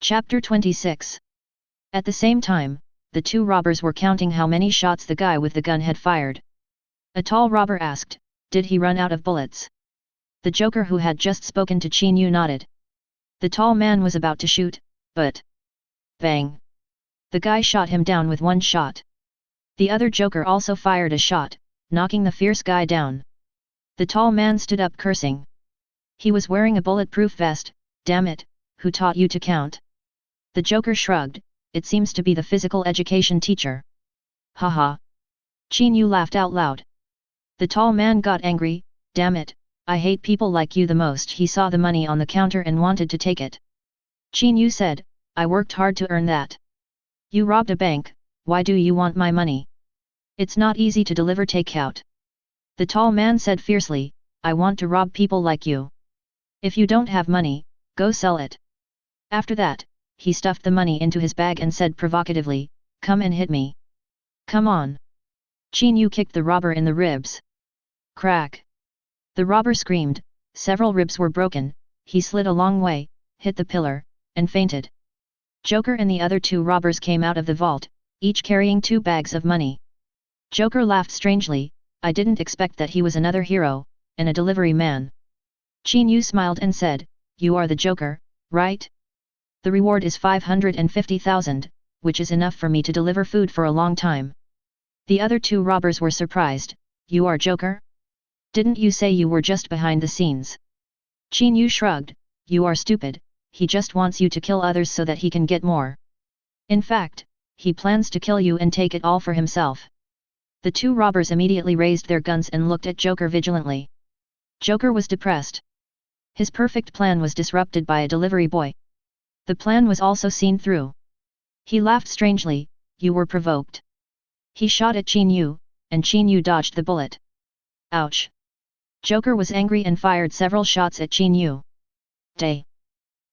Chapter 26. At the same time, the two robbers were counting how many shots the guy with the gun had fired. A tall robber asked, "Did he run out of bullets?" The Joker who had just spoken to Qin Yu nodded. The tall man was about to shoot, but... bang! The guy shot him down with one shot. The other Joker also fired a shot, knocking the fierce guy down. The tall man stood up cursing. He was wearing a bulletproof vest. "Damn it, who taught you to count?" The Joker shrugged, "It seems to be the physical education teacher." Haha. Qin Yu laughed out loud. The tall man got angry, "Damn it, I hate people like you the most." He saw the money on the counter and wanted to take it. Qin Yu said, "I worked hard to earn that. You robbed a bank, why do you want my money? It's not easy to deliver takeout." The tall man said fiercely, "I want to rob people like you. If you don't have money, go sell it." After that, he stuffed the money into his bag and said provocatively, "Come and hit me. Come on." Qin Yu kicked the robber in the ribs. Crack! The robber screamed, several ribs were broken, he slid a long way, hit the pillar, and fainted. Joker and the other two robbers came out of the vault, each carrying 2 bags of money. Joker laughed strangely, "I didn't expect that he was another hero, and a delivery man." Qin Yu smiled and said, "You are the Joker, right? The reward is 550,000, which is enough for me to deliver food for a long time." The other two robbers were surprised, "You are Joker? Didn't you say you were just behind the scenes?" Qin Yu shrugged, "You are stupid, he just wants you to kill others so that he can get more. In fact, he plans to kill you and take it all for himself." The two robbers immediately raised their guns and looked at Joker vigilantly. Joker was depressed. His perfect plan was disrupted by a delivery boy. The plan was also seen through. He laughed strangely, "You were provoked." He shot at Qin Yu, and Qin Yu dodged the bullet. Ouch! Joker was angry and fired several shots at Qin Yu. Day!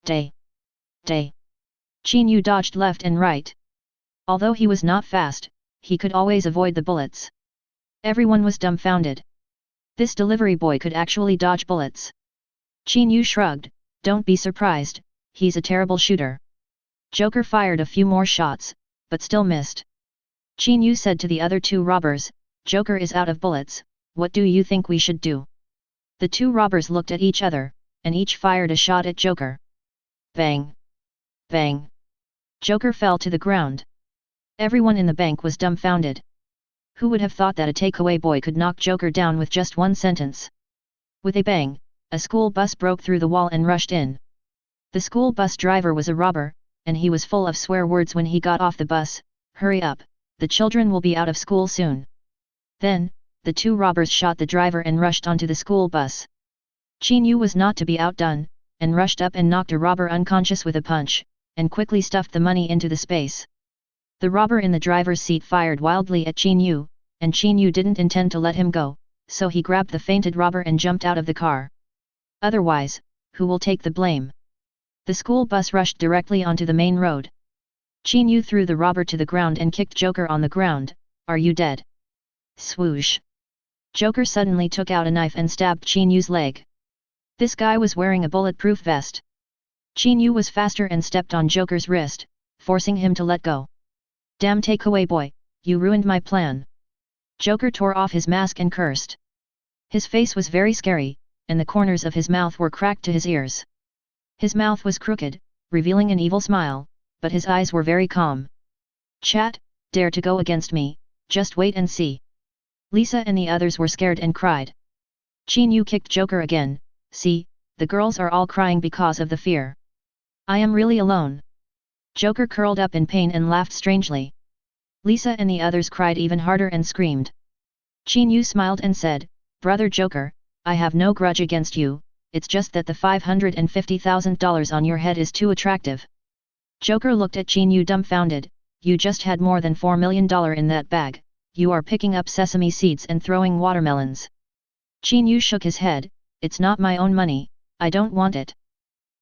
Day! Day! Qin Yu dodged left and right. Although he was not fast, he could always avoid the bullets. Everyone was dumbfounded. This delivery boy could actually dodge bullets. Qin Yu shrugged, "Don't be surprised, he's a terrible shooter." Joker fired a few more shots, but still missed. Qin Yu said to the other two robbers, "Joker is out of bullets, what do you think we should do?" The two robbers looked at each other, and each fired a shot at Joker. Bang! Bang! Joker fell to the ground. Everyone in the bank was dumbfounded. Who would have thought that a takeaway boy could knock Joker down with just one sentence? With a bang, a school bus broke through the wall and rushed in. The school bus driver was a robber, and he was full of swear words when he got off the bus. "Hurry up, the children will be out of school soon." Then, the two robbers shot the driver and rushed onto the school bus. Qin Yu was not to be outdone, and rushed up and knocked a robber unconscious with a punch, and quickly stuffed the money into the space. The robber in the driver's seat fired wildly at Qin Yu, and Qin Yu didn't intend to let him go, so he grabbed the fainted robber and jumped out of the car. Otherwise, who will take the blame? The school bus rushed directly onto the main road. Qin Yu threw the robber to the ground and kicked Joker on the ground. "Are you dead?" Swoosh! Joker suddenly took out a knife and stabbed Qin Yu's leg. This guy was wearing a bulletproof vest. Qin Yu was faster and stepped on Joker's wrist, forcing him to let go. "Damn takeaway boy, you ruined my plan." Joker tore off his mask and cursed. His face was very scary, and the corners of his mouth were cracked to his ears. His mouth was crooked, revealing an evil smile, but his eyes were very calm. "Chat, dare to go against me, just wait and see." Lisa and the others were scared and cried. Qin Yu kicked Joker again. "See, the girls are all crying because of the fear. I am really alone." Joker curled up in pain and laughed strangely. Lisa and the others cried even harder and screamed. Qin Yu smiled and said, "Brother Joker, I have no grudge against you, it's just that the $550,000 on your head is too attractive." Joker looked at Qin Yu dumbfounded. "You just had more than $4 million in that bag, you are picking up sesame seeds and throwing watermelons." Qin Yu shook his head, "It's not my own money, I don't want it."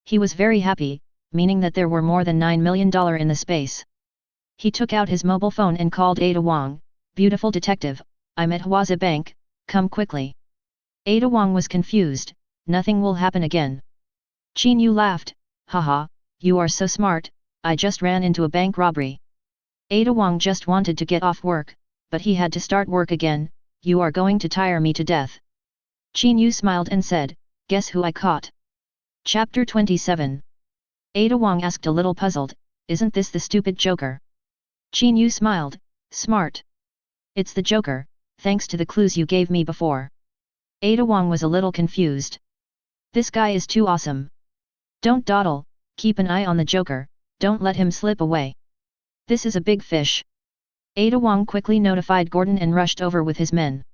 He was very happy, meaning that there were more than $9 million in the space. He took out his mobile phone and called Ada Wong, "Beautiful detective, I'm at Huaza Bank, come quickly." Ada Wong was confused, "Nothing will happen again." Qin Yu laughed, "Haha, you are so smart, I just ran into a bank robbery. Ada Wong just wanted to get off work, but he had to start work again. You are going to tire me to death. Qin Yu smiled and said, guess who I caught? Chapter 27. Ada Wong asked a little puzzled, isn't this the stupid Joker? Qin Yu smiled, smart. It's the Joker, thanks to the clues you gave me before. Ada Wong was a little confused. This guy is too awesome. Don't dawdle, keep an eye on the Joker, don't let him slip away. This is a big fish. Ada Wong quickly notified Gordon and rushed over with his men.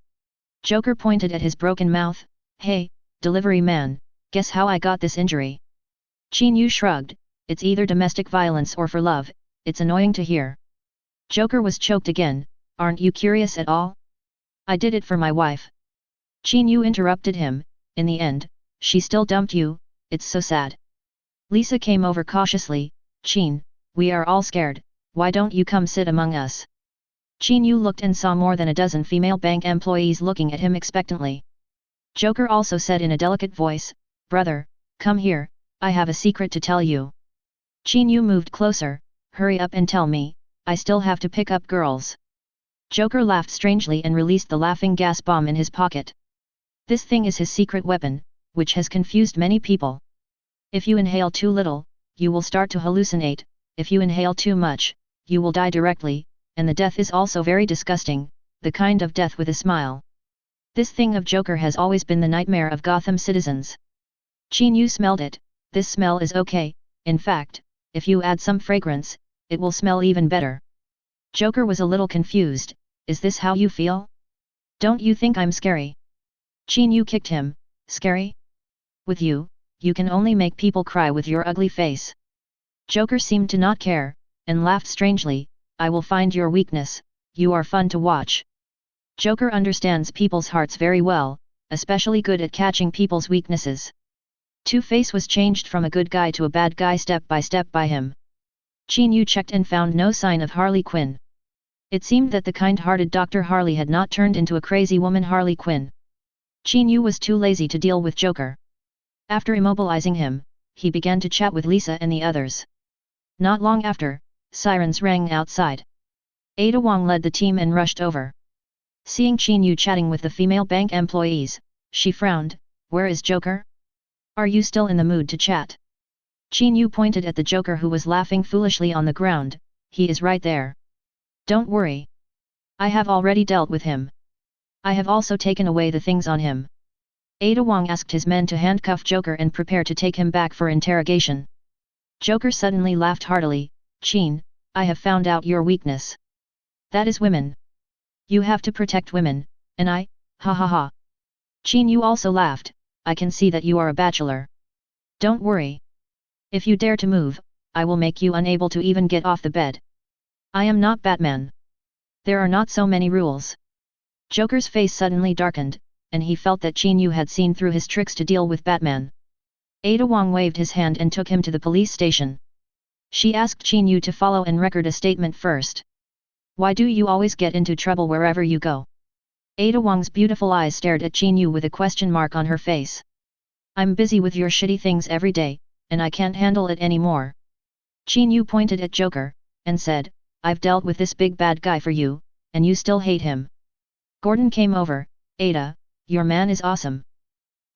Joker pointed at his broken mouth, hey, delivery man, guess how I got this injury? Qin Yu shrugged, it's either domestic violence or for love, it's annoying to hear. Joker was choked again, aren't you curious at all? I did it for my wife. Qin Yu interrupted him, in the end, she still dumped you, it's so sad. Lisa came over cautiously, Qin, we are all scared, why don't you come sit among us? Qin Yu looked and saw more than a dozen female bank employees looking at him expectantly. Joker also said in a delicate voice, brother, come here, I have a secret to tell you. Qin Yu moved closer, hurry up and tell me, I still have to pick up girls. Joker laughed strangely and released the laughing gas bomb in his pocket. This thing is his secret weapon, which has confused many people. If you inhale too little, you will start to hallucinate, if you inhale too much, you will die directly, and the death is also very disgusting, the kind of death with a smile. This thing of Joker has always been the nightmare of Gotham citizens. Qin Yu smelled it, this smell is okay, in fact, if you add some fragrance, it will smell even better. Joker was a little confused, is this how you feel? Don't you think I'm scary? Qin Yu kicked him, scary? With you, you can only make people cry with your ugly face. Joker seemed to not care, and laughed strangely, I will find your weakness, you are fun to watch. Joker understands people's hearts very well, especially good at catching people's weaknesses. Two-Face was changed from a good guy to a bad guy step by him. Qin Yu checked and found no sign of Harley Quinn. It seemed that the kind-hearted Dr. Harley had not turned into a crazy woman Harley Quinn. Qin Yu was too lazy to deal with Joker. After immobilizing him, he began to chat with Lisa and the others. Not long after, sirens rang outside. Ada Wong led the team and rushed over. Seeing Qin Yu chatting with the female bank employees, she frowned, where is Joker? Are you still in the mood to chat? Qin Yu pointed at the Joker who was laughing foolishly on the ground, he is right there. Don't worry. I have already dealt with him. I have also taken away the things on him. Ada Wong asked his men to handcuff Joker and prepare to take him back for interrogation. Joker suddenly laughed heartily, Qin, I have found out your weakness. That is women. You have to protect women, and I, ha ha ha. Qin Yu also laughed, I can see that you are a bachelor. Don't worry. If you dare to move, I will make you unable to even get off the bed. I am not Batman. There are not so many rules. Joker's face suddenly darkened, and he felt that Qin Yu had seen through his tricks to deal with Batman. Ada Wong waved his hand and took him to the police station. She asked Qin Yu to follow and record a statement first. Why do you always get into trouble wherever you go? Ada Wong's beautiful eyes stared at Qin Yu with a question mark on her face. I'm busy with your shitty things every day, and I can't handle it anymore. Qin Yu pointed at Joker, and said, I've dealt with this big bad guy for you, and you still hate him. Gordon came over, Ada, your man is awesome.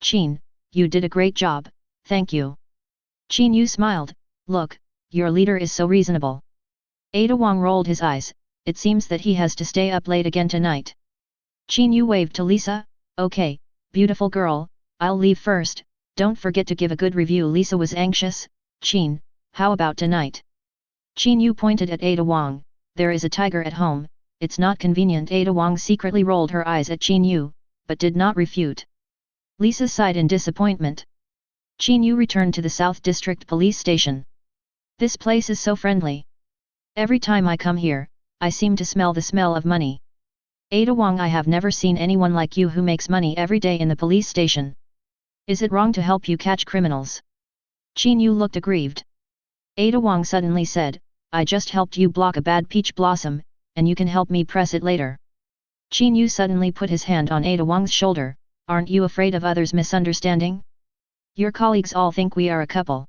Qin, you did a great job, thank you. Qin Yu smiled, look, your leader is so reasonable. Ada Wong rolled his eyes, it seems that he has to stay up late again tonight. Qin Yu waved to Lisa, okay, beautiful girl, I'll leave first, don't forget to give a good review. Lisa was anxious, Qin, how about tonight? Qin Yu pointed at Ada Wong, there is a tiger at home, it's not convenient. Ada Wong secretly rolled her eyes at Qin Yu, but did not refute. Lisa sighed in disappointment. Qin Yu returned to the South District Police Station. This place is so friendly. Every time I come here, I seem to smell the smell of money. Ada Wong, I have never seen anyone like you who makes money every day in the police station. Is it wrong to help you catch criminals? Qin Yu looked aggrieved. Ada Wong suddenly said, I just helped you block a bad peach blossom, and you can help me press it later. Qin Yu suddenly put his hand on Ada Wong's shoulder, aren't you afraid of others misunderstanding? Your colleagues all think we are a couple.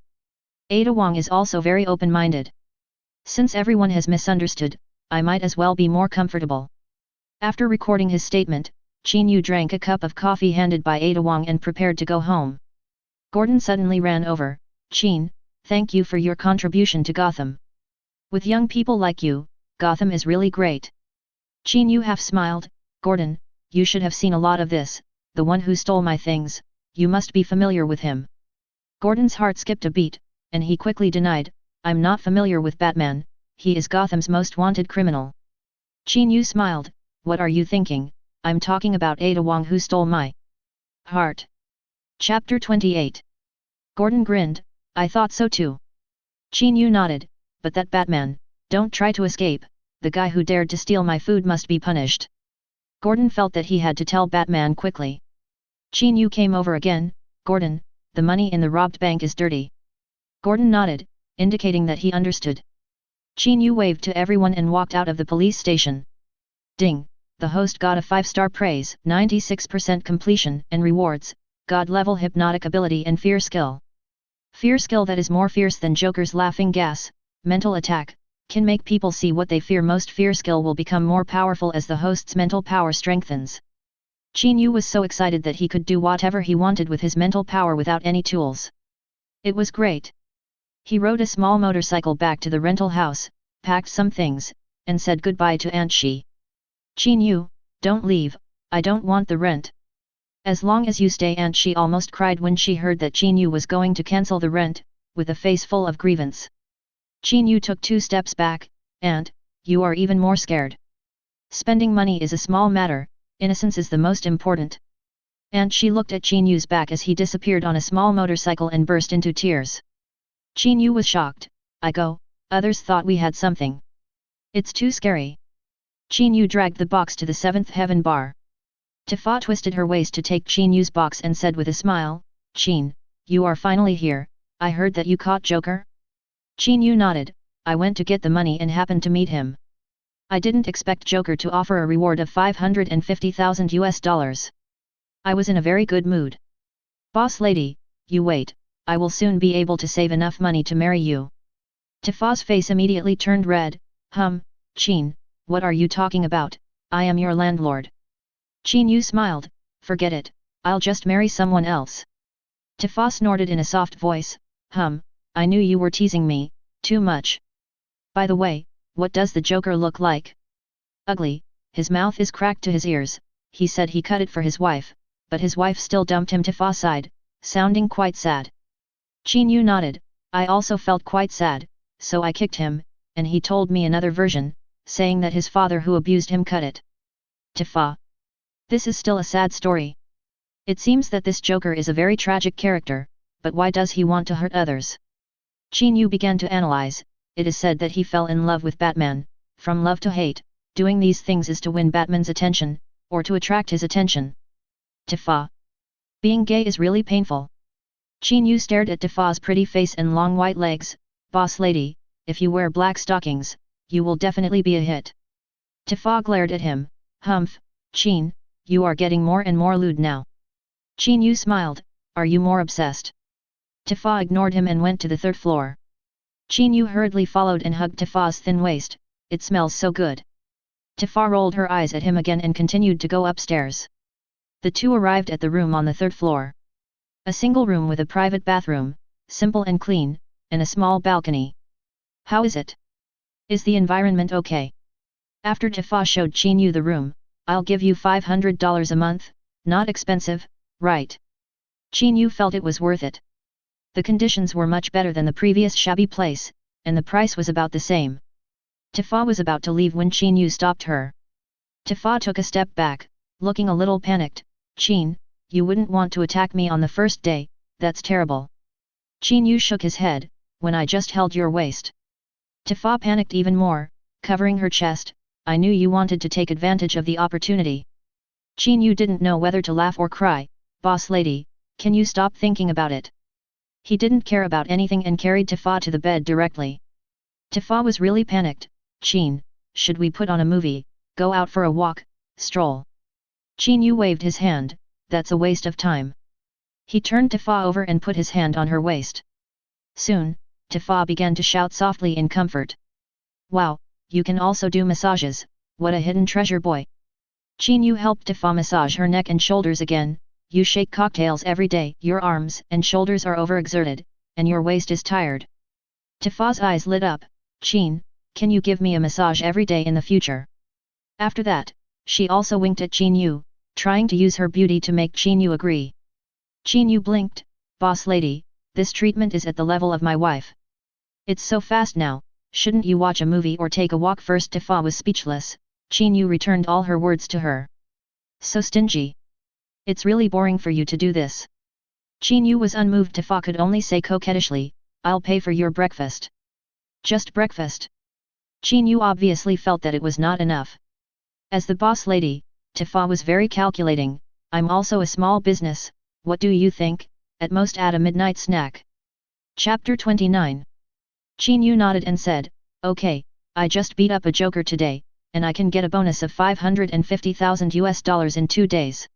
Ada Wong is also very open-minded. Since everyone has misunderstood, I might as well be more comfortable. After recording his statement, Qin Yu drank a cup of coffee handed by Ada Wong and prepared to go home. Gordon suddenly ran over. Qin, thank you for your contribution to Gotham. With young people like you, Gotham is really great. Qin Yu half smiled. Gordon, you should have seen a lot of this, the one who stole my things, you must be familiar with him. Gordon's heart skipped a beat, and he quickly denied, I'm not familiar with Batman, he is Gotham's most wanted criminal. Qin Yu smiled, what are you thinking, I'm talking about Ada Wong who stole my heart. Chapter 28. Gordon grinned, I thought so too. Qin Yu nodded, but that Batman, don't try to escape, the guy who dared to steal my food must be punished. Gordon felt that he had to tell Batman quickly. Qin Yu came over again, Gordon, the money in the robbed bank is dirty. Gordon nodded, indicating that he understood. Qin Yu waved to everyone and walked out of the police station. Ding, the host got a 5-star praise, 96% completion and rewards, God-level hypnotic ability and fear skill. Fear skill that is more fierce than Joker's laughing gas, mental attack, can make people see what they fear most. Fear skill will become more powerful as the host's mental power strengthens. Qin Yu was so excited that he could do whatever he wanted with his mental power without any tools. It was great. He rode a small motorcycle back to the rental house, packed some things, and said goodbye to Aunt Shi. Qin Yu, don't leave, I don't want the rent. As long as you stay. Aunt Shi almost cried when she heard that Qin Yu was going to cancel the rent, with a face full of grievance. Qin Yu took 2 steps back, Aunt, you are even more scared. Spending money is a small matter, innocence is the most important. Aunt Shi looked at Qin Yu's back as he disappeared on a small motorcycle and burst into tears. Qin Yu was shocked, I go, others thought we had something. It's too scary. Qin Yu dragged the box to the 7th heaven bar. Tifa twisted her waist to take Qin Yu's box and said with a smile, Qin, you are finally here, I heard that you caught Joker? Qin Yu nodded, I went to get the money and happened to meet him. I didn't expect Joker to offer a reward of $550,000. I was in a very good mood. Boss lady, you wait, I will soon be able to save enough money to marry you. Tifa's face immediately turned red, Qin, what are you talking about, I am your landlord. Qin Yu smiled, forget it, I'll just marry someone else. Tifa snorted in a soft voice, I knew you were teasing me, too much. By the way, what does the Joker look like? Ugly, his mouth is cracked to his ears, he said he cut it for his wife, but his wife still dumped him. Tifa sighed, sounding quite sad. Qin Yu nodded, I also felt quite sad, so I kicked him, and he told me another version, saying that his father who abused him cut it. Tifa. This is still a sad story. It seems that this Joker is a very tragic character, but why does he want to hurt others? Qin Yu began to analyze, it is said that he fell in love with Batman, from love to hate, doing these things is to win Batman's attention, or to attract his attention. Tifa. Being gay is really painful. Qin Yu stared at Tifa's pretty face and long white legs, boss lady, if you wear black stockings, you will definitely be a hit. Tifa glared at him, Qin, you are getting more and more lewd now. Qin Yu smiled, are you more obsessed? Tifa ignored him and went to the 3rd floor. Qin Yu hurriedly followed and hugged Tifa's thin waist, it smells so good. Tifa rolled her eyes at him again and continued to go upstairs. The two arrived at the room on the 3rd floor. A single room with a private bathroom, simple and clean, and a small balcony. How is it? Is the environment okay? After Tifa showed Qin Yu the room, I'll give you $500 a month, not expensive, right? Qin Yu felt it was worth it. The conditions were much better than the previous shabby place, and the price was about the same. Tifa was about to leave when Qin Yu stopped her. Tifa took a step back, looking a little panicked, Qin, you wouldn't want to attack me on the first day, that's terrible. Qin Yu shook his head, when I just held your waist. Tifa panicked even more, covering her chest, I knew you wanted to take advantage of the opportunity. Qin Yu didn't know whether to laugh or cry, boss lady, can you stop thinking about it? He didn't care about anything and carried Tifa to the bed directly. Tifa was really panicked, Qin, should we put on a movie, go out for a walk, stroll? Qin Yu waved his hand, that's a waste of time. He turned Tifa over and put his hand on her waist. Soon, Tifa began to shout softly in comfort. Wow, you can also do massages, what a hidden treasure boy. Qin Yu helped Tifa massage her neck and shoulders again. You shake cocktails every day, your arms and shoulders are overexerted, and your waist is tired. Tifa's eyes lit up. Qin, can you give me a massage every day in the future? After that, she also winked at Qin Yu, trying to use her beauty to make Qin Yu agree. Qin Yu blinked. Boss lady, this treatment is at the level of my wife. It's so fast now, shouldn't you watch a movie or take a walk first? Tifa was speechless. Qin Yu returned all her words to her. So stingy. It's really boring for you to do this. Qin Yu was unmoved. Tifa could only say coquettishly, I'll pay for your breakfast. Just breakfast. Qin Yu obviously felt that it was not enough. As the boss lady, Tifa was very calculating. I'm also a small business, what do you think? At most add a midnight snack. Chapter 29. Qin Yu nodded and said, okay, I just beat up a joker today, and I can get a bonus of $550,000 in 2 days.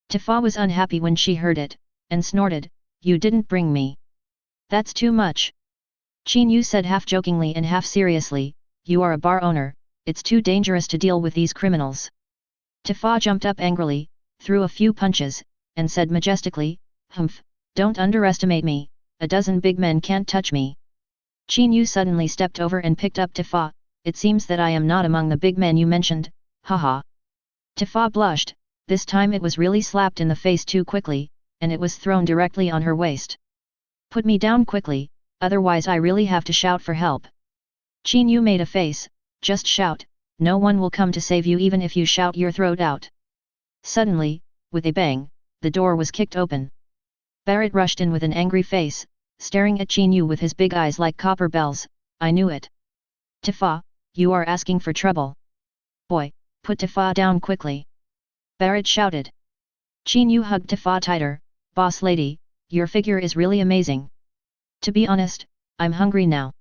Tifa was unhappy when she heard it, and snorted, you didn't bring me. That's too much. Qin Yu said half jokingly and half seriously, you are a bar owner, it's too dangerous to deal with these criminals. Tifa jumped up angrily, threw a few punches, and said majestically, humph, don't underestimate me, a dozen big men can't touch me. Qin Yu suddenly stepped over and picked up Tifa, it seems that I am not among the big men you mentioned, haha. Tifa blushed, this time it was really slapped in the face too quickly, and it was thrown directly on her waist. Put me down quickly, otherwise I really have to shout for help. Qin Yu made a face, just shout, no one will come to save you even if you shout your throat out. Suddenly, with a bang, the door was kicked open. Barrett rushed in with an angry face, staring at Qin Yu with his big eyes like copper bells, I knew it. Tifa, you are asking for trouble. Boy, put Tifa down quickly. Barrett shouted. Qin Yu hugged Tifa tighter, boss lady, your figure is really amazing. To be honest, I'm hungry now.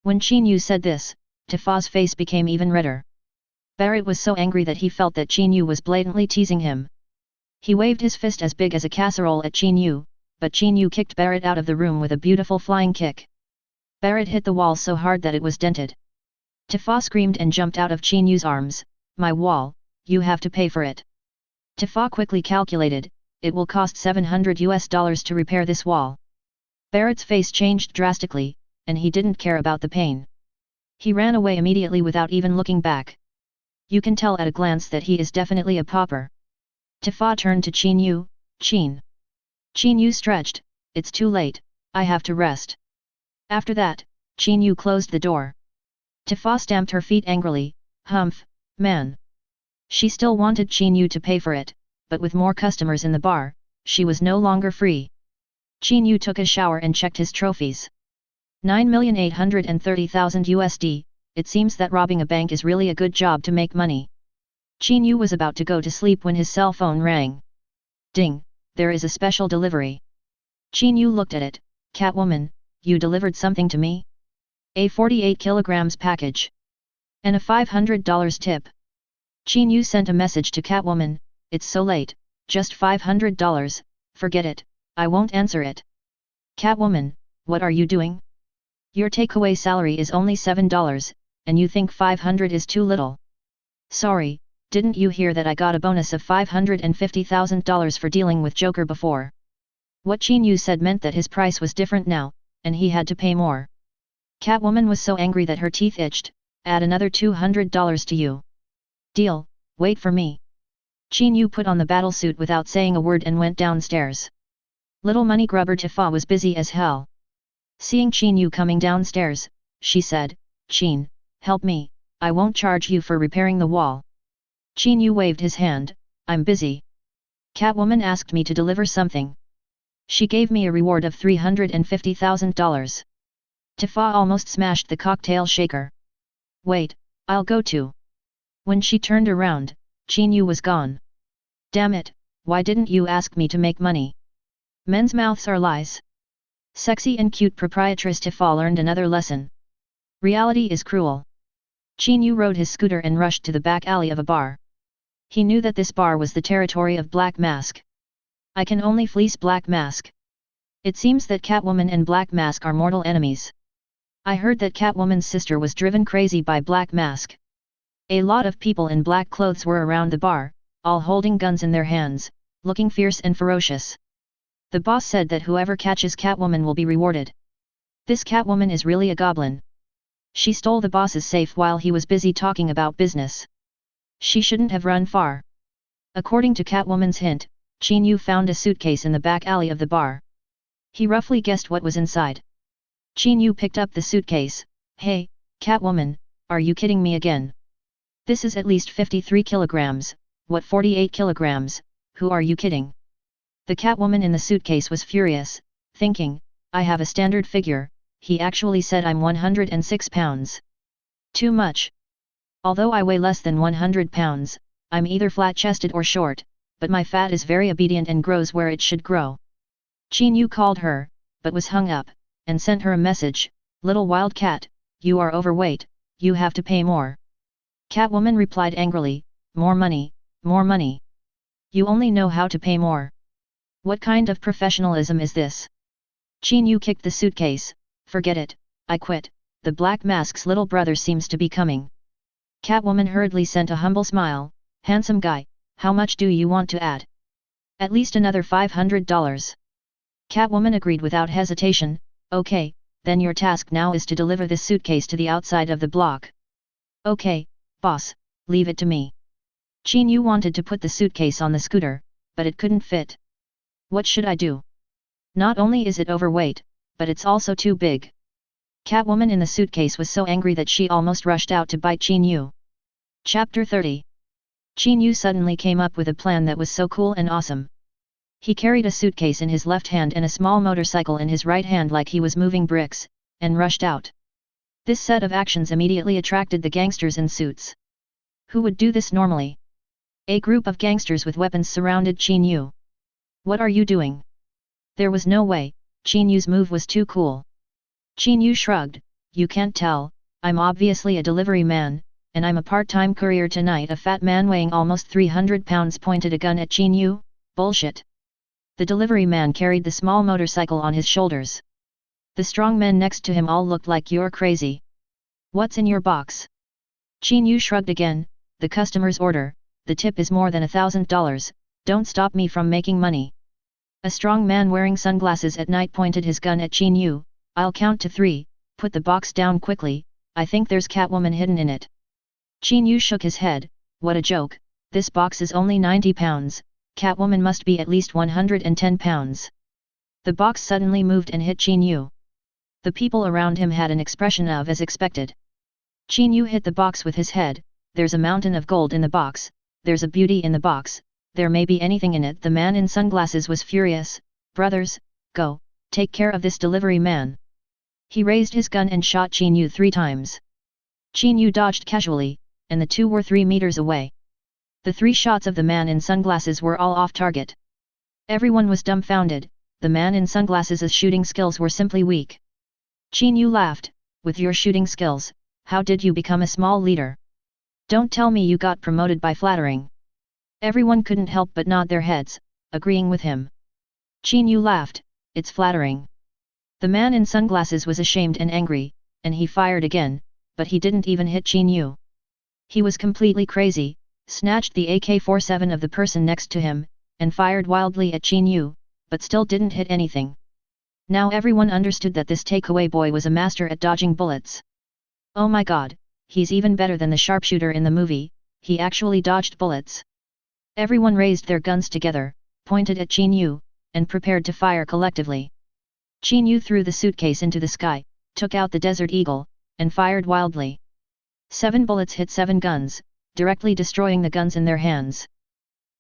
When Qin Yu said this, Tifa's face became even redder. Barrett was so angry that he felt that Qin Yu was blatantly teasing him. He waved his fist as big as a casserole at Qin Yu, but Qin Yu kicked Barrett out of the room with a beautiful flying kick. Barrett hit the wall so hard that it was dented. Tifa screamed and jumped out of Qin Yu's arms, my wall, you have to pay for it. Tifa quickly calculated, it will cost $700 to repair this wall. Barrett's face changed drastically, and he didn't care about the pain. He ran away immediately without even looking back. You can tell at a glance that he is definitely a pauper. Tifa turned to Qin Yu, Qin. Qin Yu stretched, it's too late, I have to rest. After that, Qin Yu closed the door. Tifa stamped her feet angrily, humph, man. She still wanted Qin Yu to pay for it, but with more customers in the bar, she was no longer free. Qin Yu took a shower and checked his trophies. 9,830,000 USD, it seems that robbing a bank is really a good job to make money. Qin Yu was about to go to sleep when his cell phone rang. Ding, there is a special delivery. Qin Yu looked at it, Catwoman, you delivered something to me? A 48 kilograms package. And a $500 tip. Qin Yu sent a message to Catwoman, it's so late, just $500, forget it, I won't answer it. Catwoman, what are you doing? Your takeaway salary is only $7, and you think 500 is too little. Sorry, didn't you hear that I got a bonus of $550,000 for dealing with Joker before? What Qin Yu said meant that his price was different now, and he had to pay more. Catwoman was so angry that her teeth itched, add another $200 to you. Deal, wait for me. Qin Yu put on the battlesuit without saying a word and went downstairs. Little money grubber Tifa was busy as hell. Seeing Qin Yu coming downstairs, she said, Qin, help me, I won't charge you for repairing the wall. Qin Yu waved his hand, I'm busy. Catwoman asked me to deliver something. She gave me a reward of $350,000. Tifa almost smashed the cocktail shaker. Wait, I'll go too. When she turned around, Qin Yu was gone. Damn it, why didn't you ask me to make money? Men's mouths are lies. Sexy and cute proprietress Tifa learned another lesson. Reality is cruel. Qin Yu rode his scooter and rushed to the back alley of a bar. He knew that this bar was the territory of Black Mask. I can only fleece Black Mask. It seems that Catwoman and Black Mask are mortal enemies. I heard that Catwoman's sister was driven crazy by Black Mask. A lot of people in black clothes were around the bar, all holding guns in their hands, looking fierce and ferocious. The boss said that whoever catches Catwoman will be rewarded. This Catwoman is really a goblin. She stole the boss's safe while he was busy talking about business. She shouldn't have run far. According to Catwoman's hint, Qin Yu found a suitcase in the back alley of the bar. He roughly guessed what was inside. Qin Yu picked up the suitcase. Hey, Catwoman, are you kidding me again? This is at least 53 kilograms, what 48 kilograms, who are you kidding? The Catwoman in the suitcase was furious, thinking, I have a standard figure, he actually said I'm 106 pounds. Too much. Although I weigh less than 100 pounds, I'm either flat-chested or short, but my fat is very obedient and grows where it should grow. Qin Yu called her, but was hung up, and sent her a message, Little Wildcat, you are overweight, you have to pay more. Catwoman replied angrily, more money, more money. You only know how to pay more. What kind of professionalism is this? Qin Yu kicked the suitcase, forget it, I quit, the Black Mask's little brother seems to be coming. Catwoman hurriedly sent a humble smile, handsome guy, how much do you want to add? At least another $500. Catwoman agreed without hesitation, okay, then your task now is to deliver this suitcase to the outside of the block. Okay, boss, leave it to me. Qin Yu wanted to put the suitcase on the scooter, but it couldn't fit. What should I do? Not only is it overweight, but it's also too big. Catwoman in the suitcase was so angry that she almost rushed out to bite Qin Yu. Chapter 30. Qin Yu suddenly came up with a plan that was so cool and awesome. He carried a suitcase in his left hand and a small motorcycle in his right hand like he was moving bricks, and rushed out. This set of actions immediately attracted the gangsters in suits. Who would do this normally? A group of gangsters with weapons surrounded Qin Yu. What are you doing? There was no way, Qin Yu's move was too cool. Qin Yu shrugged, you can't tell, I'm obviously a delivery man, and I'm a part-time courier tonight. A fat man weighing almost 300 pounds pointed a gun at Qin Yu, bullshit. The delivery man carried the small motorcycle on his shoulders. The strong men next to him all looked like you're crazy. What's in your box? Qin Yu shrugged again, the customer's order, the tip is more than $1,000, don't stop me from making money. A strong man wearing sunglasses at night pointed his gun at Qin Yu, I'll count to 3, put the box down quickly, I think there's Catwoman hidden in it. Qin Yu shook his head, what a joke, this box is only 90 pounds, Catwoman must be at least 110 pounds. The box suddenly moved and hit Qin Yu. The people around him had an expression of as expected. Qin Yu hit the box with his head, there's a mountain of gold in the box, there's a beauty in the box, there may be anything in it. The man in sunglasses was furious, brothers, go, take care of this delivery man. He raised his gun and shot Qin Yu 3 times. Qin Yu dodged casually, and the two were 3 meters away. The 3 shots of the man in sunglasses were all off target. Everyone was dumbfounded, the man in sunglasses' shooting skills were simply weak. Qin Yu laughed, with your shooting skills, how did you become a small leader? Don't tell me you got promoted by flattering. Everyone couldn't help but nod their heads, agreeing with him. Qin Yu laughed, it's flattering. The man in sunglasses was ashamed and angry, and he fired again, but he didn't even hit Qin Yu. He was completely crazy, snatched the AK-47 of the person next to him, and fired wildly at Qin Yu, but still didn't hit anything. Now everyone understood that this takeaway boy was a master at dodging bullets. Oh my god, he's even better than the sharpshooter in the movie, he actually dodged bullets. Everyone raised their guns together, pointed at Qin Yu, and prepared to fire collectively. Qin Yu threw the suitcase into the sky, took out the Desert Eagle, and fired wildly. 7 bullets hit 7 guns, directly destroying the guns in their hands.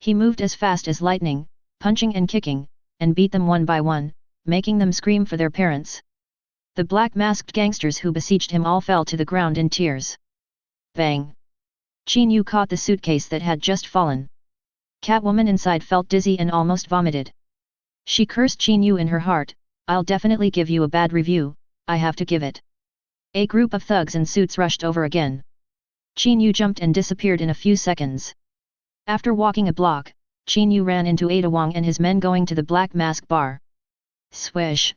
He moved as fast as lightning, punching and kicking, and beat them one by one, making them scream for their parents. The black-masked gangsters who besieged him all fell to the ground in tears. Bang! Qin Yu caught the suitcase that had just fallen. Catwoman inside felt dizzy and almost vomited. She cursed Qin Yu in her heart, I'll definitely give you a bad review, I have to give it. A group of thugs in suits rushed over again. Qin Yu jumped and disappeared in a few seconds. After walking a block, Qin Yu ran into Ada Wong and his men going to the Black Mask bar. Swish!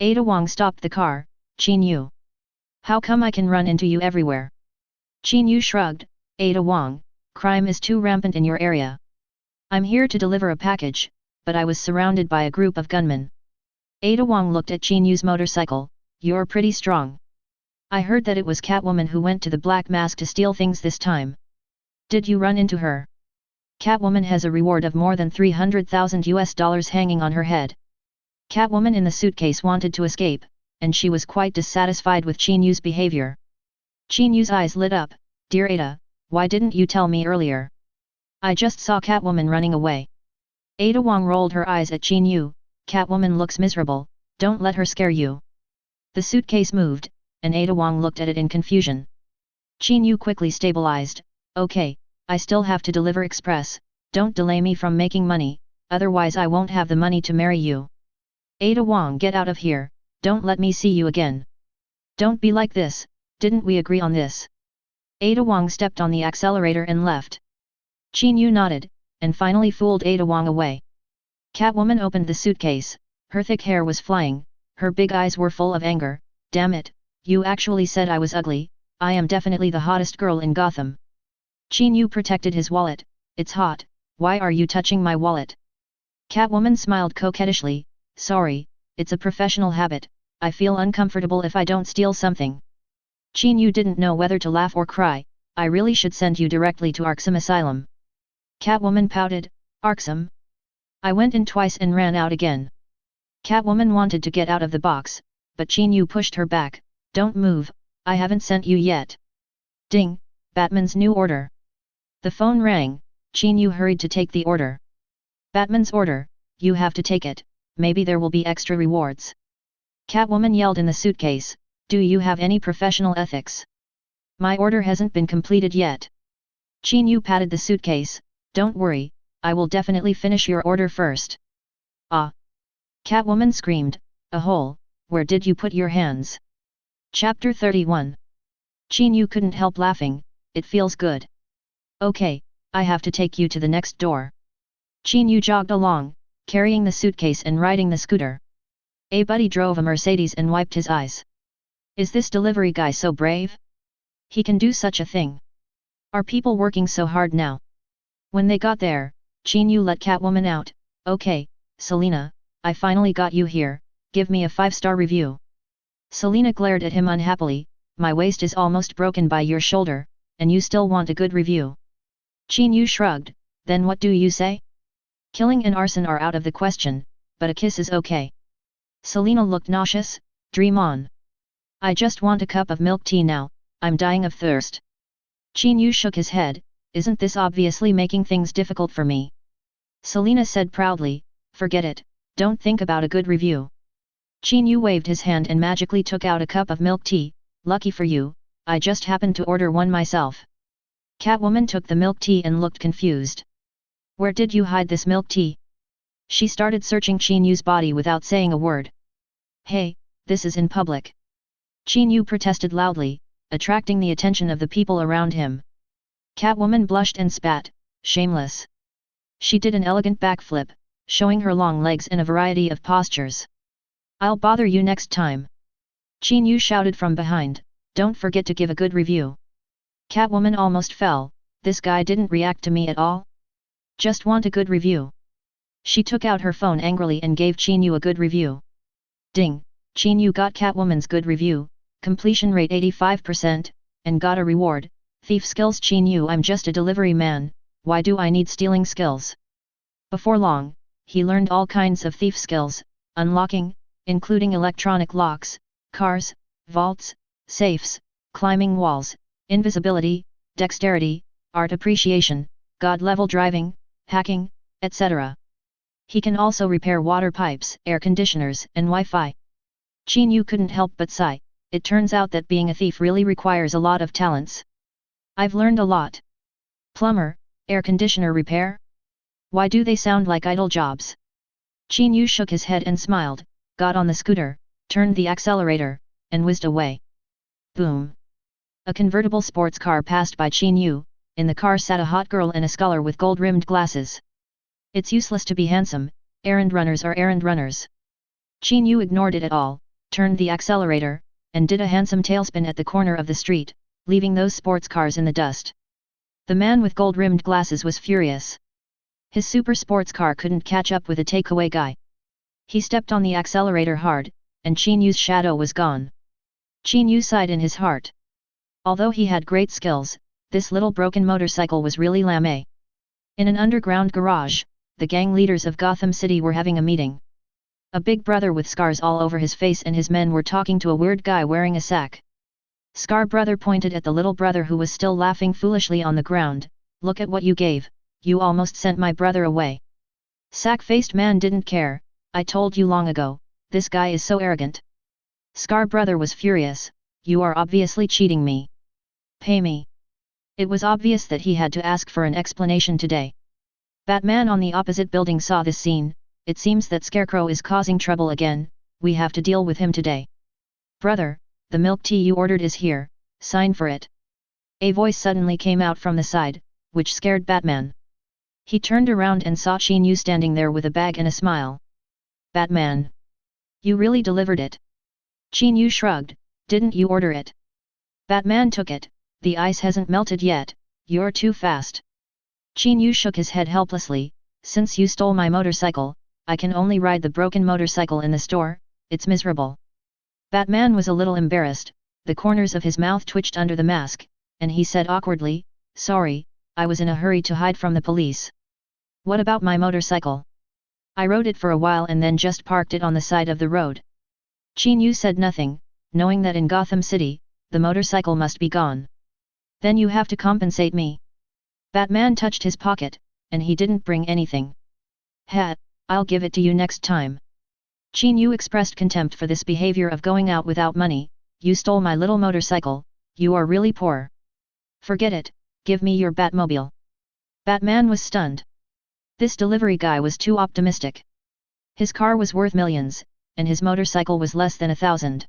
Ada Wong stopped the car, Qin Yu. How come I can run into you everywhere? Qin Yu shrugged, Ada Wong, crime is too rampant in your area. I'm here to deliver a package, but I was surrounded by a group of gunmen. Ada Wong looked at Qin Yu's motorcycle, you're pretty strong. I heard that it was Catwoman who went to the Black Mask to steal things this time. Did you run into her? Catwoman has a reward of more than $300,000 hanging on her head. Catwoman in the suitcase wanted to escape, and she was quite dissatisfied with Qin Yu's behavior. Qin Yu's eyes lit up, Dear Ada, why didn't you tell me earlier? I just saw Catwoman running away. Ada Wong rolled her eyes at Qin Yu, Catwoman looks miserable, don't let her scare you. The suitcase moved, and Ada Wong looked at it in confusion. Qin Yu quickly stabilized, okay, I still have to deliver express, don't delay me from making money, otherwise I won't have the money to marry you. Ada Wong, get out of here, don't let me see you again. Don't be like this, didn't we agree on this? Ada Wong stepped on the accelerator and left. Qin Yu nodded, and finally fooled Ada Wong away. Catwoman opened the suitcase, her thick hair was flying, her big eyes were full of anger, damn it, you actually said I was ugly, I am definitely the hottest girl in Gotham. Qin Yu protected his wallet, it's hot, why are you touching my wallet? Catwoman smiled coquettishly, sorry, it's a professional habit, I feel uncomfortable if I don't steal something. Qin Yu didn't know whether to laugh or cry, I really should send you directly to Arkham Asylum. Catwoman pouted, Arkham? I went in twice and ran out again. Catwoman wanted to get out of the box, but Qin Yu pushed her back, don't move, I haven't sent you yet. Ding, Batman's new order. The phone rang, Qin Yu hurried to take the order. Batman's order, you have to take it, maybe there will be extra rewards. Catwoman yelled in the suitcase, do you have any professional ethics? My order hasn't been completed yet. Qin Yu patted the suitcase, don't worry, I will definitely finish your order first. Ah! Catwoman screamed, a hole, where did you put your hands? Chapter 31. Qin Yu couldn't help laughing, it feels good. Okay, I have to take you to the next door. Qin Yu jogged along, carrying the suitcase and riding the scooter. A buddy drove a Mercedes and wiped his eyes. Is this delivery guy so brave? He can do such a thing. Are people working so hard now? When they got there, Qin Yu let Catwoman out, okay, Selina, I finally got you here, give me a 5-star review. Selina glared at him unhappily, my waist is almost broken by your shoulder, and you still want a good review. Qin Yu shrugged, then what do you say? Killing and arson are out of the question, but a kiss is okay. Selina looked nauseous, dream on. I just want a cup of milk tea now, I'm dying of thirst. Qin Yu shook his head, isn't this obviously making things difficult for me? Selina said proudly, forget it, don't think about a good review. Qin Yu waved his hand and magically took out a cup of milk tea, lucky for you, I just happened to order one myself. Catwoman took the milk tea and looked confused. Where did you hide this milk tea? She started searching Qin Yu's body without saying a word. Hey, this is in public. Qin Yu protested loudly, attracting the attention of the people around him. Catwoman blushed and spat, shameless. She did an elegant backflip, showing her long legs in a variety of postures. I'll bother you next time. Qin Yu shouted from behind, don't forget to give a good review. Catwoman almost fell, this guy didn't react to me at all? Just want a good review. She took out her phone angrily and gave Qin Yu a good review. Ding, Qin Yu got Catwoman's good review, completion rate 85%, and got a reward, thief skills. Qin Yu, I'm just a delivery man, why do I need stealing skills? Before long, he learned all kinds of thief skills, unlocking, including electronic locks, cars, vaults, safes, climbing walls, invisibility, dexterity, art appreciation, god-level driving, hacking, etc. He can also repair water pipes, air conditioners, and Wi-Fi. Qin Yu couldn't help but sigh, it turns out that being a thief really requires a lot of talents. I've learned a lot. Plumber, air conditioner repair? Why do they sound like idle jobs? Qin Yu shook his head and smiled, got on the scooter, turned the accelerator, and whizzed away. Boom! A convertible sports car passed by Qin Yu, in the car sat a hot girl and a scholar with gold-rimmed glasses. It's useless to be handsome, errand runners are errand runners. Qin Yu ignored it at all, turned the accelerator, and did a handsome tailspin at the corner of the street, leaving those sports cars in the dust. The man with gold-rimmed glasses was furious. His super sports car couldn't catch up with a takeaway guy. He stepped on the accelerator hard, and Qin Yu's shadow was gone. Qin Yu sighed in his heart. Although he had great skills, this little broken motorcycle was really lame. In an underground garage, the gang leaders of Gotham City were having a meeting. A big brother with scars all over his face and his men were talking to a weird guy wearing a sack. Scar brother pointed at the little brother who was still laughing foolishly on the ground. Look at what you gave, you almost sent my brother away. Sack-faced man didn't care, I told you long ago, this guy is so arrogant. Scar brother was furious, you are obviously cheating me. Pay me. It was obvious that he had to ask for an explanation today. Batman on the opposite building saw this scene. It seems that Scarecrow is causing trouble again, we have to deal with him today. Brother, the milk tea you ordered is here, sign for it. A voice suddenly came out from the side, which scared Batman. He turned around and saw Qin Yu standing there with a bag and a smile. Batman. You really delivered it. Qin Yu shrugged, didn't you order it? Batman took it, the ice hasn't melted yet, you're too fast. Qin Yu shook his head helplessly, since you stole my motorcycle, I can only ride the broken motorcycle in the store, it's miserable. Batman was a little embarrassed, the corners of his mouth twitched under the mask, and he said awkwardly, sorry, I was in a hurry to hide from the police. What about my motorcycle? I rode it for a while and then just parked it on the side of the road. Qin Yu said nothing, knowing that in Gotham City, the motorcycle must be gone. Then you have to compensate me. Batman touched his pocket, and he didn't bring anything. I'll give it to you next time. Qin Yu expressed contempt for this behavior of going out without money, you stole my little motorcycle, you are really poor. Forget it, give me your Batmobile. Batman was stunned. This delivery guy was too optimistic. His car was worth millions, and his motorcycle was less than 1,000.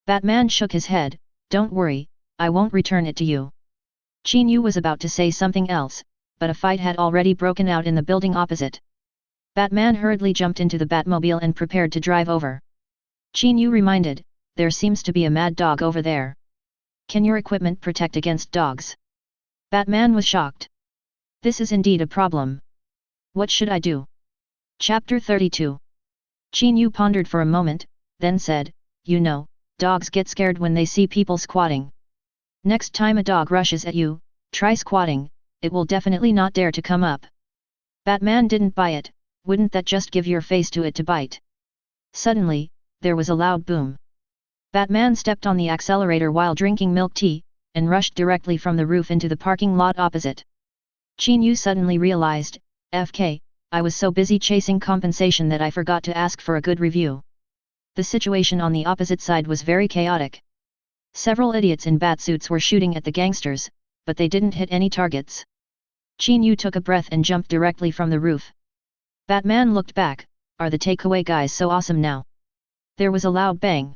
Batman shook his head, don't worry, I won't return it to you. Qin Yu was about to say something else, but a fight had already broken out in the building opposite. Batman hurriedly jumped into the Batmobile and prepared to drive over. Qin Yu reminded, there seems to be a mad dog over there. Can your equipment protect against dogs? Batman was shocked. This is indeed a problem. What should I do? Chapter 32. Qin Yu pondered for a moment, then said, you know, dogs get scared when they see people squatting. Next time a dog rushes at you, try squatting, it will definitely not dare to come up. Batman didn't buy it, wouldn't that just give your face to it to bite? Suddenly, there was a loud boom. Batman stepped on the accelerator while drinking milk tea, and rushed directly from the roof into the parking lot opposite. Qin Yu suddenly realized, FK, I was so busy chasing compensation that I forgot to ask for a good review. The situation on the opposite side was very chaotic. Several idiots in batsuits were shooting at the gangsters, but they didn't hit any targets. Qin Yu took a breath and jumped directly from the roof. Batman looked back, are the takeaway guys so awesome now? There was a loud bang.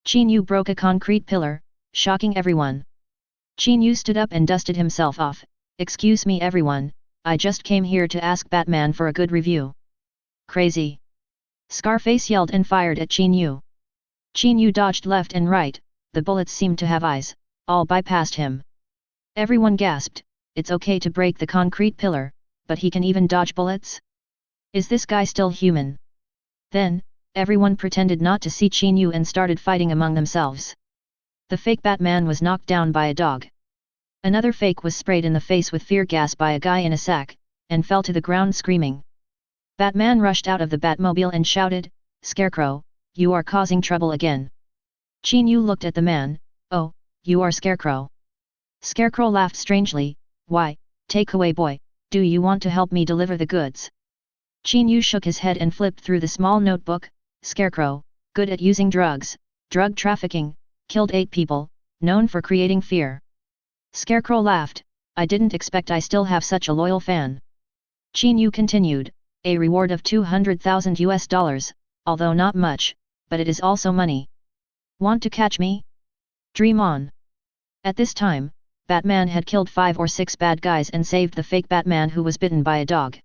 Qin Yu broke a concrete pillar, shocking everyone. Qin Yu stood up and dusted himself off, excuse me everyone, I just came here to ask Batman for a good review. Crazy. Scarface yelled and fired at Qin Yu. Qin Yu dodged left and right, the bullets seemed to have eyes, all bypassed him. Everyone gasped, it's okay to break the concrete pillar, but he can even dodge bullets? Is this guy still human? Then, everyone pretended not to see Qin Yu and started fighting among themselves. The fake Batman was knocked down by a dog. Another fake was sprayed in the face with fear gas by a guy in a sack, and fell to the ground screaming. Batman rushed out of the Batmobile and shouted, Scarecrow, you are causing trouble again. Qin Yu looked at the man, oh, you are Scarecrow. Scarecrow laughed strangely, why, takeaway boy, do you want to help me deliver the goods? Qin Yu shook his head and flipped through the small notebook, Scarecrow, good at using drugs, drug trafficking, killed 8 people, known for creating fear. Scarecrow laughed, I didn't expect I still have such a loyal fan. Qin Yu continued, a reward of $200,000, although not much, but it is also money. Want to catch me? Dream on. At this time, Batman had killed 5 or 6 bad guys and saved the fake Batman who was bitten by a dog.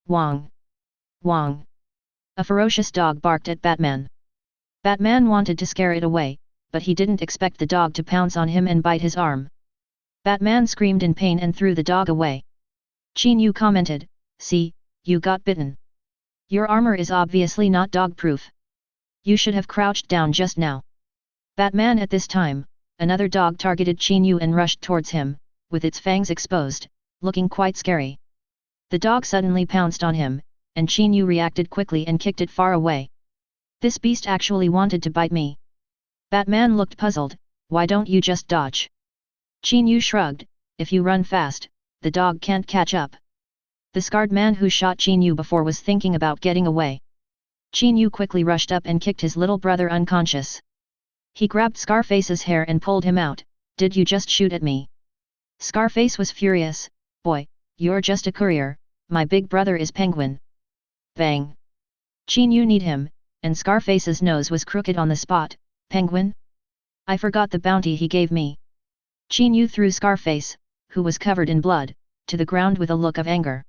Wong. Wong. A ferocious dog barked at Batman. Batman wanted to scare it away, but he didn't expect the dog to pounce on him and bite his arm. Batman screamed in pain and threw the dog away. Qin Yu commented, "See, you got bitten. Your armor is obviously not dog-proof. You should have crouched down just now." Batman at this time, another dog targeted Qin Yu and rushed towards him, with its fangs exposed, looking quite scary. The dog suddenly pounced on him, and Qin Yu reacted quickly and kicked it far away. "This beast actually wanted to bite me." Batman looked puzzled, "Why don't you just dodge?" Qin Yu shrugged, "If you run fast, the dog can't catch up." The scarred man who shot Qin Yu before was thinking about getting away. Qin Yu quickly rushed up and kicked his little brother unconscious. He grabbed Scarface's hair and pulled him out. "Did you just shoot at me?" Scarface was furious, "Boy, you're just a courier, my big brother is Penguin." Bang! Qin Yu kneed him, and Scarface's nose was crooked on the spot. "Penguin? I forgot the bounty he gave me." Qin Yu threw Scarface, who was covered in blood, to the ground with a look of anger.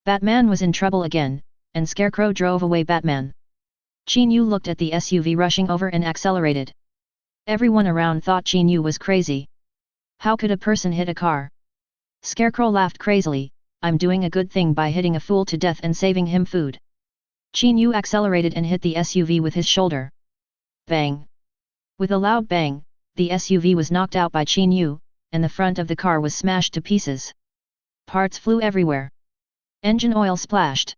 Batman was in trouble again, and Scarecrow drove away Batman. Qin Yu looked at the SUV rushing over and accelerated. Everyone around thought Qin Yu was crazy. How could a person hit a car? Scarecrow laughed crazily, "I'm doing a good thing by hitting a fool to death and saving him food." Qin Yu accelerated and hit the SUV with his shoulder. Bang! With a loud bang, the SUV was knocked out by Qin Yu, and the front of the car was smashed to pieces. Parts flew everywhere. Engine oil splashed.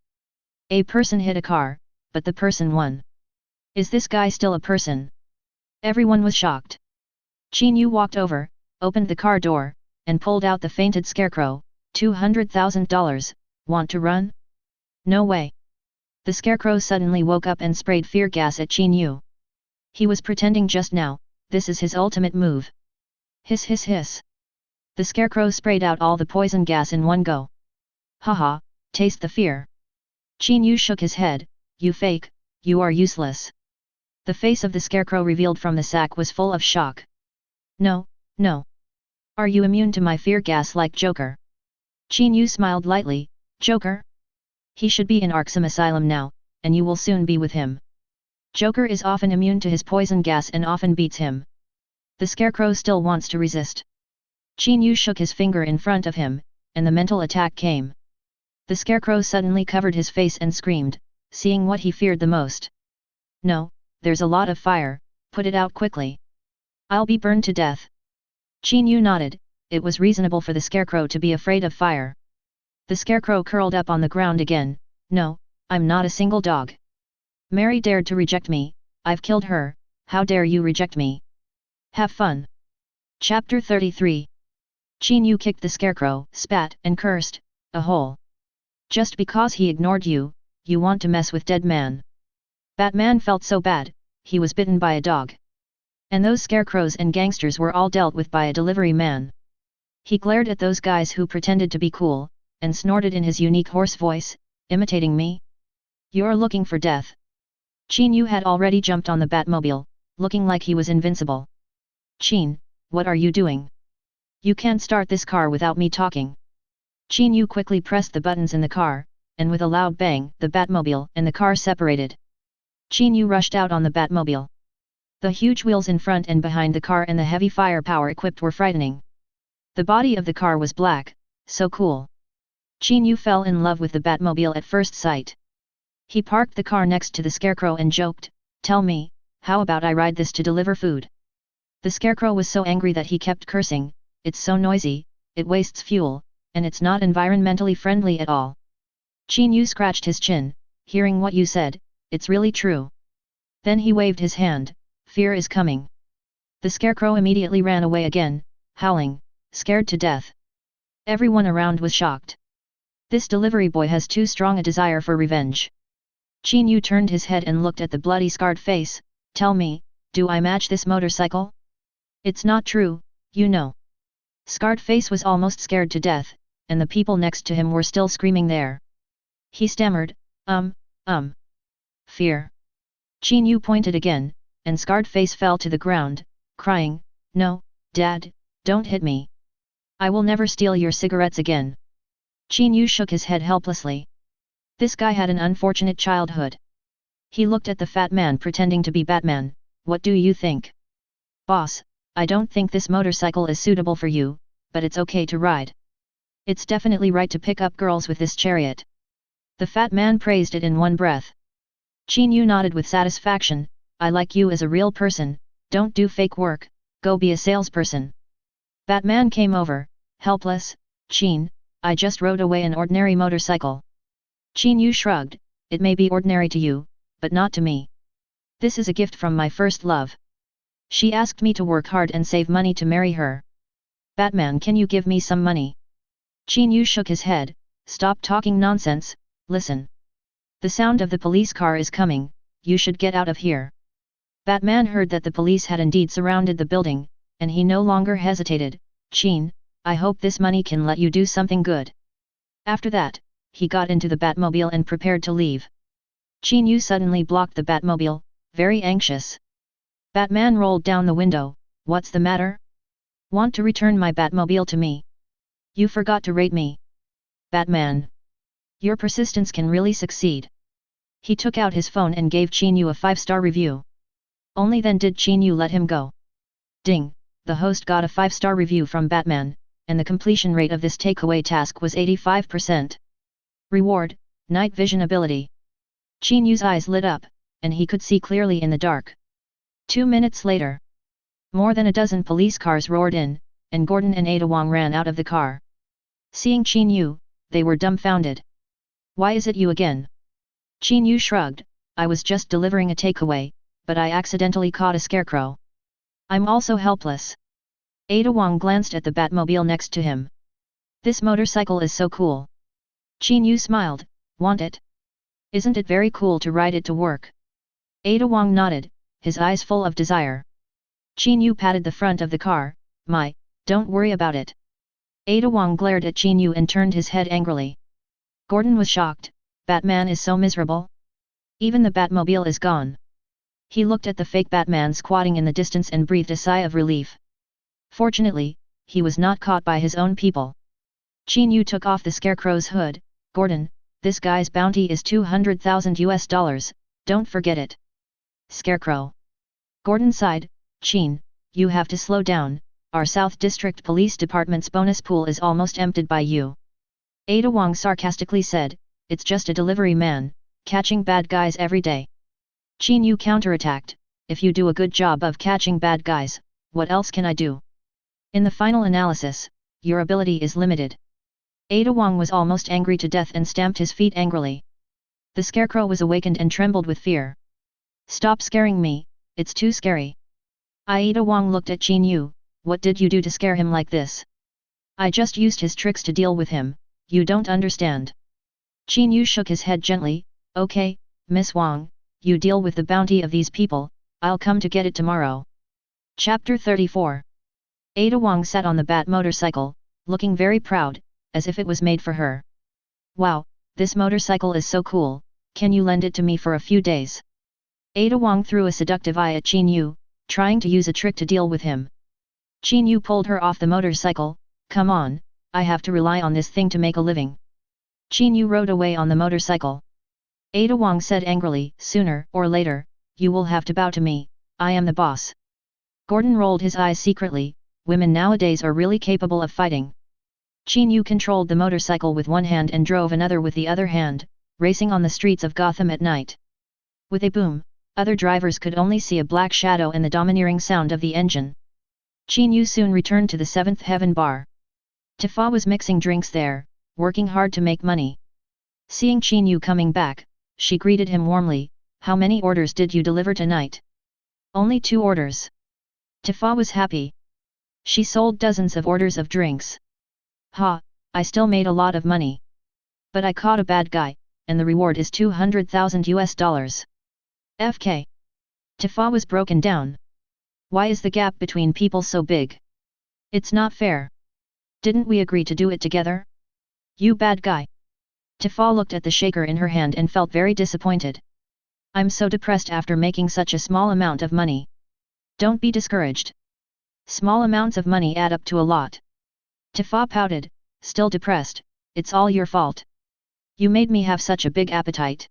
A person hit a car, but the person won. Is this guy still a person? Everyone was shocked. Qin Yu walked over, opened the car door, and pulled out the fainted Scarecrow. $200,000, want to run? No way. The Scarecrow suddenly woke up and sprayed fear gas at Qin Yu. He was pretending just now, this is his ultimate move. Hiss hiss hiss. The Scarecrow sprayed out all the poison gas in one go. Haha, taste the fear. Qin Yu shook his head, "You fake, you are useless." The face of the Scarecrow revealed from the sack was full of shock. "No, no. Are you immune to my fear gas like Joker?" Qin Yu smiled lightly, "Joker? He should be in Arkham Asylum now, and you will soon be with him. Joker is often immune to his poison gas and often beats him." The Scarecrow still wants to resist. Qin Yu shook his finger in front of him, and the mental attack came. The Scarecrow suddenly covered his face and screamed, seeing what he feared the most. "No, there's a lot of fire, put it out quickly. I'll be burned to death." Qin Yu nodded, it was reasonable for the Scarecrow to be afraid of fire. The Scarecrow curled up on the ground again, "No, I'm not a single dog. Mary dared to reject me, I've killed her, how dare you reject me? Have fun." Chapter 33. Qin Yu kicked the Scarecrow, spat and cursed, "A hole. Just because he ignored you, you want to mess with dead man." Batman felt so bad, he was bitten by a dog. And those scarecrows and gangsters were all dealt with by a delivery man. He glared at those guys who pretended to be cool, and snorted in his unique hoarse voice, "Imitating me? You're looking for death." Qin Yu had already jumped on the Batmobile, looking like he was invincible. "Qin, what are you doing? You can't start this car without me talking." Qin Yu quickly pressed the buttons in the car, and with a loud bang, the Batmobile and the car separated. Qin Yu rushed out on the Batmobile. The huge wheels in front and behind the car and the heavy firepower equipped were frightening. The body of the car was black, so cool. Qin Yu fell in love with the Batmobile at first sight. He parked the car next to the Scarecrow and joked, "Tell me, how about I ride this to deliver food?" The Scarecrow was so angry that he kept cursing, "It's so noisy, it wastes fuel, and it's not environmentally friendly at all." Qin Yu scratched his chin, "Hearing what you said, it's really true." Then he waved his hand, "Fear is coming." The Scarecrow immediately ran away again, howling, scared to death. Everyone around was shocked. This delivery boy has too strong a desire for revenge. Qin Yu turned his head and looked at the bloody scarred face, "Tell me, do I match this motorcycle?" "It's not true, you know." Scarred face was almost scared to death, and the people next to him were still screaming there. He stammered, Fear." Qin Yu pointed again, and scarred face fell to the ground, crying, "No, Dad, don't hit me. I will never steal your cigarettes again." Qin Yu shook his head helplessly. This guy had an unfortunate childhood. He looked at the fat man pretending to be Batman, "What do you think? Boss, I don't think this motorcycle is suitable for you, but it's okay to ride. It's definitely right to pick up girls with this chariot. The fat man praised it in one breath. Qin Yu nodded with satisfaction. I like you as a real person, don't do fake work, go be a salesperson. Batman came over, helpless. Qin, I just rode away an ordinary motorcycle. Qin Yu shrugged, it may be ordinary to you, but not to me. This is a gift from my first love. She asked me to work hard and save money to marry her. Batman, can you give me some money? Qin Yu shook his head, stop talking nonsense, listen. The sound of the police car is coming, you should get out of here. Batman heard that the police had indeed surrounded the building, and he no longer hesitated. Qin, I hope this money can let you do something good. After that, he got into the Batmobile and prepared to leave. Qin Yu suddenly blocked the Batmobile, very anxious. Batman rolled down the window, what's the matter? Want to return my Batmobile to me? You forgot to rate me. Batman. Your persistence can really succeed. He took out his phone and gave Qin Yu a 5-star review. Only then did Qin Yu let him go. Ding, the host got a 5-star review from Batman, and the completion rate of this takeaway task was 85%. Reward, night vision ability. Qin Yu's eyes lit up, and he could see clearly in the dark. 2 minutes later, more than a dozen police cars roared in, and Gordon and Ada Wong ran out of the car. Seeing Qin Yu, they were dumbfounded. Why is it you again? Qin Yu shrugged, I was just delivering a takeaway, but I accidentally caught a scarecrow. I'm also helpless. Ada Wong glanced at the Batmobile next to him. This motorcycle is so cool. Qin Yu smiled, want it? Isn't it very cool to ride it to work? Ada Wong nodded, his eyes full of desire. Qin Yu patted the front of the car, don't worry about it. Ada Wong glared at Qin Yu and turned his head angrily. Gordon was shocked, Batman is so miserable? Even the Batmobile is gone. He looked at the fake Batman squatting in the distance and breathed a sigh of relief. Fortunately, he was not caught by his own people. Qin Yu took off the scarecrow's hood, Gordon, this guy's bounty is $200,000, don't forget it. Scarecrow. Gordon sighed, Qin, you have to slow down, our South District Police Department's bonus pool is almost emptied by you. Ada Wong sarcastically said, it's just a delivery man, catching bad guys every day. Qin Yu counterattacked, if you do a good job of catching bad guys, what else can I do? In the final analysis, your ability is limited. Ada Wong was almost angry to death and stamped his feet angrily. The scarecrow was awakened and trembled with fear. Stop scaring me, it's too scary. Ada Wong looked at Qin Yu, what did you do to scare him like this? I just used his tricks to deal with him, you don't understand. Qin Yu shook his head gently, okay, Miss Wong, you deal with the bounty of these people, I'll come to get it tomorrow. Chapter 34. Ada Wong sat on the Bat motorcycle, looking very proud, as if it was made for her. Wow, this motorcycle is so cool, can you lend it to me for a few days? Ada Wong threw a seductive eye at Qin Yu, trying to use a trick to deal with him. Qin Yu pulled her off the motorcycle, come on, I have to rely on this thing to make a living. Qin Yu rode away on the motorcycle. Ada Wong said angrily, sooner or later, you will have to bow to me, I am the boss. Gordon rolled his eyes secretly, women nowadays are really capable of fighting. Qin Yu controlled the motorcycle with one hand and drove another with the other hand, racing on the streets of Gotham at night. With a boom, other drivers could only see a black shadow and the domineering sound of the engine. Qin Yu soon returned to the Seventh Heaven bar. Tifa was mixing drinks there, working hard to make money. Seeing Qin Yu coming back, she greeted him warmly, how many orders did you deliver tonight? Only 2 orders. Tifa was happy. She sold dozens of orders of drinks. Ha, I still made a lot of money. But I caught a bad guy, and the reward is $200,000. FK. Tifa was broken down. Why is the gap between people so big? It's not fair. Didn't we agree to do it together? You bad guy. Tifa looked at the shaker in her hand and felt very disappointed. I'm so depressed after making such a small amount of money. Don't be discouraged. Small amounts of money add up to a lot. Tifa pouted, still depressed, it's all your fault. You made me have such a big appetite.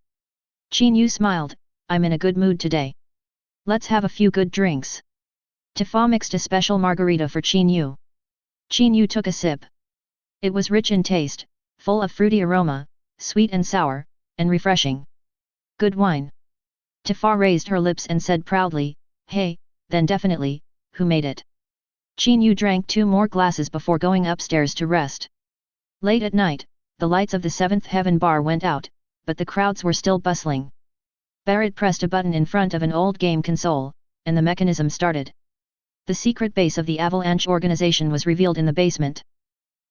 Qin Yu smiled, I'm in a good mood today. Let's have a few good drinks. Tifa mixed a special margarita for Qin Yu. Qin Yu took a sip. It was rich in taste, full of fruity aroma, sweet and sour, and refreshing. Good wine. Tifa raised her lips and said proudly, "Hey, then definitely, who made it?" Qin Yu drank 2 more glasses before going upstairs to rest. Late at night, the lights of the 7th Heaven bar went out, but the crowds were still bustling. Barrett pressed a button in front of an old game console, and the mechanism started. The secret base of the Avalanche organization was revealed in the basement.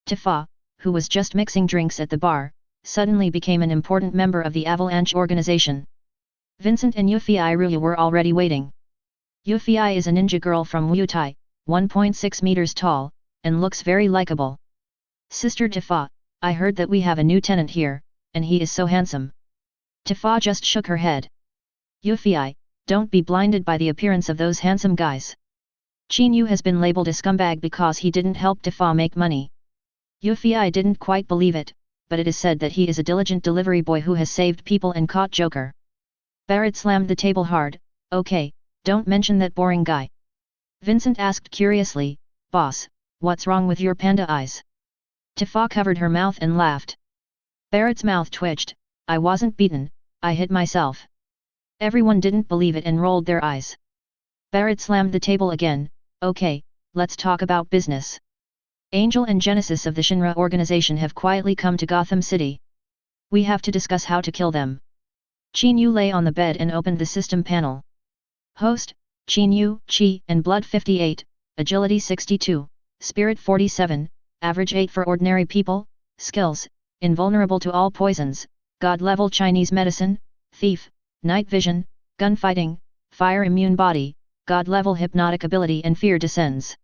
Tifa, who was just mixing drinks at the bar, suddenly became an important member of the Avalanche organization. Vincent and Yufei Ryu were already waiting. Yufei is a ninja girl from Wutai, 1.6 meters tall, and looks very likable. "Sister Tifa, I heard that we have a new tenant here, and he is so handsome." Tifa just shook her head. "Yufei, don't be blinded by the appearance of those handsome guys. Qin Yu has been labeled a scumbag because he didn't help Tifa make money." Yufei didn't quite believe it, but it is said that he is a diligent delivery boy who has saved people and caught Joker. Barrett slammed the table hard. "Okay, don't mention that boring guy." Vincent asked curiously, "Boss, what's wrong with your panda eyes?" Tifa covered her mouth and laughed. Barrett's mouth twitched. "I wasn't beaten, I hit myself." Everyone didn't believe it and rolled their eyes. Barrett slammed the table again. "Okay, let's talk about business. Angel and Genesis of the Shinra organization have quietly come to Gotham City. We have to discuss how to kill them." Qin Yu lay on the bed and opened the system panel. Host, Qin Yu, Chi and Blood 58, Agility 62, Spirit 47, Average 8 for ordinary people, Skills, invulnerable to all poisons, God level Chinese medicine, Thief, Night vision, Gunfighting, Fire immune body, God level hypnotic ability and fear descends.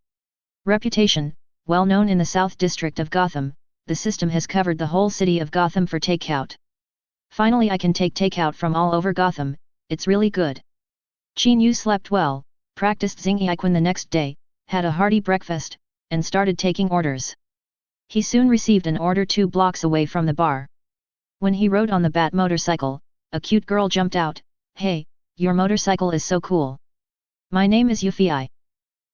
Reputation, well known in the South District of Gotham, the system has covered the whole city of Gotham for takeout. Finally I can take takeout from all over Gotham, it's really good. Qin Yu slept well, practiced Xingyiquan the next day, had a hearty breakfast, and started taking orders. He soon received an order 2 blocks away from the bar. When he rode on the Bat motorcycle, a cute girl jumped out. "Hey, your motorcycle is so cool." "My name is Yufei."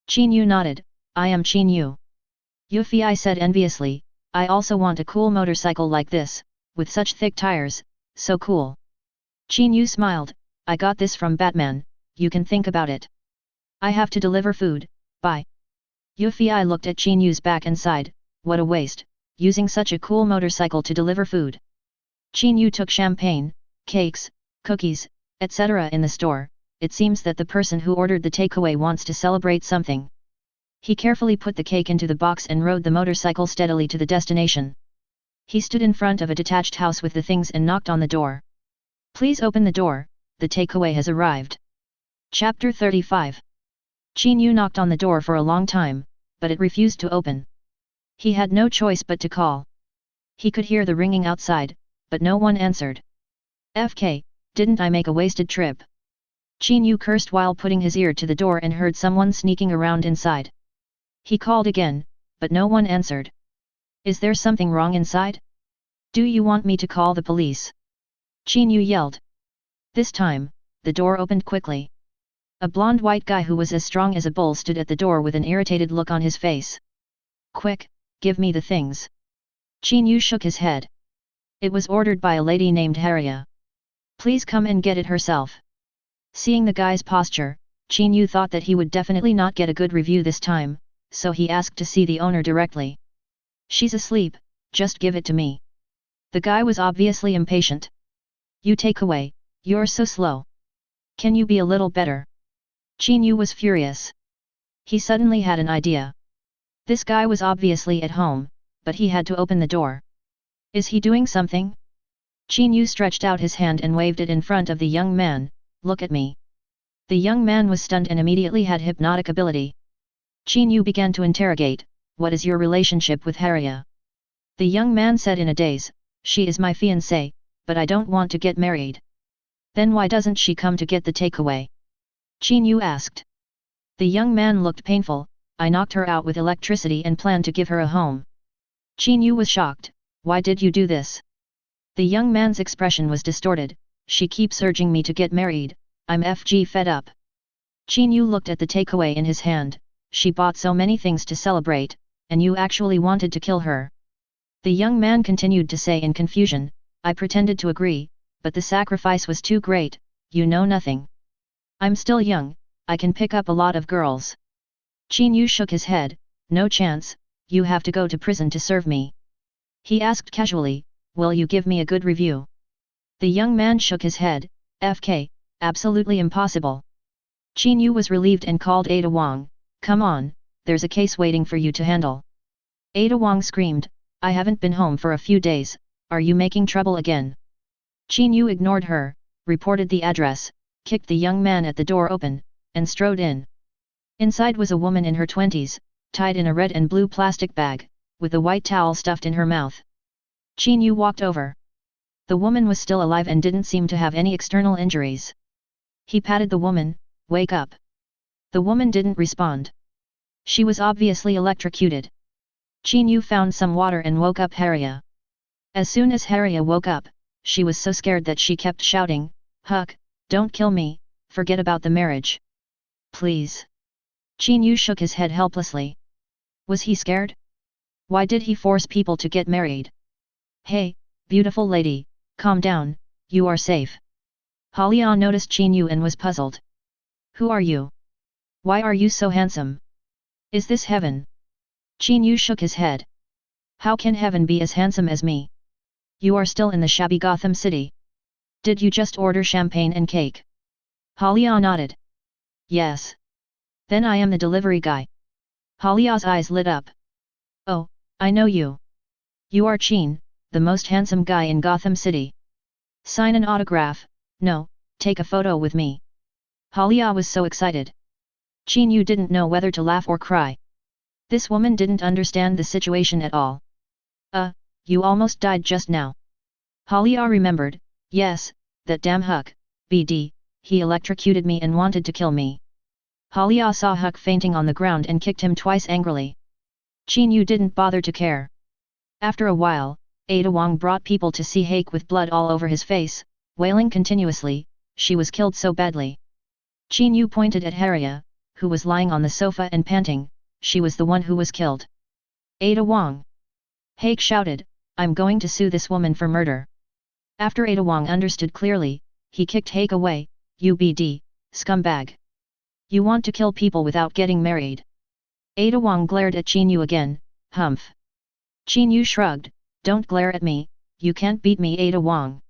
Qin Yu nodded. "I am Qin Yu." Yufei said enviously, "I also want a cool motorcycle like this, with such thick tires, so cool." Qin Yu smiled. "I got this from Batman, you can think about it." "I have to deliver food, bye." Yufei looked at Qin Yu's back and sighed, "What a waste, using such a cool motorcycle to deliver food." Qin Yu took champagne, cakes, cookies, etc. in the store. It seems that the person who ordered the takeaway wants to celebrate something. He carefully put the cake into the box and rode the motorcycle steadily to the destination. He stood in front of a detached house with the things and knocked on the door. "Please open the door, the takeaway has arrived." Chapter 35. Qin Yu knocked on the door for a long time, but it refused to open. He had no choice but to call. He could hear the ringing outside, but no one answered. "FK, didn't I make a wasted trip?" Qin Yu cursed while putting his ear to the door and heard someone sneaking around inside. He called again, but no one answered. "Is there something wrong inside? Do you want me to call the police?" Qin Yu yelled. This time, the door opened quickly. A blonde white guy who was as strong as a bull stood at the door with an irritated look on his face. "Quick, give me the things." Qin Yu shook his head. "It was ordered by a lady named Harriya. Please come and get it herself." Seeing the guy's posture, Qin Yu thought that he would definitely not get a good review this time, so he asked to see the owner directly. "She's asleep, just give it to me." The guy was obviously impatient. "You take away, you're so slow. Can you be a little better?" Qin Yu was furious. He suddenly had an idea. This guy was obviously at home, but he had to open the door. Is he doing something? Qin Yu stretched out his hand and waved it in front of the young man. "Look at me." The young man was stunned and immediately had hypnotic ability. Qin Yu began to interrogate, "What is your relationship with Harriya?" The young man said in a daze, "She is my fiancée, but I don't want to get married." "Then why doesn't she come to get the takeaway?" Qin Yu asked. The young man looked painful. "I knocked her out with electricity and planned to give her a home." Qin Yu was shocked. "Why did you do this?" The young man's expression was distorted. "She keeps urging me to get married, I'm fed up." Qin Yu looked at the takeaway in his hand. She bought so many things to celebrate, and you actually wanted to kill her. The young man continued to say in confusion, I pretended to agree, but the sacrifice was too great, you know nothing. I'm still young, I can pick up a lot of girls. Qin Yu shook his head, no chance, you have to go to prison to serve me. He asked casually, will you give me a good review? The young man shook his head, FK, absolutely impossible. Qin Yu was relieved and called Ada Wong, come on, there's a case waiting for you to handle. Ada Wong screamed, I haven't been home for a few days, are you making trouble again? Qin Yu ignored her, reported the address, kicked the young man at the door open, and strode in. Inside was a woman in her 20s, tied in a red and blue plastic bag, with a white towel stuffed in her mouth. Qin Yu walked over. The woman was still alive and didn't seem to have any external injuries. He patted the woman, wake up. The woman didn't respond. She was obviously electrocuted. Qin Yu found some water and woke up Harriya. As soon as Harriya woke up, she was so scared that she kept shouting, Huck, don't kill me, forget about the marriage. Please. Qin Yu shook his head helplessly. Was he scared? Why did he force people to get married? Hey, beautiful lady, calm down, you are safe. Halia noticed Qin Yu and was puzzled. Who are you? Why are you so handsome? Is this heaven? Qin Yu shook his head. How can heaven be as handsome as me? You are still in the shabby Gotham City. Did you just order champagne and cake? Halia nodded. Yes. Then I am the delivery guy. Halia's eyes lit up. Oh, I know you. You are Qin, the most handsome guy in Gotham City. Sign an autograph, no, take a photo with me. Halia was so excited. Qin Yu didn't know whether to laugh or cry. This woman didn't understand the situation at all. You almost died just now. Halia remembered, yes, that damn Huck, BD, he electrocuted me and wanted to kill me. Halia saw Huck fainting on the ground and kicked him twice angrily. Qin Yu didn't bother to care. After a while, Ada Wong brought people to see Hake with blood all over his face, wailing continuously, she was killed so badly. Qin Yu pointed at Harriya, who was lying on the sofa and panting, she was the one who was killed. Ada Wong. Hake shouted, I'm going to sue this woman for murder. After Ada Wong understood clearly, he kicked Hake away, you BD, scumbag. You want to kill people without getting married. Ada Wong glared at Qin Yu again, humph. Qin Yu shrugged, don't glare at me, you can't beat me Ada Wong.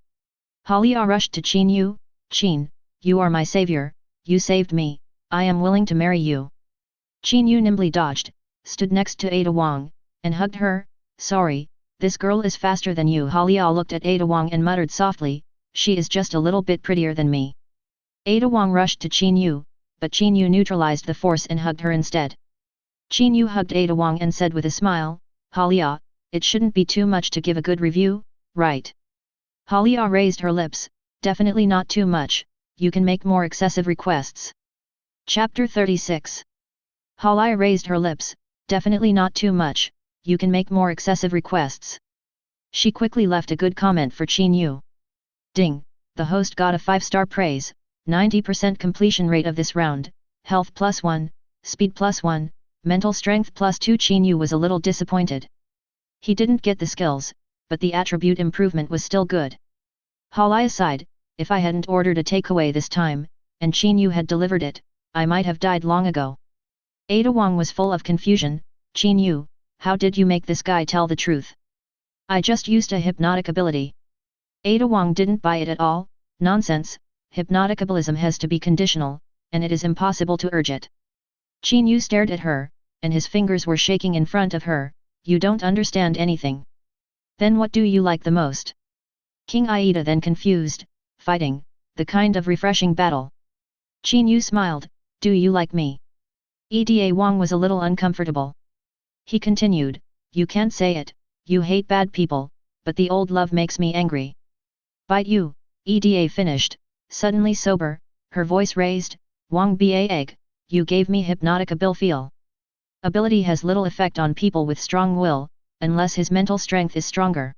Halia rushed to Qin Yu, Qin, you are my savior, you saved me, I am willing to marry you. Qin Yu nimbly dodged, stood next to Ada Wong, and hugged her, sorry, this girl is faster than you. Halia looked at Ada Wong and muttered softly, she is just a little bit prettier than me. Ada Wong rushed to Qin Yu, but Qin Yu neutralized the force and hugged her instead. Qin Yu hugged Ada Wong and said with a smile, Halia, it shouldn't be too much to give a good review, right? Halia raised her lips, definitely not too much, you can make more excessive requests. Chapter 36. Halia raised her lips, definitely not too much, you can make more excessive requests. She quickly left a good comment for Qin Yu. Ding, the host got a 5-star praise, 90% completion rate of this round, health +1, speed +1, mental strength +2. Qin Yu was a little disappointed. He didn't get the skills, but the attribute improvement was still good. Halia sighed, if I hadn't ordered a takeaway this time, and Qin Yu had delivered it, I might have died long ago. Ada Wong was full of confusion, Qin Yu, how did you make this guy tell the truth? I just used a hypnotic ability. Ada Wong didn't buy it at all, nonsense, hypnotic abilism has to be conditional, and it is impossible to urge it. Qin Yu stared at her, and his fingers were shaking in front of her, you don't understand anything. Then what do you like the most? King Aida then confused, fighting, the kind of refreshing battle. Qin Yu smiled, do you like me? Eda Wong was a little uncomfortable. He continued, you can't say it, you hate bad people, but the old love makes me angry. Bite you, Eda finished, suddenly sober, her voice raised, Wong ba egg, you gave me hypnotic ability has little effect on people with strong will, unless his mental strength is stronger.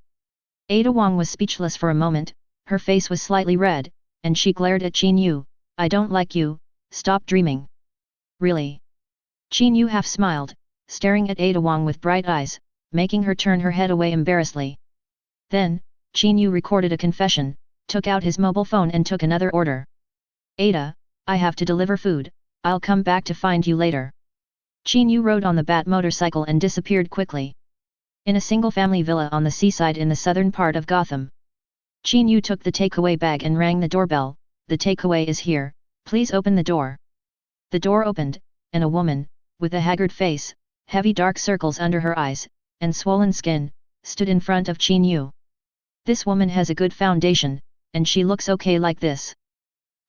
Ada Wong was speechless for a moment, her face was slightly red, and she glared at Qin Yu, I don't like you, stop dreaming. Really? Qin Yu half smiled, staring at Ada Wong with bright eyes, making her turn her head away embarrassedly. Then, Qin Yu recorded a confession, took out his mobile phone and took another order. Ada, I have to deliver food, I'll come back to find you later. Qin Yu rode on the Bat motorcycle and disappeared quickly. In a single-family villa on the seaside in the southern part of Gotham. Qin Yu took the takeaway bag and rang the doorbell. The takeaway is here, please open the door. The door opened, and a woman, with a haggard face, heavy dark circles under her eyes, and swollen skin, stood in front of Qin Yu. This woman has a good foundation, and she looks okay like this.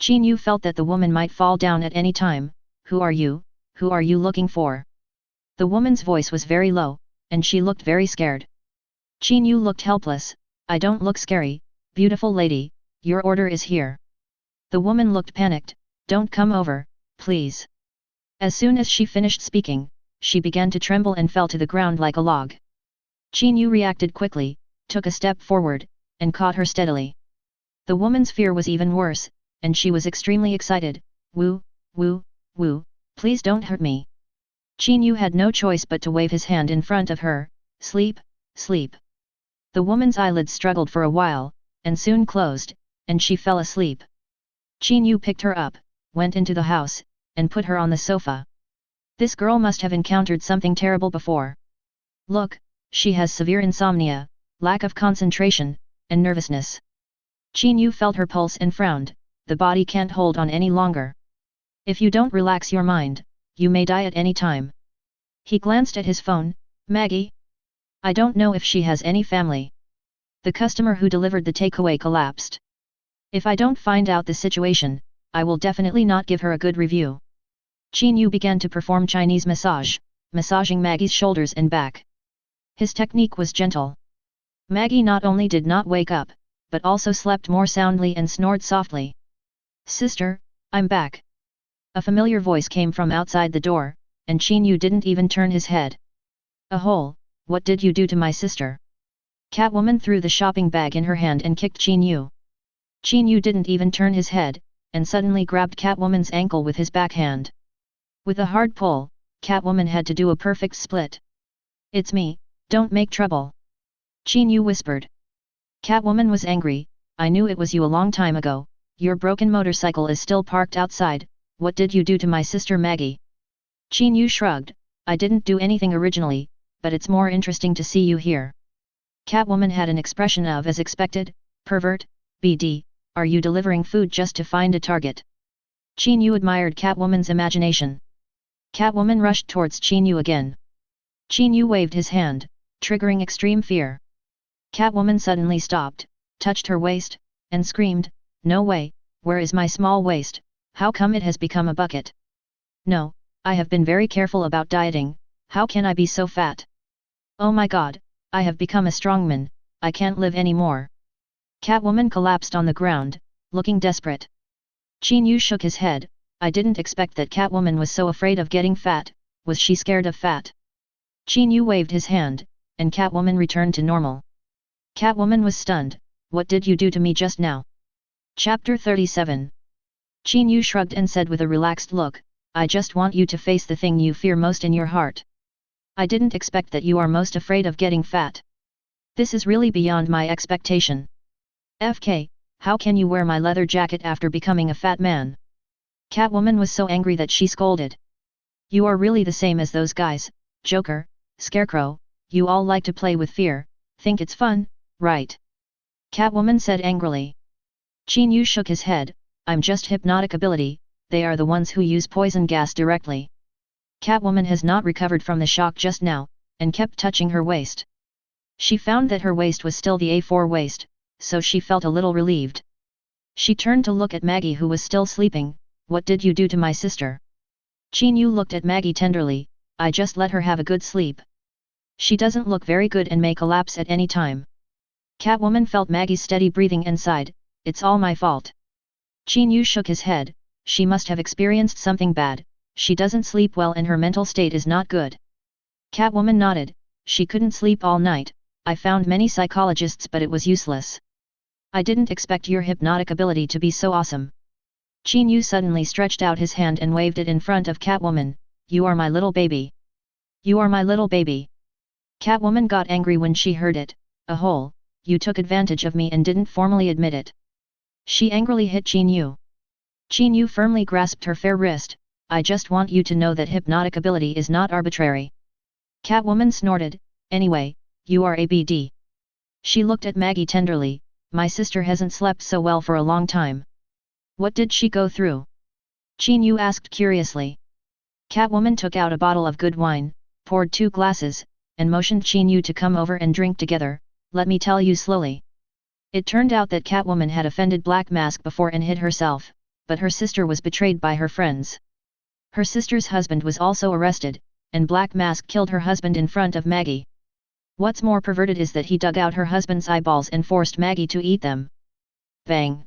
Qin Yu felt that the woman might fall down at any time. Who are you? Who are you looking for? The woman's voice was very low, and she looked very scared. Qin Yu looked helpless. I don't look scary, beautiful lady, your order is here. The woman looked panicked. Don't come over, please. As soon as she finished speaking, she began to tremble and fell to the ground like a log. Qin Yu reacted quickly, took a step forward, and caught her steadily. The woman's fear was even worse, and she was extremely excited. Woo, woo, woo, please don't hurt me. Qin Yu had no choice but to wave his hand in front of her. Sleep, sleep. The woman's eyelids struggled for a while, and soon closed, and she fell asleep. Qin Yu picked her up, went into the house, and put her on the sofa. This girl must have encountered something terrible before. Look, she has severe insomnia, lack of concentration, and nervousness. Qin Yu felt her pulse and frowned. The body can't hold on any longer. If you don't relax your mind, you may die at any time. He glanced at his phone. Maggie? I don't know if she has any family. The customer who delivered the takeaway collapsed. If I don't find out the situation, I will definitely not give her a good review. Qin Yu began to perform Chinese massage, massaging Maggie's shoulders and back. His technique was gentle. Maggie not only did not wake up, but also slept more soundly and snored softly. Sister, I'm back. A familiar voice came from outside the door, and Qin Yu didn't even turn his head. Ahole, what did you do to my sister? Catwoman threw the shopping bag in her hand and kicked Qin Yu. Qin Yu didn't even turn his head, and suddenly grabbed Catwoman's ankle with his backhand. With a hard pull, Catwoman had to do a perfect split. It's me, don't make trouble. Qin Yu whispered. Catwoman was angry. I knew it was you a long time ago. Your broken motorcycle is still parked outside. What did you do to my sister Maggie? Qin Yu shrugged. I didn't do anything originally, but it's more interesting to see you here. Catwoman had an expression of as expected. Pervert, BD, are you delivering food just to find a target? Qin Yu admired Catwoman's imagination. Catwoman rushed towards Qin Yu again. Qin Yu waved his hand, triggering extreme fear. Catwoman suddenly stopped, touched her waist, and screamed, no way, where is my small waist, how come it has become a bucket? No, I have been very careful about dieting, how can I be so fat? Oh my god, I have become a strongman, I can't live anymore. Catwoman collapsed on the ground, looking desperate. Qin Yu shook his head. I didn't expect that Catwoman was so afraid of getting fat. Was she scared of fat? Qin Yu waved his hand, and Catwoman returned to normal. Catwoman was stunned. What did you do to me just now? Chapter 37. Qin Yu shrugged and said with a relaxed look, I just want you to face the thing you fear most in your heart. I didn't expect that you are most afraid of getting fat. This is really beyond my expectation. FK, how can you wear my leather jacket after becoming a fat man? Catwoman was so angry that she scolded. You are really the same as those guys, Joker, Scarecrow, you all like to play with fear, think it's fun, right? Catwoman said angrily. Qin Yu shook his head, I'm just hypnotic ability, they are the ones who use poison gas directly. Catwoman has not recovered from the shock just now, and kept touching her waist. She found that her waist was still the A4 waist, so she felt a little relieved. She turned to look at Maggie who was still sleeping. What did you do to my sister? Qin Yu looked at Maggie tenderly, I just let her have a good sleep. She doesn't look very good and may collapse at any time. Catwoman felt Maggie's steady breathing and sighed, it's all my fault. Qin Yu shook his head, she must have experienced something bad, she doesn't sleep well and her mental state is not good. Catwoman nodded, she couldn't sleep all night, I found many psychologists but it was useless. I didn't expect your hypnotic ability to be so awesome. Qin Yu suddenly stretched out his hand and waved it in front of Catwoman. You are my little baby. You are my little baby. Catwoman got angry when she heard it. You took advantage of me and didn't formally admit it. She angrily hit Qin Yu. Qin Yu firmly grasped her fair wrist. I just want you to know that hypnotic ability is not arbitrary. Catwoman snorted. Anyway, you are ABD. She looked at Maggie tenderly. My sister hasn't slept so well for a long time. What did she go through? Qin Yu asked curiously. Catwoman took out a bottle of good wine, poured 2 glasses, and motioned Qin Yu to come over and drink together. Let me tell you slowly. It turned out that Catwoman had offended Black Mask before and hid herself, but her sister was betrayed by her friends. Her sister's husband was also arrested, and Black Mask killed her husband in front of Maggie. What's more perverted is that he dug out her husband's eyeballs and forced Maggie to eat them. Bang!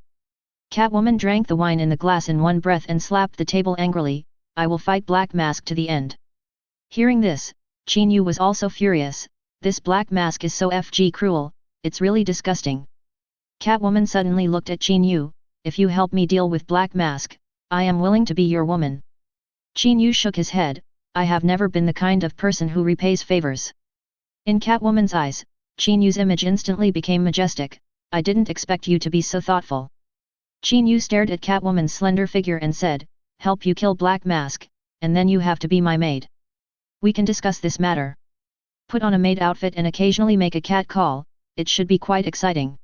Catwoman drank the wine in the glass in one breath and slapped the table angrily. I will fight Black Mask to the end. Hearing this, Qin Yu was also furious. This Black Mask is so FG cruel, it's really disgusting. Catwoman suddenly looked at Qin Yu. If you help me deal with Black Mask, I am willing to be your woman. Qin Yu shook his head. I have never been the kind of person who repays favors. In Catwoman's eyes, Qin Yu's image instantly became majestic. I didn't expect you to be so thoughtful. Qin Yu stared at Catwoman's slender figure and said, help you kill Black Mask, and then you have to be my maid. We can discuss this matter. Put on a maid outfit and occasionally make a cat call, it should be quite exciting.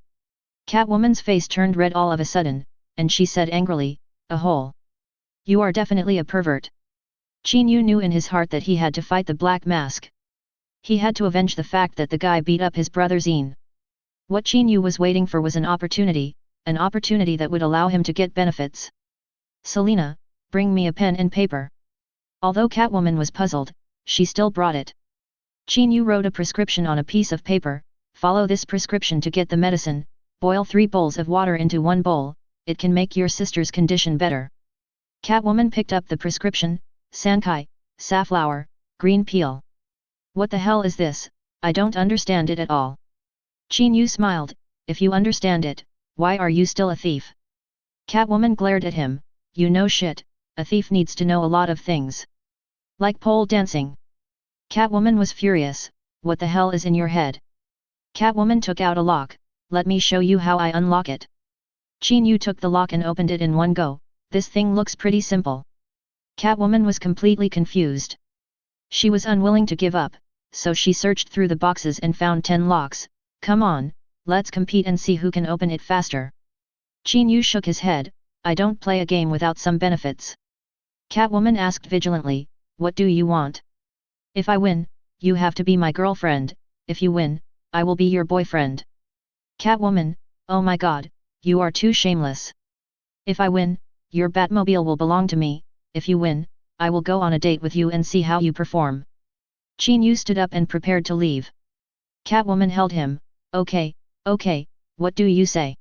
Catwoman's face turned red all of a sudden, and she said angrily, You are definitely a pervert. Qin Yu knew in his heart that he had to fight the Black Mask. He had to avenge the fact that the guy beat up his brother Zine. What Qin Yu was waiting for was an opportunity that would allow him to get benefits. Selena, bring me a pen and paper. Although Catwoman was puzzled, she still brought it. Qin Yu wrote a prescription on a piece of paper. Follow this prescription to get the medicine. Boil 3 bowls of water into 1 bowl, it can make your sister's condition better. Catwoman picked up the prescription. Sankai, safflower, green peel. What the hell is this? I don't understand it at all. Qin Yu smiled. If you understand it, why are you still a thief? Catwoman glared at him. You know shit, a thief needs to know a lot of things. Like pole dancing. Catwoman was furious. What the hell is in your head? Catwoman took out a lock. Let me show you how I unlock it. Qin Yu took the lock and opened it in one go. This thing looks pretty simple. Catwoman was completely confused. She was unwilling to give up, so she searched through the boxes and found 10 locks. Come on, let's compete and see who can open it faster. Qin Yu shook his head. I don't play a game without some benefits. Catwoman asked vigilantly, what do you want? If I win, you have to be my girlfriend. If you win, I will be your boyfriend. Catwoman, oh my god, you are too shameless. If I win, your Batmobile will belong to me. If you win, I will go on a date with you and see how you perform. Qin Yu stood up and prepared to leave. Catwoman held him. Okay, what do you say?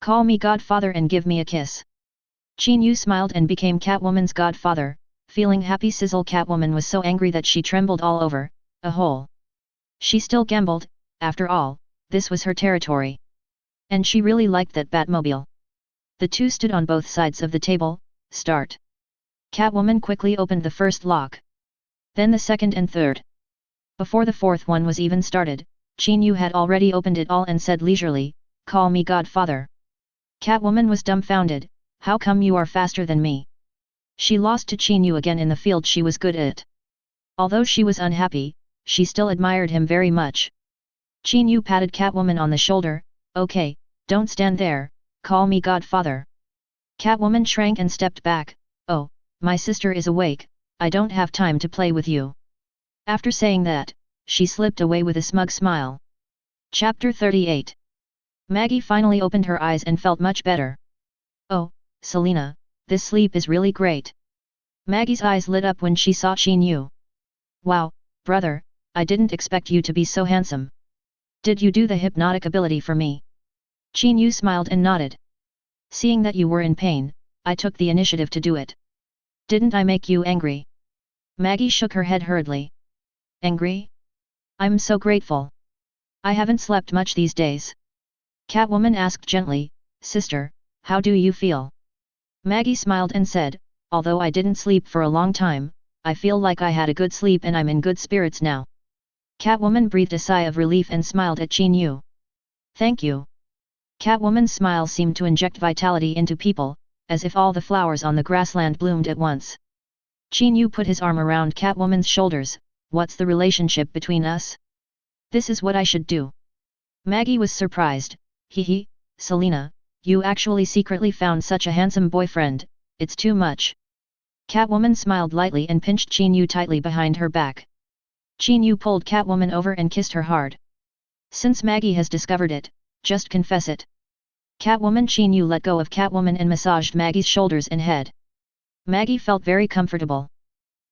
Call me Godfather and give me a kiss. Qin Yu smiled and became Catwoman's godfather. Feeling happy sizzle, Catwoman was so angry that she trembled all over. She still gambled, after all, this was her territory. And she really liked that Batmobile. The two stood on both sides of the table. Start. Catwoman quickly opened the first lock. Then the second and third. Before the fourth one was even started, Qin Yu had already opened it all and said leisurely, call me Godfather. Catwoman was dumbfounded. How come you are faster than me? She lost to Qin Yu again in the field she was good at. Although she was unhappy, she still admired him very much. Qin Yu patted Catwoman on the shoulder. Okay, don't stand there, call me Godfather. Catwoman shrank and stepped back. Oh, my sister is awake, I don't have time to play with you. After saying that, she slipped away with a smug smile. Chapter 38. Maggie finally opened her eyes and felt much better. Oh, Selena, this sleep is really great. Maggie's eyes lit up when she saw Qin Yu. Wow, brother, I didn't expect you to be so handsome. Did you do the hypnotic ability for me? Qin Yu smiled and nodded. Seeing that you were in pain, I took the initiative to do it. Didn't I make you angry? Maggie shook her head hurriedly. Angry? I'm so grateful. I haven't slept much these days. Catwoman asked gently, Sister, how do you feel? Maggie smiled and said, although I didn't sleep for a long time, I feel like I had a good sleep and I'm in good spirits now. Catwoman breathed a sigh of relief and smiled at Qin Yu. Thank you. Catwoman's smile seemed to inject vitality into people, as if all the flowers on the grassland bloomed at once. Qin Yu put his arm around Catwoman's shoulders. What's the relationship between us? This is what I should do. Maggie was surprised. Hee, Selina, you actually secretly found such a handsome boyfriend, it's too much. Catwoman smiled lightly and pinched Qin Yu tightly behind her back. Qin Yu pulled Catwoman over and kissed her hard. Since Maggie has discovered it, just confess it. Catwoman. Qin Yu let go of Catwoman and massaged Maggie's shoulders and head. Maggie felt very comfortable.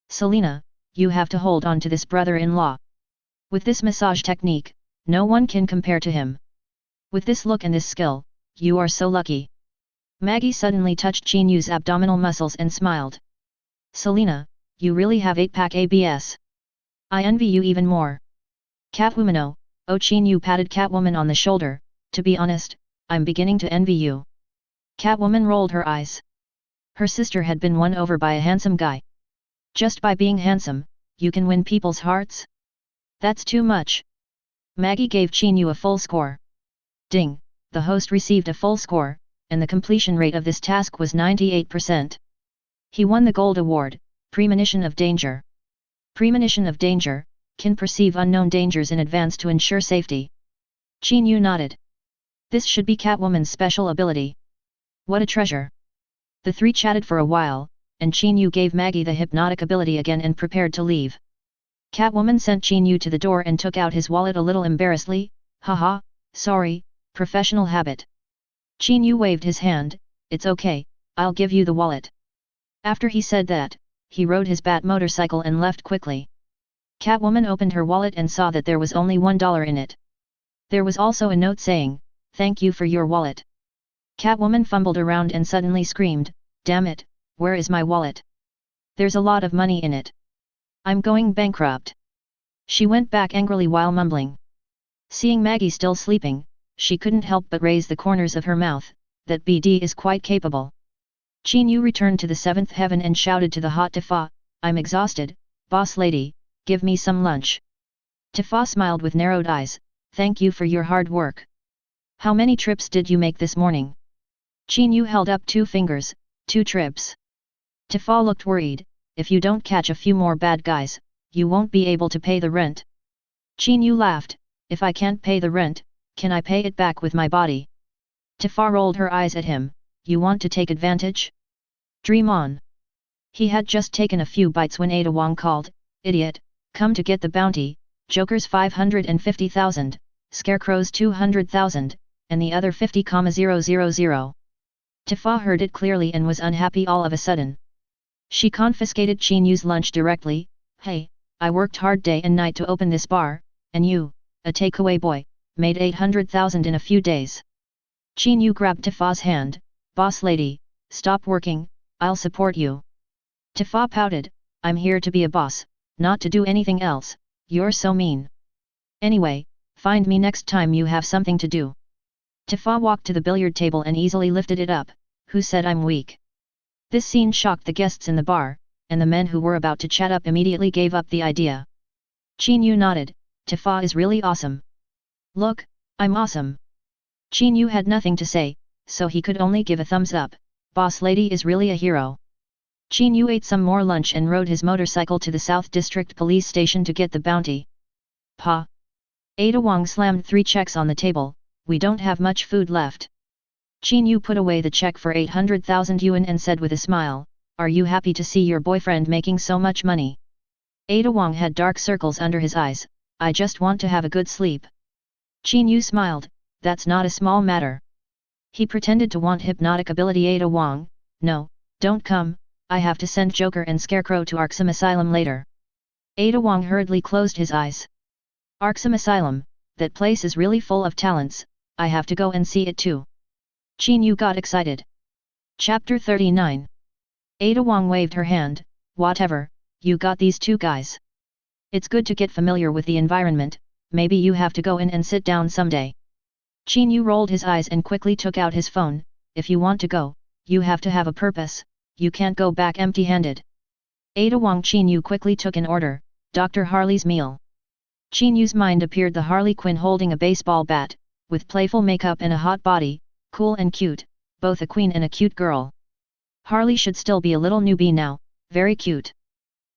Selina, you have to hold on to this brother-in-law. With this massage technique, no one can compare to him. With this look and this skill, you are so lucky. Maggie suddenly touched Qin Yu's abdominal muscles and smiled. Selina, you really have 8-pack abs. I envy you even more. Catwoman. Oh, Qin Yu patted Catwoman on the shoulder. To be honest, I'm beginning to envy you. Catwoman rolled her eyes. Her sister had been won over by a handsome guy. Just by being handsome, you can win people's hearts? That's too much. Maggie gave Qin Yu a full score. Ding, the host received a full score, and the completion rate of this task was 98%. He won the gold award, Premonition of Danger. Premonition of Danger, can perceive unknown dangers in advance to ensure safety. Qin Yu nodded. This should be Catwoman's special ability. What a treasure. The three chatted for a while, and Qin Yu gave Maggie the hypnotic ability again and prepared to leave. Catwoman sent Qin Yu to the door and took out his wallet a little embarrassedly. Haha, sorry, professional habit. Qin Yu waved his hand. It's okay, I'll give you the wallet. After he said that, he rode his bat motorcycle and left quickly. Catwoman opened her wallet and saw that there was only $1 in it. There was also a note saying, "Thank you for your wallet." Catwoman fumbled around and suddenly screamed, "Damn it, where is my wallet? There's a lot of money in it. I'm going bankrupt." She went back angrily while mumbling. Seeing Maggie still sleeping, she couldn't help but raise the corners of her mouth. That BD is quite capable. Qin Yu returned to the seventh heaven and shouted to the hot Tifa, "I'm exhausted, boss lady, give me some lunch." Tifa smiled with narrowed eyes, "Thank you for your hard work. How many trips did you make this morning?" Qin Yu held up 2 fingers, 2 trips. Tifa looked worried, "If you don't catch a few more bad guys, you won't be able to pay the rent." Qin Yu laughed, "If I can't pay the rent, can I pay it back with my body?" Tifa rolled her eyes at him, "You want to take advantage? Dream on." He had just taken a few bites when Ada Wong called, "Idiot, come to get the bounty, Joker's 550,000, Scarecrow's 200,000, and the other 50,000. Tifa heard it clearly and was unhappy all of a sudden. She confiscated Qin Yu's lunch directly. "Hey, I worked hard day and night to open this bar, and you, a takeaway boy, made 800,000 in a few days." Qin Yu grabbed Tifa's hand, "Boss lady, stop working, I'll support you." Tifa pouted, "I'm here to be a boss, not to do anything else, you're so mean. Anyway, find me next time you have something to do." Tifa walked to the billiard table and easily lifted it up. "Who said I'm weak?" This scene shocked the guests in the bar, and the men who were about to chat up immediately gave up the idea. Qin Yu nodded, "Tifa is really awesome." "Look, I'm awesome." Qin Yu had nothing to say, so he could only give a thumbs up. "Boss lady is really a hero." Qin Yu ate some more lunch and rode his motorcycle to the South District Police Station to get the bounty. "Pa." Ada Wong slammed 3 checks on the table, "We don't have much food left." Qin Yu put away the check for 800,000 yuan and said with a smile, "Are you happy to see your boyfriend making so much money?" Ada Wong had dark circles under his eyes, "I just want to have a good sleep." Qin Yu smiled, "That's not a small matter." He pretended to want hypnotic ability. Ada Wong, "No, don't come, I have to send Joker and Scarecrow to Arkham Asylum later." Ada Wong hurriedly closed his eyes. "Arkham Asylum, that place is really full of talents, I have to go and see it too." Qin Yu got excited. Chapter 39. Ada Wong waved her hand, "Whatever, you got these 2 guys. It's good to get familiar with the environment, maybe you have to go in and sit down someday." Qin Yu rolled his eyes and quickly took out his phone, "If you want to go, you have to have a purpose, you can't go back empty-handed. Ada Wong. Qin Yu quickly took an order, Dr. Harley's meal. Qin Yu's mind appeared the Harley Quinn holding a baseball bat, with playful makeup and a hot body, cool and cute, both a queen and a cute girl. Harley should still be a little newbie now, very cute.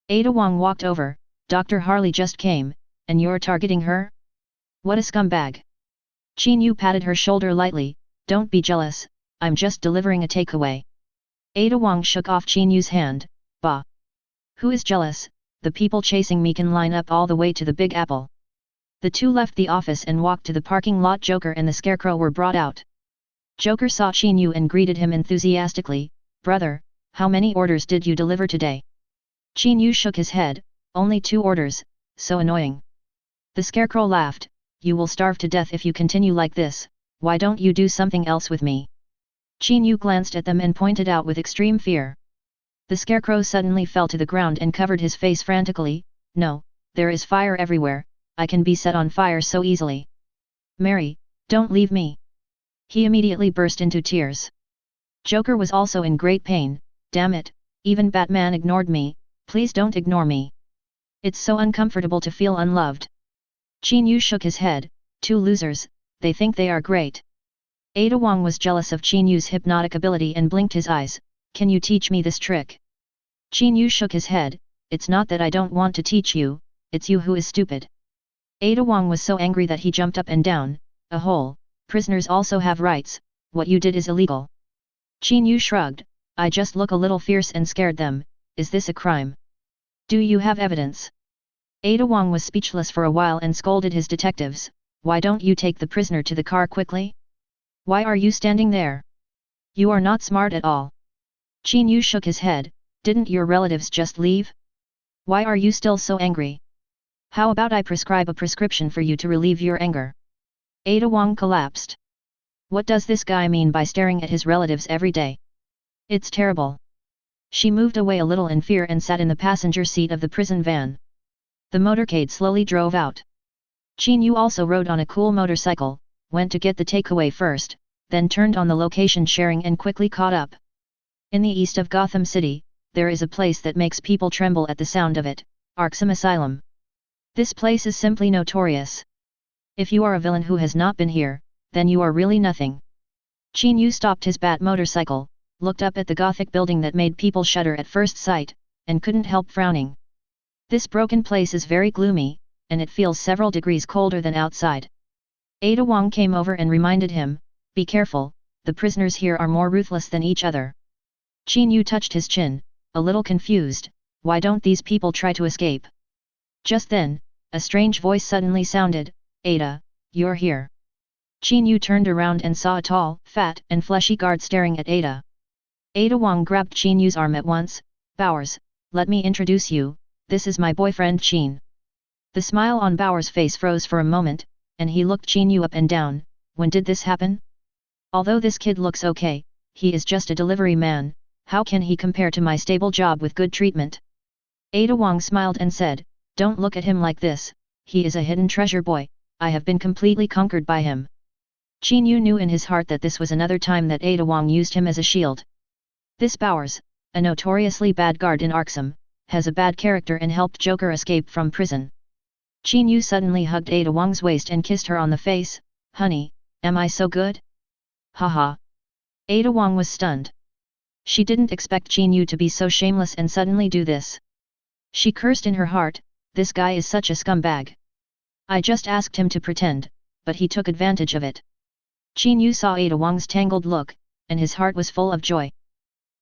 Ada Wong walked over, Dr. Harley just came, and you're targeting her? What a scumbag. Qin Yu patted her shoulder lightly, don't be jealous, I'm just delivering a takeaway. Ada Wong shook off Qin Yu's hand, bah. Who is jealous? The people chasing me can line up all the way to the Big Apple. The two left the office and walked to the parking lot. Joker and the Scarecrow were brought out. Joker saw Qin Yu and greeted him enthusiastically, brother, how many orders did you deliver today? Qin Yu shook his head, only 2 orders, so annoying. The Scarecrow laughed, you will starve to death if you continue like this, why don't you do something else with me? Qin Yu glanced at them and pointed out with extreme fear. The Scarecrow suddenly fell to the ground and covered his face frantically, no, there is fire everywhere, I can be set on fire so easily. Mary, don't leave me. He immediately burst into tears. Joker was also in great pain, damn it, even Batman ignored me, please don't ignore me. It's so uncomfortable to feel unloved. Qin Yu shook his head, 2 losers, they think they are great. Ada Wong was jealous of Qin Yu's hypnotic ability and blinked his eyes, can you teach me this trick? Qin Yu shook his head, it's not that I don't want to teach you, it's you who is stupid. Ada Wong was so angry that he jumped up and down, a hole, prisoners also have rights, what you did is illegal. Qin Yu shrugged, I just look a little fierce and scared them, is this a crime? Do you have evidence? Ada Wong was speechless for a while and scolded his detectives, why don't you take the prisoner to the car quickly? Why are you standing there? You are not smart at all. Qin Yu shook his head, didn't your relatives just leave? Why are you still so angry? How about I prescribe a prescription for you to relieve your anger? Ada Wong collapsed. What does this guy mean by staring at his relatives every day? It's terrible. She moved away a little in fear and sat in the passenger seat of the prison van. The motorcade slowly drove out. Qin Yu also rode on a cool motorcycle, went to get the takeaway first, then turned on the location sharing and quickly caught up. In the east of Gotham City, there is a place that makes people tremble at the sound of it, Arkham Asylum. This place is simply notorious. If you are a villain who has not been here, then you are really nothing. Qin Yu stopped his bat motorcycle, looked up at the Gothic building that made people shudder at first sight, and couldn't help frowning. This broken place is very gloomy, and it feels several degrees colder than outside. Ada Wong came over and reminded him, be careful, the prisoners here are more ruthless than each other. Qin Yu touched his chin, a little confused, why don't these people try to escape? Just then, a strange voice suddenly sounded, Ada, you're here. Qin Yu turned around and saw a tall, fat and fleshy guard staring at Ada. Ada Wong grabbed Qin Yu's arm at once, Bowers, let me introduce you, this is my boyfriend Qin. The smile on Bowers' face froze for a moment, and he looked Qin Yu up and down, when did this happen? Although this kid looks okay, he is just a delivery man, how can he compare to my stable job with good treatment? Ada Wong smiled and said, don't look at him like this, he is a hidden treasure boy, I have been completely conquered by him. Qin Yu knew in his heart that this was another time that Ada Wong used him as a shield. This Bowers, a notoriously bad guard in Arkham, has a bad character and helped Joker escape from prison. Qin Yu suddenly hugged Ada Wong's waist and kissed her on the face, honey, am I so good? Haha. Ada Wong was stunned. She didn't expect Qin Yu to be so shameless and suddenly do this. She cursed in her heart, this guy is such a scumbag. I just asked him to pretend, but he took advantage of it. Qin Yu saw Ada Wong's tangled look, and his heart was full of joy.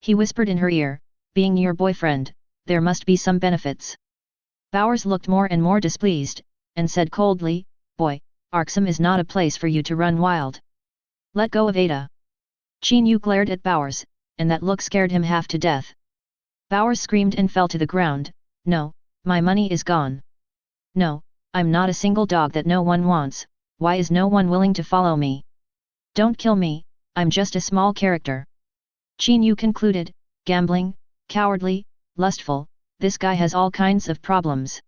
He whispered in her ear, being your boyfriend, there must be some benefits. Bowers looked more and more displeased, and said coldly, boy, Arkham is not a place for you to run wild. Let go of Ada. Qin Yu glared at Bowers, and that look scared him half to death. Bowers screamed and fell to the ground, no, my money is gone. No, I'm not a single dog that no one wants, why is no one willing to follow me? Don't kill me, I'm just a small character. Qin Yu concluded, gambling, cowardly, lustful, this guy has all kinds of problems.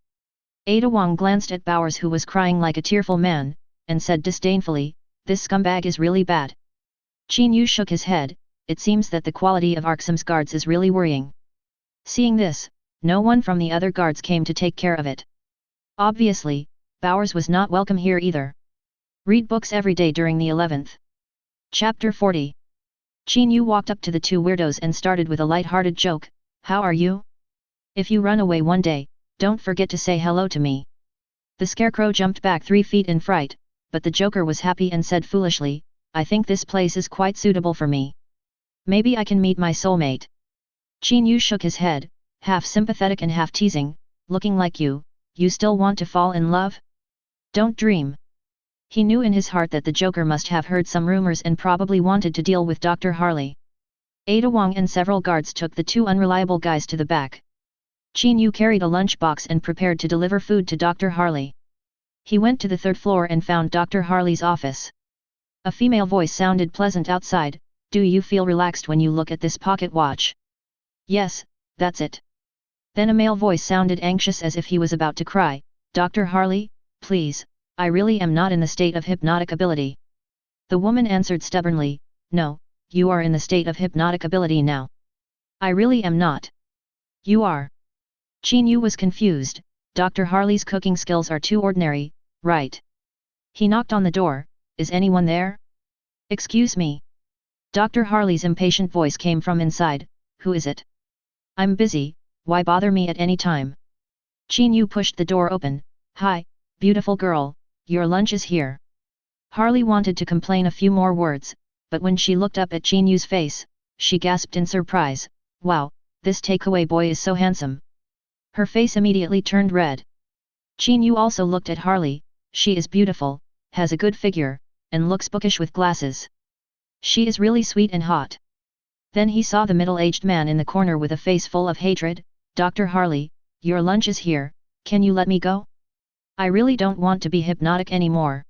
Ada Wong glanced at Bowers who was crying like a tearful man, and said disdainfully, this scumbag is really bad. Qin Yu shook his head, it seems that the quality of Arkham's guards is really worrying. Seeing this, no one from the other guards came to take care of it. Obviously, Bowers was not welcome here either. Read books every day during the 11th. Chapter 40. Qin Yu walked up to the two weirdos and started with a light-hearted joke, "How are you? If you run away one day, don't forget to say hello to me." The scarecrow jumped back 3 feet in fright, but the Joker was happy and said foolishly, "I think this place is quite suitable for me. Maybe I can meet my soulmate." Qin Yu shook his head, half sympathetic and half teasing, "Looking like you still want to fall in love? Don't dream." He knew in his heart that the Joker must have heard some rumors and probably wanted to deal with Dr. Harley. Ada Wong and several guards took the two unreliable guys to the back. Qin Yu carried a lunchbox and prepared to deliver food to Dr. Harley. He went to the 3rd floor and found Dr. Harley's office. A female voice sounded pleasant outside, "Do you feel relaxed when you look at this pocket watch?" "Yes, that's it." Then a male voice sounded anxious as if he was about to cry, "Dr. Harley, please, I really am not in the state of hypnotic ability." The woman answered stubbornly, "No, you are in the state of hypnotic ability now." "I really am not." "You are." Qin Yu was confused. Dr. Harley's cooking skills are too ordinary, right? He knocked on the door, "Is anyone there?" "Excuse me." Dr. Harley's impatient voice came from inside, "Who is it?" "I'm busy, why bother me at any time?" Qin Yu pushed the door open, "Hi, beautiful girl, your lunch is here." Harley wanted to complain a few more words, but when she looked up at Qin Yu's face, she gasped in surprise, "Wow, this takeaway boy is so handsome." Her face immediately turned red. Qin Yu also looked at Harley, "She is beautiful, has a good figure, and looks bookish with glasses. She is really sweet and hot." Then he saw the middle-aged man in the corner with a face full of hatred, "Dr. Harley, your lunch is here, can you let me go? I really don't want to be hypnotic anymore."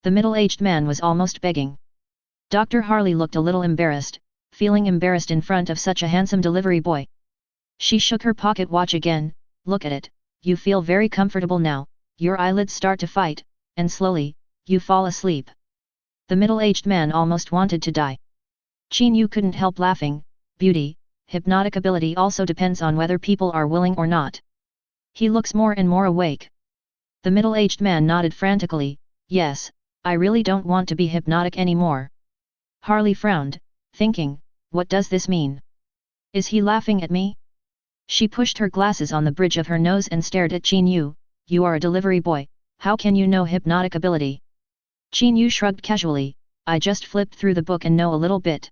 The middle-aged man was almost begging. Dr. Harley looked a little embarrassed, feeling embarrassed in front of such a handsome delivery boy. She shook her pocket watch again, "Look at it, you feel very comfortable now, your eyelids start to fight, and slowly, you fall asleep." The middle-aged man almost wanted to die. Qin Yu couldn't help laughing, "Beauty, hypnotic ability also depends on whether people are willing or not. He looks more and more awake." The middle-aged man nodded frantically, "Yes, I really don't want to be hypnotic anymore." Harley frowned, thinking, "What does this mean? Is he laughing at me?" She pushed her glasses on the bridge of her nose and stared at Qin Yu, "You are a delivery boy, how can you know hypnotic ability?" Qin Yu shrugged casually, "I just flipped through the book and know a little bit."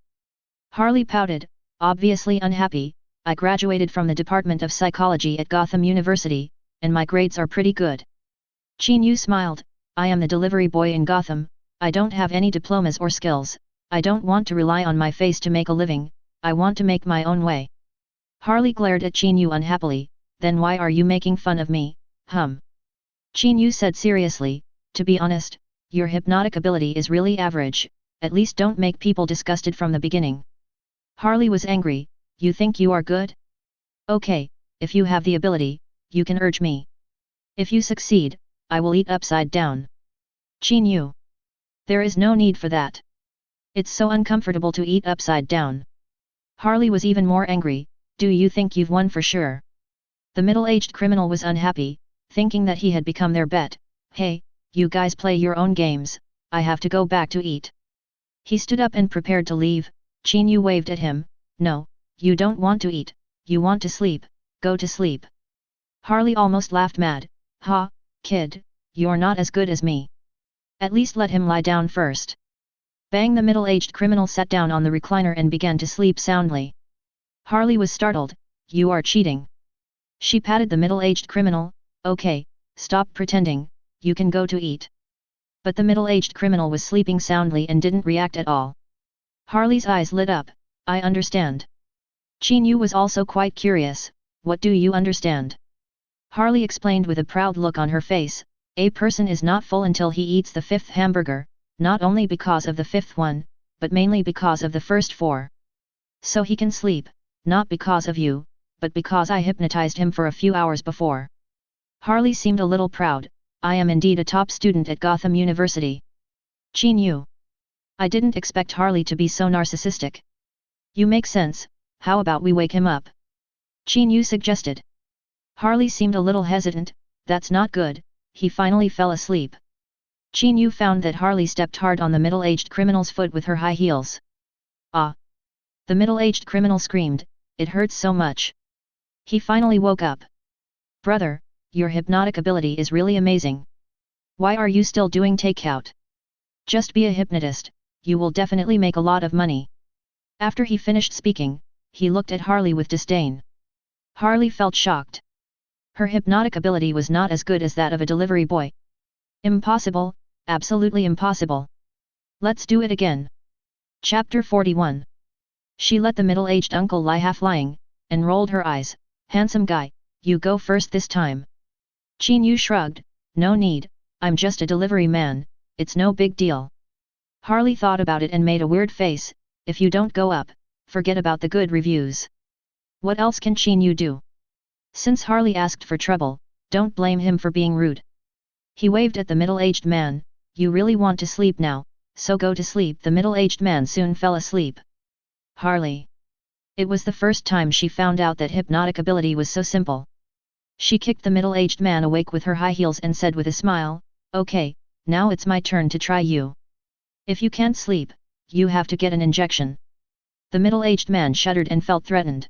Harley pouted, obviously unhappy, "I graduated from the Department of Psychology at Gotham University, and my grades are pretty good." Qin Yu smiled, "I am the delivery boy in Gotham, I don't have any diplomas or skills, I don't want to rely on my face to make a living, I want to make my own way." Harley glared at Qin Yu unhappily, "Then why are you making fun of me, Qin Yu said seriously, "To be honest, your hypnotic ability is really average, at least don't make people disgusted from the beginning." Harley was angry, "You think you are good? Okay, if you have the ability, you can urge me. If you succeed, I will eat upside down." Qin Yu. "There is no need for that. It's so uncomfortable to eat upside down." Harley was even more angry, "Do you think you've won for sure?" The middle-aged criminal was unhappy, thinking that he had become their bet. "Hey, you guys play your own games, I have to go back to eat." He stood up and prepared to leave. Qin Yu waved at him, "No, you don't want to eat, you want to sleep, go to sleep." Harley almost laughed mad, "Ha, kid, you're not as good as me. At least let him lie down first." Bang! The middle-aged criminal sat down on the recliner and began to sleep soundly. Harley was startled, "You are cheating." She patted the middle-aged criminal, "Okay, stop pretending, you can go to eat." But the middle-aged criminal was sleeping soundly and didn't react at all. Harley's eyes lit up, "I understand." Qin Yu was also quite curious, "What do you understand?" Harley explained with a proud look on her face, "A person is not full until he eats the 5th hamburger, not only because of the 5th one, but mainly because of the first 4. So he can sleep, not because of you, but because I hypnotized him for a few hours before." Harley seemed a little proud, "I am indeed a top student at Gotham University." Qin Yu. I didn't expect Harley to be so narcissistic. You make sense, how about we wake him up? Qin Yu suggested. Harley seemed a little hesitant. That's not good, he finally fell asleep. Qin Yu found that Harley stepped hard on the middle-aged criminal's foot with her high heels. Ah! The middle-aged criminal screamed, it hurts so much. He finally woke up. Brother, your hypnotic ability is really amazing. Why are you still doing takeout? Just be a hypnotist, you will definitely make a lot of money. After he finished speaking, he looked at Harley with disdain. Harley felt shocked. Her hypnotic ability was not as good as that of a delivery boy. Impossible, absolutely impossible. Let's do it again. Chapter 41. She let the middle-aged uncle lie half-lying, and rolled her eyes. Handsome guy, you go first this time. Qin Yu shrugged, no need, I'm just a delivery man, it's no big deal. Harley thought about it and made a weird face, if you don't go up, forget about the good reviews. What else can Qin Yu do? Since Harley asked for trouble, don't blame him for being rude. He waved at the middle-aged man, you really want to sleep now, so go to sleep. The middle-aged man soon fell asleep. Harley. It was the first time she found out that hypnotic ability was so simple. She kicked the middle-aged man awake with her high heels and said with a smile, okay, now it's my turn to try you. If you can't sleep, you have to get an injection. The middle-aged man shuddered and felt threatened.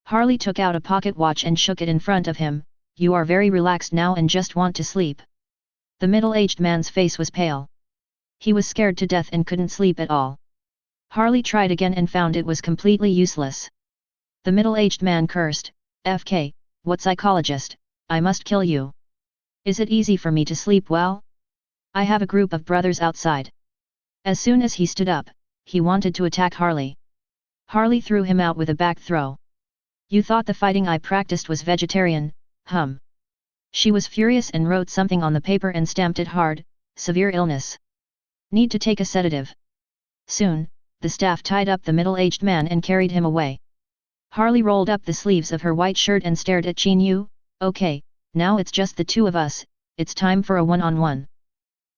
Harley took out a pocket watch and shook it in front of him, you are very relaxed now and just want to sleep. The middle-aged man's face was pale. He was scared to death and couldn't sleep at all. Harley tried again and found it was completely useless. The middle-aged man cursed, FK, what psychologist, I must kill you. Is it easy for me to sleep well? I have a group of brothers outside. As soon as he stood up, he wanted to attack Harley. Harley threw him out with a back throw. You thought the fighting I practiced was vegetarian, hum. She was furious and wrote something on the paper and stamped it hard, severe illness. Need to take a sedative. Soon, the staff tied up the middle-aged man and carried him away. Harley rolled up the sleeves of her white shirt and stared at Qin Yu, okay, now it's just the two of us, it's time for a one-on-one.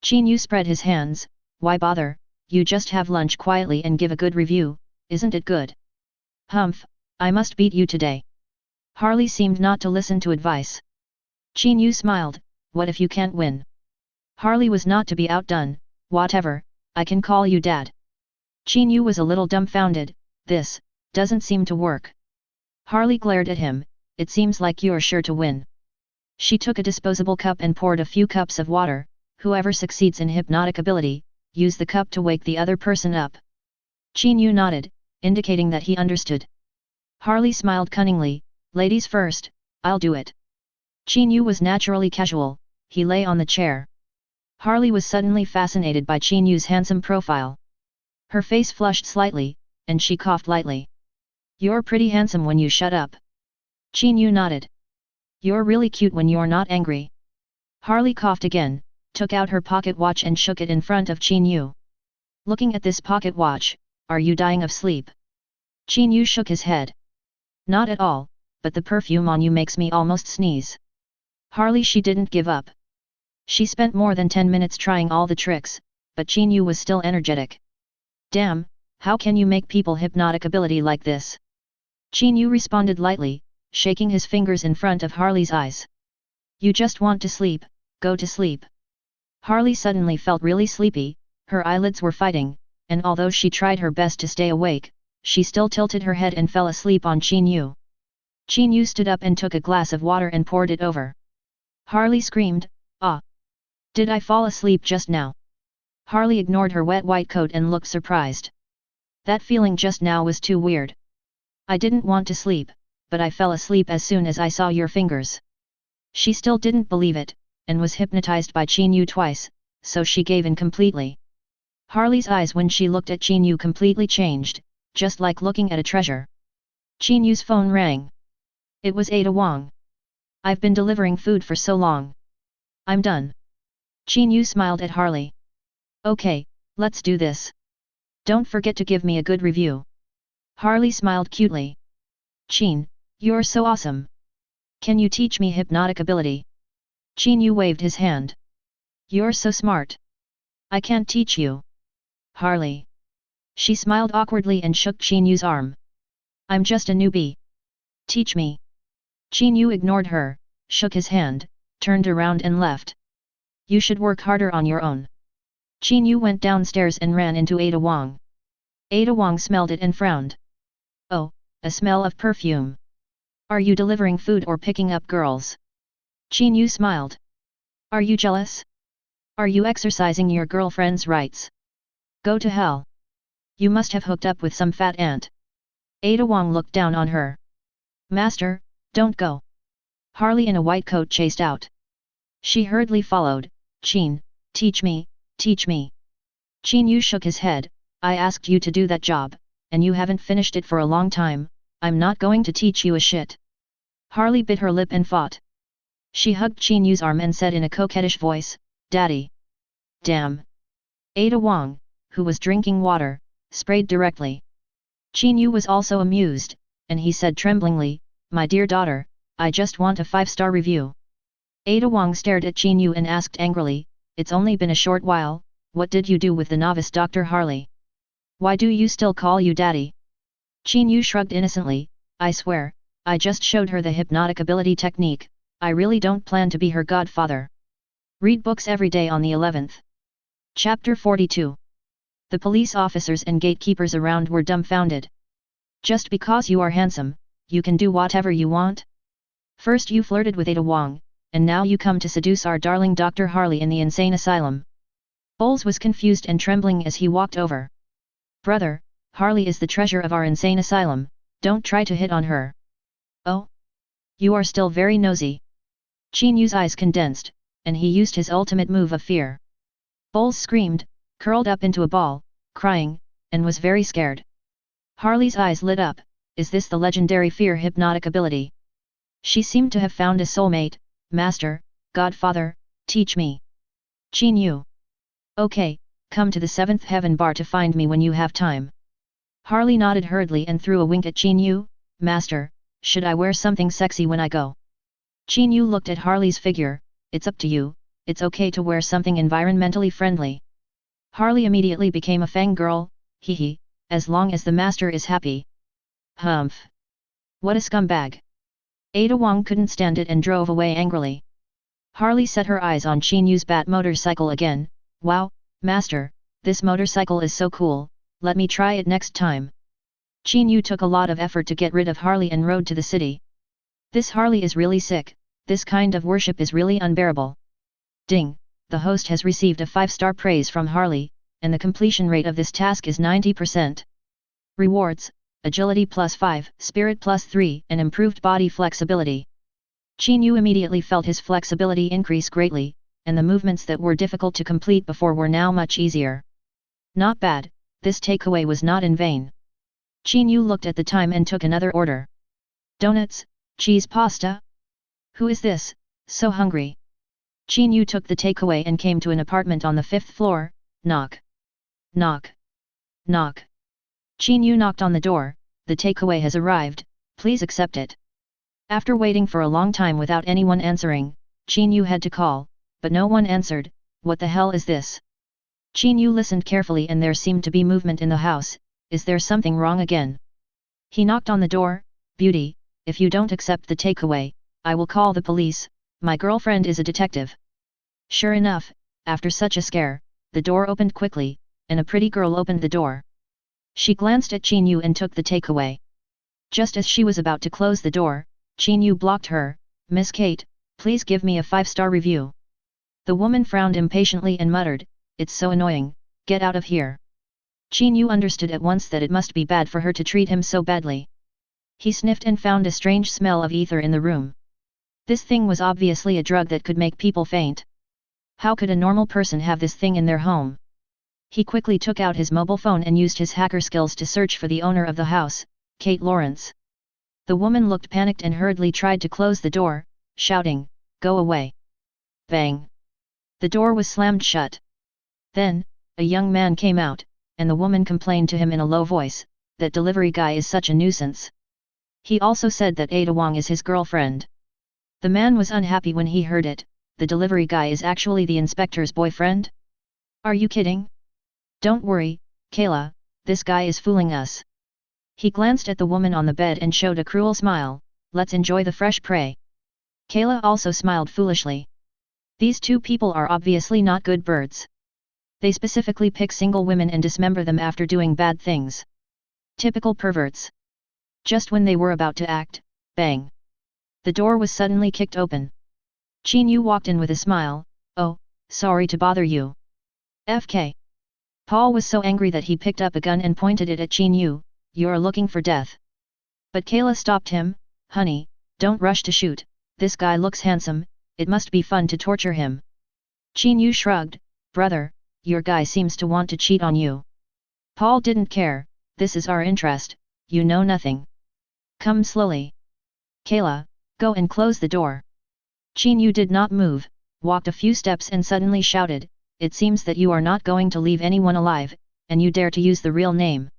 Qin Yu spread his hands, why bother, you just have lunch quietly and give a good review, isn't it good? Humph, I must beat you today. Harley seemed not to listen to advice. Qin Yu smiled, what if you can't win? Harley was not to be outdone, whatever, I can call you dad. Qin Yu was a little dumbfounded, this doesn't seem to work. Harley glared at him, it seems like you're sure to win. She took a disposable cup and poured a few cups of water, whoever succeeds in hypnotic ability, use the cup to wake the other person up. Qin Yu nodded, indicating that he understood. Harley smiled cunningly, ladies first, I'll do it. Qin Yu was naturally casual, he lay on the chair. Harley was suddenly fascinated by Qin Yu's handsome profile. Her face flushed slightly, and she coughed lightly. You're pretty handsome when you shut up. Qin Yu nodded. You're really cute when you're not angry. Harley coughed again, took out her pocket watch and shook it in front of Qin Yu. Looking at this pocket watch, are you dying of sleep? Qin Yu shook his head. Not at all, but the perfume on you makes me almost sneeze. Harley she didn't give up. She spent more than 10 minutes trying all the tricks, but Qin Yu was still energetic. Damn, how can you make people hypnotic ability like this? Qin Yu responded lightly, shaking his fingers in front of Harley's eyes. You just want to sleep, go to sleep. Harley suddenly felt really sleepy, her eyelids were fighting, and although she tried her best to stay awake, she still tilted her head and fell asleep on Qin Yu. Qin Yu stood up and took a glass of water and poured it over. Harley screamed, ah! Did I fall asleep just now? Harley ignored her wet white coat and looked surprised. That feeling just now was too weird. I didn't want to sleep, but I fell asleep as soon as I saw your fingers. She still didn't believe it, and was hypnotized by Qin Yu twice, so she gave in completely. Harley's eyes when she looked at Qin Yu completely changed, just like looking at a treasure. Qin Yu's phone rang. It was Ada Wang. I've been delivering food for so long. I'm done. Qin Yu smiled at Harley. Okay, let's do this. Don't forget to give me a good review. Harley smiled cutely. Qin, you're so awesome. Can you teach me hypnotic ability? Qin Yu waved his hand. You're so smart. I can't teach you. Harley. She smiled awkwardly and shook Qin Yu's arm. I'm just a newbie. Teach me. Qin Yu ignored her, shook his hand, turned around and left. You should work harder on your own. Qin Yu went downstairs and ran into Ada Wong. Ada Wong smelled it and frowned. Oh, a smell of perfume. Are you delivering food or picking up girls? Qin Yu smiled. Are you jealous? Are you exercising your girlfriend's rights? Go to hell. You must have hooked up with some fat ant. Ada Wong looked down on her. Master, don't go. Harley in a white coat chased out. She hurriedly followed. Qin, teach me, teach me. Qin Yu shook his head. I asked you to do that job, and you haven't finished it for a long time. I'm not going to teach you a shit. Harley bit her lip and fought. She hugged Qin Yu's arm and said in a coquettish voice, Daddy. Damn. Ada Wong, who was drinking water, sprayed directly. Qin Yu was also amused, and he said tremblingly, My dear daughter, I just want a 5-star review. Ada Wong stared at Qin Yu and asked angrily, It's only been a short while, what did you do with the novice Dr. Harley? Why do you still call you daddy? Qin Yu shrugged innocently, I swear, I just showed her the hypnotic ability technique, I really don't plan to be her godfather. Read books every day on the 11th. Chapter 42. The police officers and gatekeepers around were dumbfounded. Just because you are handsome, you can do whatever you want? First you flirted with Ada Wong, and now you come to seduce our darling Dr. Harley in the insane asylum. Bowles was confused and trembling as he walked over. Brother, Harley is the treasure of our insane asylum, don't try to hit on her. Oh? You are still very nosy. Qin Yu's eyes condensed, and he used his ultimate move of fear. Bowles screamed, curled up into a ball, crying, and was very scared. Harley's eyes lit up, is this the legendary fear hypnotic ability? She seemed to have found a soulmate, Master, Godfather, teach me. Qin Yu. Okay, come to the 7th Heaven bar to find me when you have time. Harley nodded hurriedly and threw a wink at Qin Yu, Master, should I wear something sexy when I go? Qin Yu looked at Harley's figure, it's up to you, it's okay to wear something environmentally friendly. Harley immediately became a fangirl, hee, as long as the master is happy. Humph. What a scumbag. Ada Wong couldn't stand it and drove away angrily. Harley set her eyes on Qin Yu's bat motorcycle again, wow, master, this motorcycle is so cool, let me try it next time. Qin Yu took a lot of effort to get rid of Harley and rode to the city. This Harley is really sick, this kind of worship is really unbearable. Ding, the host has received a 5-star praise from Harley, and the completion rate of this task is 90%. Rewards, Agility +5, Spirit +3 and improved body flexibility. Qin Yu immediately felt his flexibility increase greatly, and the movements that were difficult to complete before were now much easier. Not bad, this takeaway was not in vain. Qin Yu looked at the time and took another order. Donuts, cheese pasta? Who is this, so hungry? Qin Yu took the takeaway and came to an apartment on the 5th floor, knock. Knock. Knock. Qin Yu knocked on the door, the takeaway has arrived, please accept it. After waiting for a long time without anyone answering, Qin Yu had to call, but no one answered, what the hell is this? Qin Yu listened carefully and there seemed to be movement in the house, is there something wrong again? He knocked on the door, Beauty, if you don't accept the takeaway, I will call the police, my girlfriend is a detective. Sure enough, after such a scare, the door opened quickly, and a pretty girl opened the door. She glanced at Qin Yu and took the takeaway. Just as she was about to close the door, Qin Yu blocked her, Miss Kate, please give me a 5-star review. The woman frowned impatiently and muttered, it's so annoying, get out of here. Qin Yu understood at once that it must be bad for her to treat him so badly. He sniffed and found a strange smell of ether in the room. This thing was obviously a drug that could make people faint. How could a normal person have this thing in their home? He quickly took out his mobile phone and used his hacker skills to search for the owner of the house, Kate Lawrence. The woman looked panicked and hurriedly tried to close the door, shouting, go away. Bang! The door was slammed shut. Then, a young man came out, and the woman complained to him in a low voice, that delivery guy is such a nuisance. He also said that Ada Wong is his girlfriend. The man was unhappy when he heard it, the delivery guy is actually the inspector's boyfriend? Are you kidding? Don't worry, Kayla, this guy is fooling us. He glanced at the woman on the bed and showed a cruel smile, let's enjoy the fresh prey. Kayla also smiled foolishly. These two people are obviously not good birds. They specifically pick single women and dismember them after doing bad things. Typical perverts. Just when they were about to act, bang. The door was suddenly kicked open. Qin Yu walked in with a smile, oh, sorry to bother you. FK. Paul was so angry that he picked up a gun and pointed it at Qin Yu, you're looking for death. But Kayla stopped him, honey, don't rush to shoot, this guy looks handsome, it must be fun to torture him. Qin Yu shrugged, brother, your guy seems to want to cheat on you. Paul didn't care, this is our interest, you know nothing. Come slowly. Kayla, go and close the door. Qin Yu did not move, walked a few steps and suddenly shouted, it seems that you are not going to leave anyone alive, and you dare to use the real name.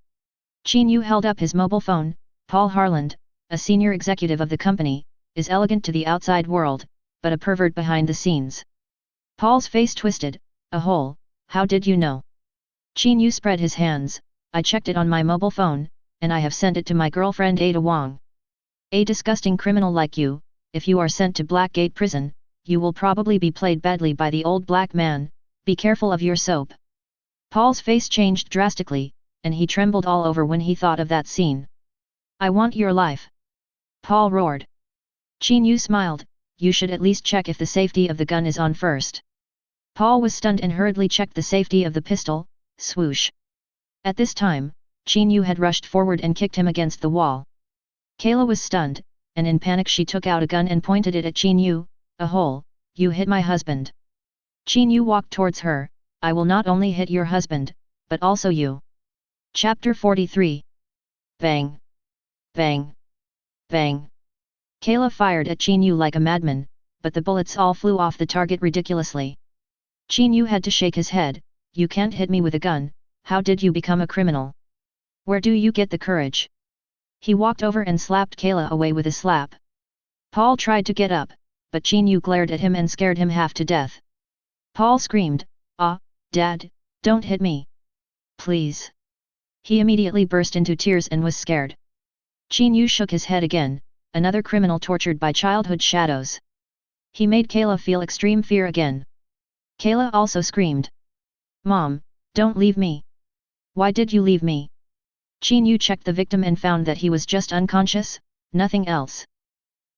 Qin Yu held up his mobile phone, Paul Harland, a senior executive of the company, is elegant to the outside world, but a pervert behind the scenes. Paul's face twisted, a hole, how did you know? Qin Yu spread his hands, I checked it on my mobile phone, and I have sent it to my girlfriend Ada Wong. A disgusting criminal like you, if you are sent to Blackgate prison, you will probably be played badly by the old black man, be careful of your soap. Paul's face changed drastically, and he trembled all over when he thought of that scene. I want your life. Paul roared. Qin Yu smiled, you should at least check if the safety of the gun is on first. Paul was stunned and hurriedly checked the safety of the pistol, swoosh. At this time, Qin Yu had rushed forward and kicked him against the wall. Kayla was stunned, and in panic she took out a gun and pointed it at Qin Yu, a hole, you hit my husband. Qin Yu walked towards her, I will not only hit your husband, but also you. Chapter 43. Bang. Bang. Bang. Kayla fired at Qin Yu like a madman, but the bullets all flew off the target ridiculously. Qin Yu had to shake his head, you can't hit me with a gun, how did you become a criminal? Where do you get the courage? He walked over and slapped Kayla away with a slap. Paul tried to get up, but Qin Yu glared at him and scared him half to death. Paul screamed, ah, Dad, don't hit me. Please. He immediately burst into tears and was scared. Qin Yu shook his head again, another criminal tortured by childhood shadows. He made Kayla feel extreme fear again. Kayla also screamed. Mom, don't leave me. Why did you leave me? Qin Yu checked the victim and found that he was just unconscious, nothing else.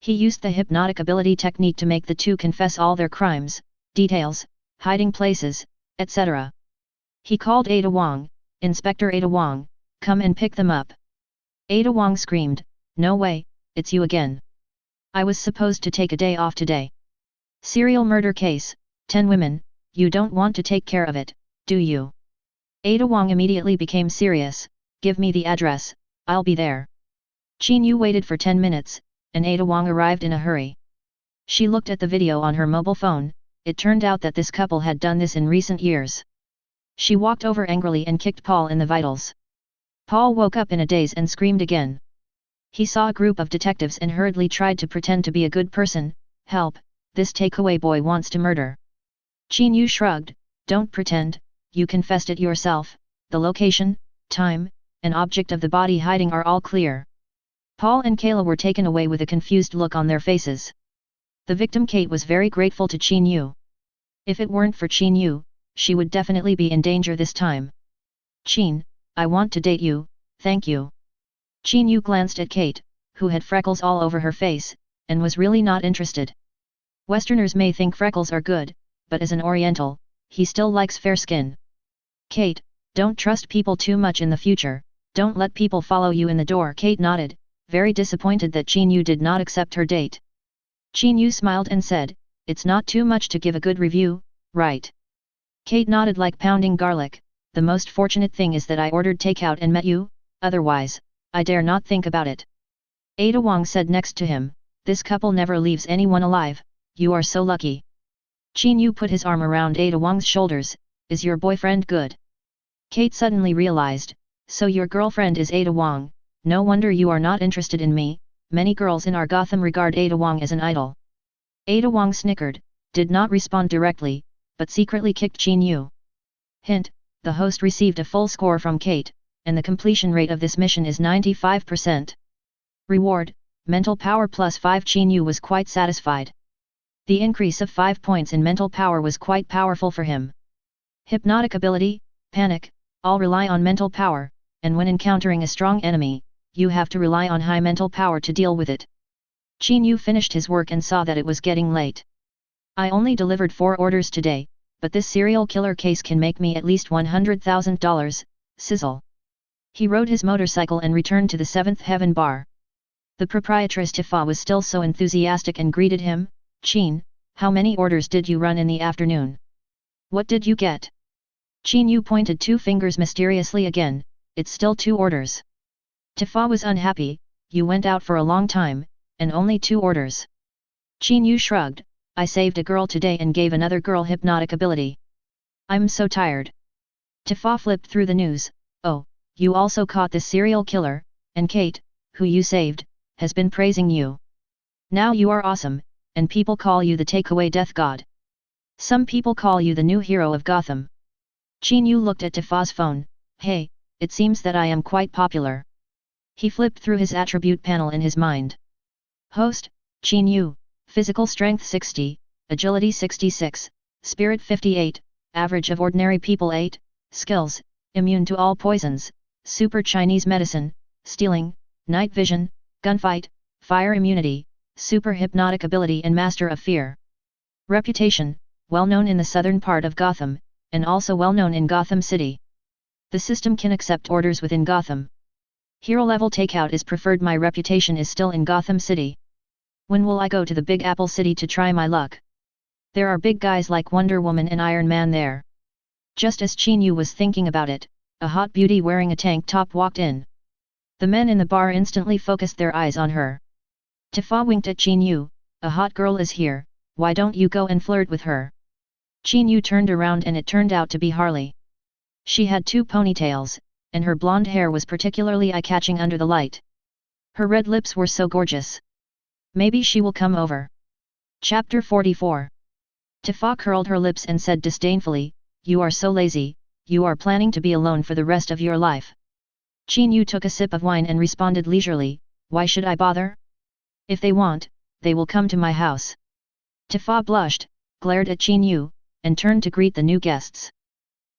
He used the hypnotic ability technique to make the two confess all their crimes, details, hiding places, etc. He called Ada Wong, Inspector Ada Wong, come and pick them up. Ada Wong screamed, no way, it's you again. I was supposed to take a day off today. Serial murder case, 10 women, you don't want to take care of it, do you? Ada Wong immediately became serious, give me the address, I'll be there. Qin Yu waited for 10 minutes, and Ada Wong arrived in a hurry. She looked at the video on her mobile phone, it turned out that this couple had done this in recent years. She walked over angrily and kicked Paul in the vitals. Paul woke up in a daze and screamed again. He saw a group of detectives and hurriedly tried to pretend to be a good person, help, this takeaway boy wants to murder. Qin Yu shrugged, don't pretend, you confessed it yourself, the location, time, and object of the body hiding are all clear. Paul and Kayla were taken away with a confused look on their faces. The victim Kate was very grateful to Qin Yu. If it weren't for Qin Yu, she would definitely be in danger this time. Qin, I want to date you, thank you. Qin Yu glanced at Kate, who had freckles all over her face, and was really not interested. Westerners may think freckles are good, but as an Oriental, he still likes fair skin. Kate, don't trust people too much in the future, don't let people follow you in the door. Kate nodded, very disappointed that Qin Yu did not accept her date. Qin Yu smiled and said, it's not too much to give a good review, right? Kate nodded like pounding garlic, the most fortunate thing is that I ordered takeout and met you, otherwise, I dare not think about it. Ada Wong said next to him, this couple never leaves anyone alive, you are so lucky. Qin Yu put his arm around Ada Wong's shoulders, is your boyfriend good? Kate suddenly realized, so your girlfriend is Ada Wong, no wonder you are not interested in me, many girls in our Gotham regard Ada Wong as an idol. Ada Wong snickered, did not respond directly, but secretly kicked Qin Yu. Hint, the host received a full score from Kate, and the completion rate of this mission is 95%. Reward, mental power plus 5. Qin Yu was quite satisfied. The increase of 5 points in mental power was quite powerful for him. Hypnotic ability, panic, all rely on mental power, and when encountering a strong enemy, you have to rely on high mental power to deal with it. Qin Yu finished his work and saw that it was getting late. I only delivered 4 orders today, but this serial killer case can make me at least $100,000, sizzle. He rode his motorcycle and returned to the 7th Heaven bar. The proprietress Tifa was still so enthusiastic and greeted him. Qin, how many orders did you run in the afternoon? What did you get? Qin Yu pointed 2 fingers mysteriously again. It's still 2 orders. Tifa was unhappy. You went out for a long time, and only 2 orders. Qin Yu shrugged. I saved a girl today and gave another girl hypnotic ability. I'm so tired. Tifa flipped through the news. Oh, you also caught this serial killer, and Kate, who you saved, has been praising you. Now you are awesome, and people call you the takeaway death god. Some people call you the new hero of Gotham. Qin Yu looked at Tifa's phone. Hey, it seems that I am quite popular. He flipped through his attribute panel in his mind. Host, Qin Yu, physical strength 60, agility 66, spirit 58, average of ordinary people 8, skills, immune to all poisons, super Chinese medicine, stealing, night vision, gunfight, fire immunity, super hypnotic ability and master of fear. Reputation, well known in the southern part of Gotham, and also well known in Gotham City. The system can accept orders within Gotham. Hero level takeout is preferred. My reputation is still in Gotham City. When will I go to the Big Apple City to try my luck? There are big guys like Wonder Woman and Iron Man there. Just as Qin Yu was thinking about it, a hot beauty wearing a tank top walked in. The men in the bar instantly focused their eyes on her. Tifa winked at Qin Yu. A hot girl is here, why don't you go and flirt with her? Qin Yu turned around and it turned out to be Harley. She had 2 ponytails, and her blonde hair was particularly eye-catching under the light. Her red lips were so gorgeous. Maybe she will come over. Chapter 44. Tifa curled her lips and said disdainfully, you are so lazy, you are planning to be alone for the rest of your life. Qin Yu took a sip of wine and responded leisurely, why should I bother? If they want, they will come to my house. Tifa blushed, glared at Qin Yu, and turned to greet the new guests.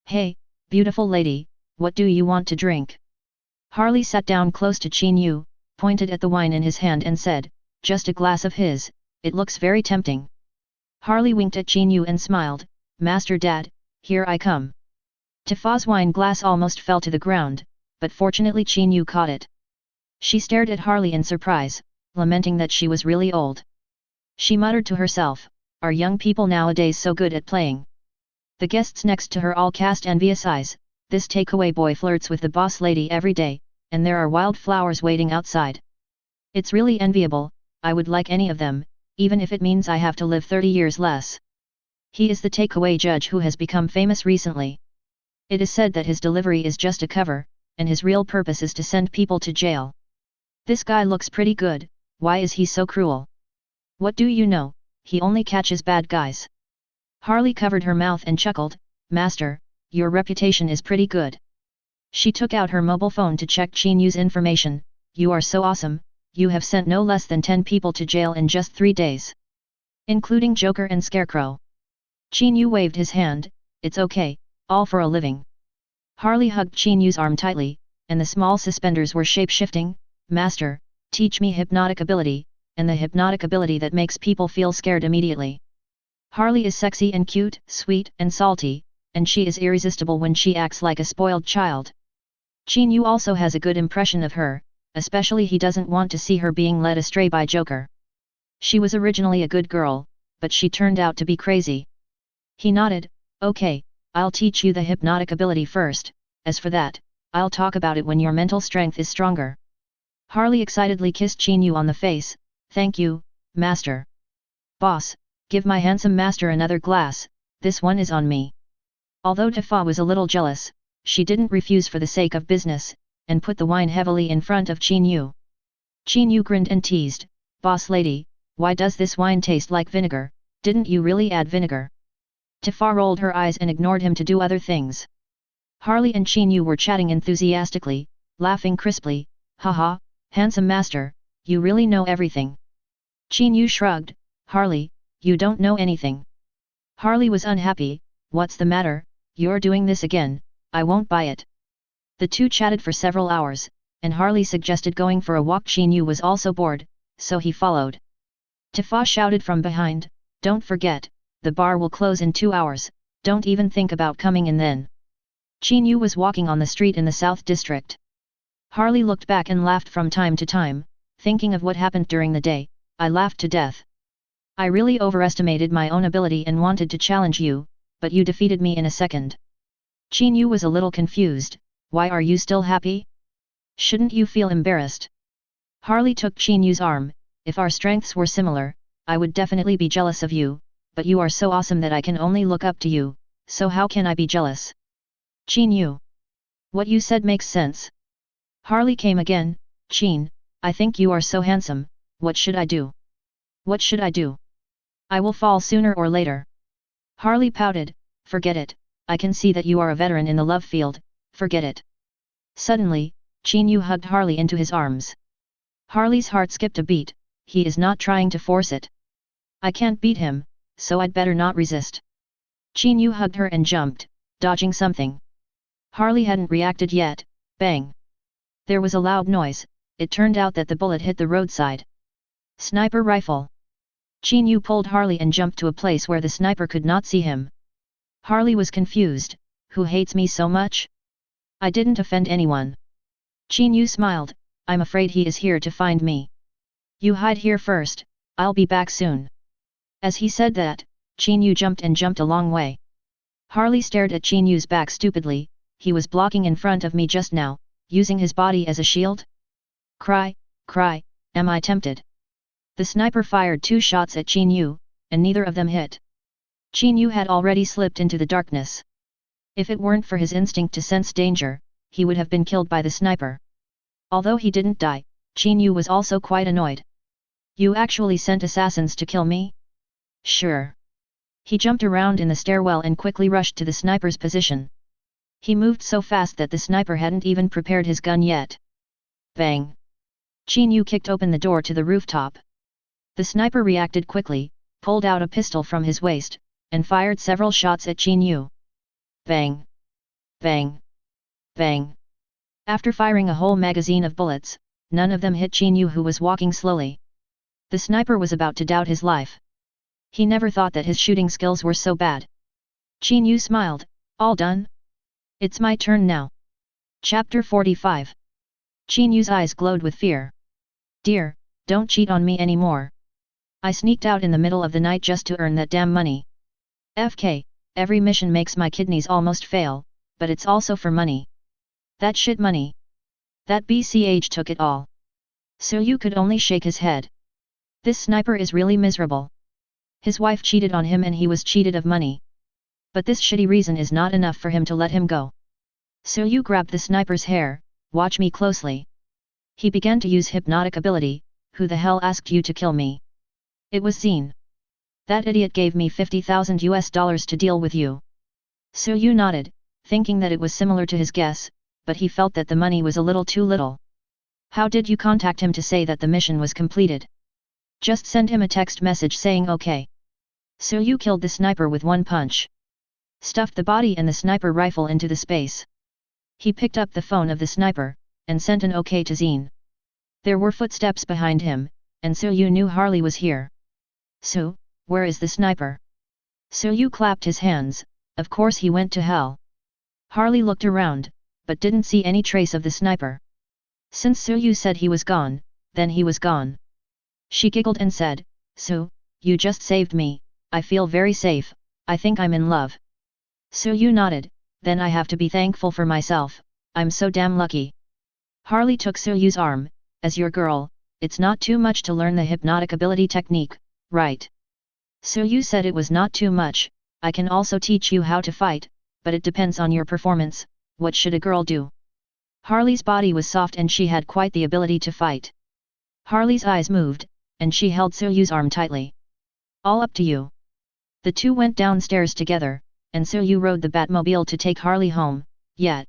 Hey, beautiful lady, what do you want to drink? Harley sat down close to Qin Yu, pointed at the wine in his hand and said, just a glass of his, it looks very tempting. Harley winked at Qin Yu and smiled, Master Dad, here I come. Tifa's wine glass almost fell to the ground, but fortunately Qin Yu caught it. She stared at Harley in surprise, lamenting that she was really old. She muttered to herself, are young people nowadays so good at playing? The guests next to her all cast envious eyes. This takeaway boy flirts with the boss lady every day, and there are wildflowers waiting outside. It's really enviable, I would like any of them, even if it means I have to live 30 years less. He is the takeaway judge who has become famous recently. It is said that his delivery is just a cover, and his real purpose is to send people to jail. This guy looks pretty good, why is he so cruel? What do you know, he only catches bad guys. Harley covered her mouth and chuckled, Master, your reputation is pretty good. She took out her mobile phone to check Qin Yu's information, you are so awesome, you have sent no less than 10 people to jail in just 3 days. Including Joker and Scarecrow. Qin Yu waved his hand, it's okay, all for a living. Harley hugged Qin Yu's arm tightly, and the small suspenders were shape-shifting, Master, teach me hypnotic ability, and the hypnotic ability that makes people feel scared immediately. Harley is sexy and cute, sweet and salty, and she is irresistible when she acts like a spoiled child. Qin Yu also has a good impression of her, especially he doesn't want to see her being led astray by Joker. She was originally a good girl, but she turned out to be crazy. He nodded, okay, I'll teach you the hypnotic ability first, as for that, I'll talk about it when your mental strength is stronger. Harley excitedly kissed Qin Yu on the face, thank you, Master. Boss, give my handsome master another glass, this one is on me. Although Tifa was a little jealous, she didn't refuse for the sake of business, and put the wine heavily in front of Qin Yu. Qin Yu grinned and teased, Boss lady, why does this wine taste like vinegar, didn't you really add vinegar? Tifa rolled her eyes and ignored him to do other things. Harley and Qin Yu were chatting enthusiastically, laughing crisply. Haha, handsome master, you really know everything. Qin Yu shrugged. Harley, you don't know anything. Harley was unhappy. What's the matter? You're doing this again. I won't buy it. The two chatted for several hours, and Harley suggested going for a walk. Qin Yu was also bored, so he followed. Tifa shouted from behind, don't forget, the bar will close in 2 hours, don't even think about coming in then. Qin Yu was walking on the street in the South District. Harley looked back and laughed from time to time, thinking of what happened during the day. I laughed to death. I really overestimated my own ability and wanted to challenge you, but you defeated me in a second. Qin Yu was a little confused. Why are you still happy? Shouldn't you feel embarrassed? Harley took Qin Yu's arm. If our strengths were similar, I would definitely be jealous of you, but you are so awesome that I can only look up to you, so how can I be jealous? Qin Yu. What you said makes sense. Harley came again. Qin, I think you are so handsome, what should I do? What should I do? I will fall sooner or later. Harley pouted. Forget it, I can see that you are a veteran in the love field, forget it. Suddenly, Qin Yu hugged Harley into his arms. Harley's heart skipped a beat. He is not trying to force it. I can't beat him, so I'd better not resist. Qin Yu hugged her and jumped, dodging something. Harley hadn't reacted yet. Bang! There was a loud noise. It turned out that the bullet hit the roadside. Sniper rifle. Qin Yu pulled Harley and jumped to a place where the sniper could not see him. Harley was confused. Who hates me so much? I didn't offend anyone. Qin Yu smiled. I'm afraid he is here to find me. You hide here first, I'll be back soon. As he said that, Qin Yu jumped a long way. Harley stared at Qin Yu's back stupidly. He was blocking in front of me just now, using his body as a shield? Cry, am I tempted? The sniper fired 2 shots at Qin Yu, and neither of them hit. Qin Yu had already slipped into the darkness. If it weren't for his instinct to sense danger, he would have been killed by the sniper. Although he didn't die, Qin Yu was also quite annoyed. You actually sent assassins to kill me? Sure. He jumped around in the stairwell and quickly rushed to the sniper's position. He moved so fast that the sniper hadn't even prepared his gun yet. Bang! Qin Yu kicked open the door to the rooftop. The sniper reacted quickly, pulled out a pistol from his waist, and fired several shots at Qin Yu. Bang! Bang! Bang! After firing a whole magazine of bullets, none of them hit Qin Yu, who was walking slowly. The sniper was about to doubt his life. He never thought that his shooting skills were so bad. Qin Yu smiled. All done? It's my turn now. Chapter 45. Qin Yu's eyes glowed with fear. Dear, don't cheat on me anymore. I sneaked out in the middle of the night just to earn that damn money. FK, every mission makes my kidneys almost fail, but it's also for money. That shit money. That BCH took it all. So you could only shake his head. This sniper is really miserable. His wife cheated on him and he was cheated of money. But this shitty reason is not enough for him to let him go. So you grabbed the sniper's hair. Watch me closely. He began to use hypnotic ability. Who the hell asked you to kill me? It was Zine. That idiot gave me $50,000 to deal with you. So you nodded, thinking that it was similar to his guess, but he felt that the money was a little too little. How did you contact him to say that the mission was completed? Just send him a text message saying okay. So you killed the sniper with one punch. Stuffed the body and the sniper rifle into the space. He picked up the phone of the sniper, and sent an okay to Zine. There were footsteps behind him, and so you knew Harley was here. So, where is the sniper? So you clapped his hands. Of course he went to hell. Harley looked around, but didn't see any trace of the sniper. Since So Yu said he was gone, then he was gone. She giggled and said, So, you just saved me, I feel very safe, I think I'm in love. So Yu nodded, then I have to be thankful for myself, I'm so damn lucky. Harley took So Yu's arm. As your girl, it's not too much to learn the hypnotic ability technique, right? So you said it was not too much. I can also teach you how to fight, but it depends on your performance. What should a girl do? Harley's body was soft and she had quite the ability to fight. Harley's eyes moved, and she held So Yu's arm tightly. All up to you. The two went downstairs together, and So Yu rode the Batmobile to take Harley home. yet.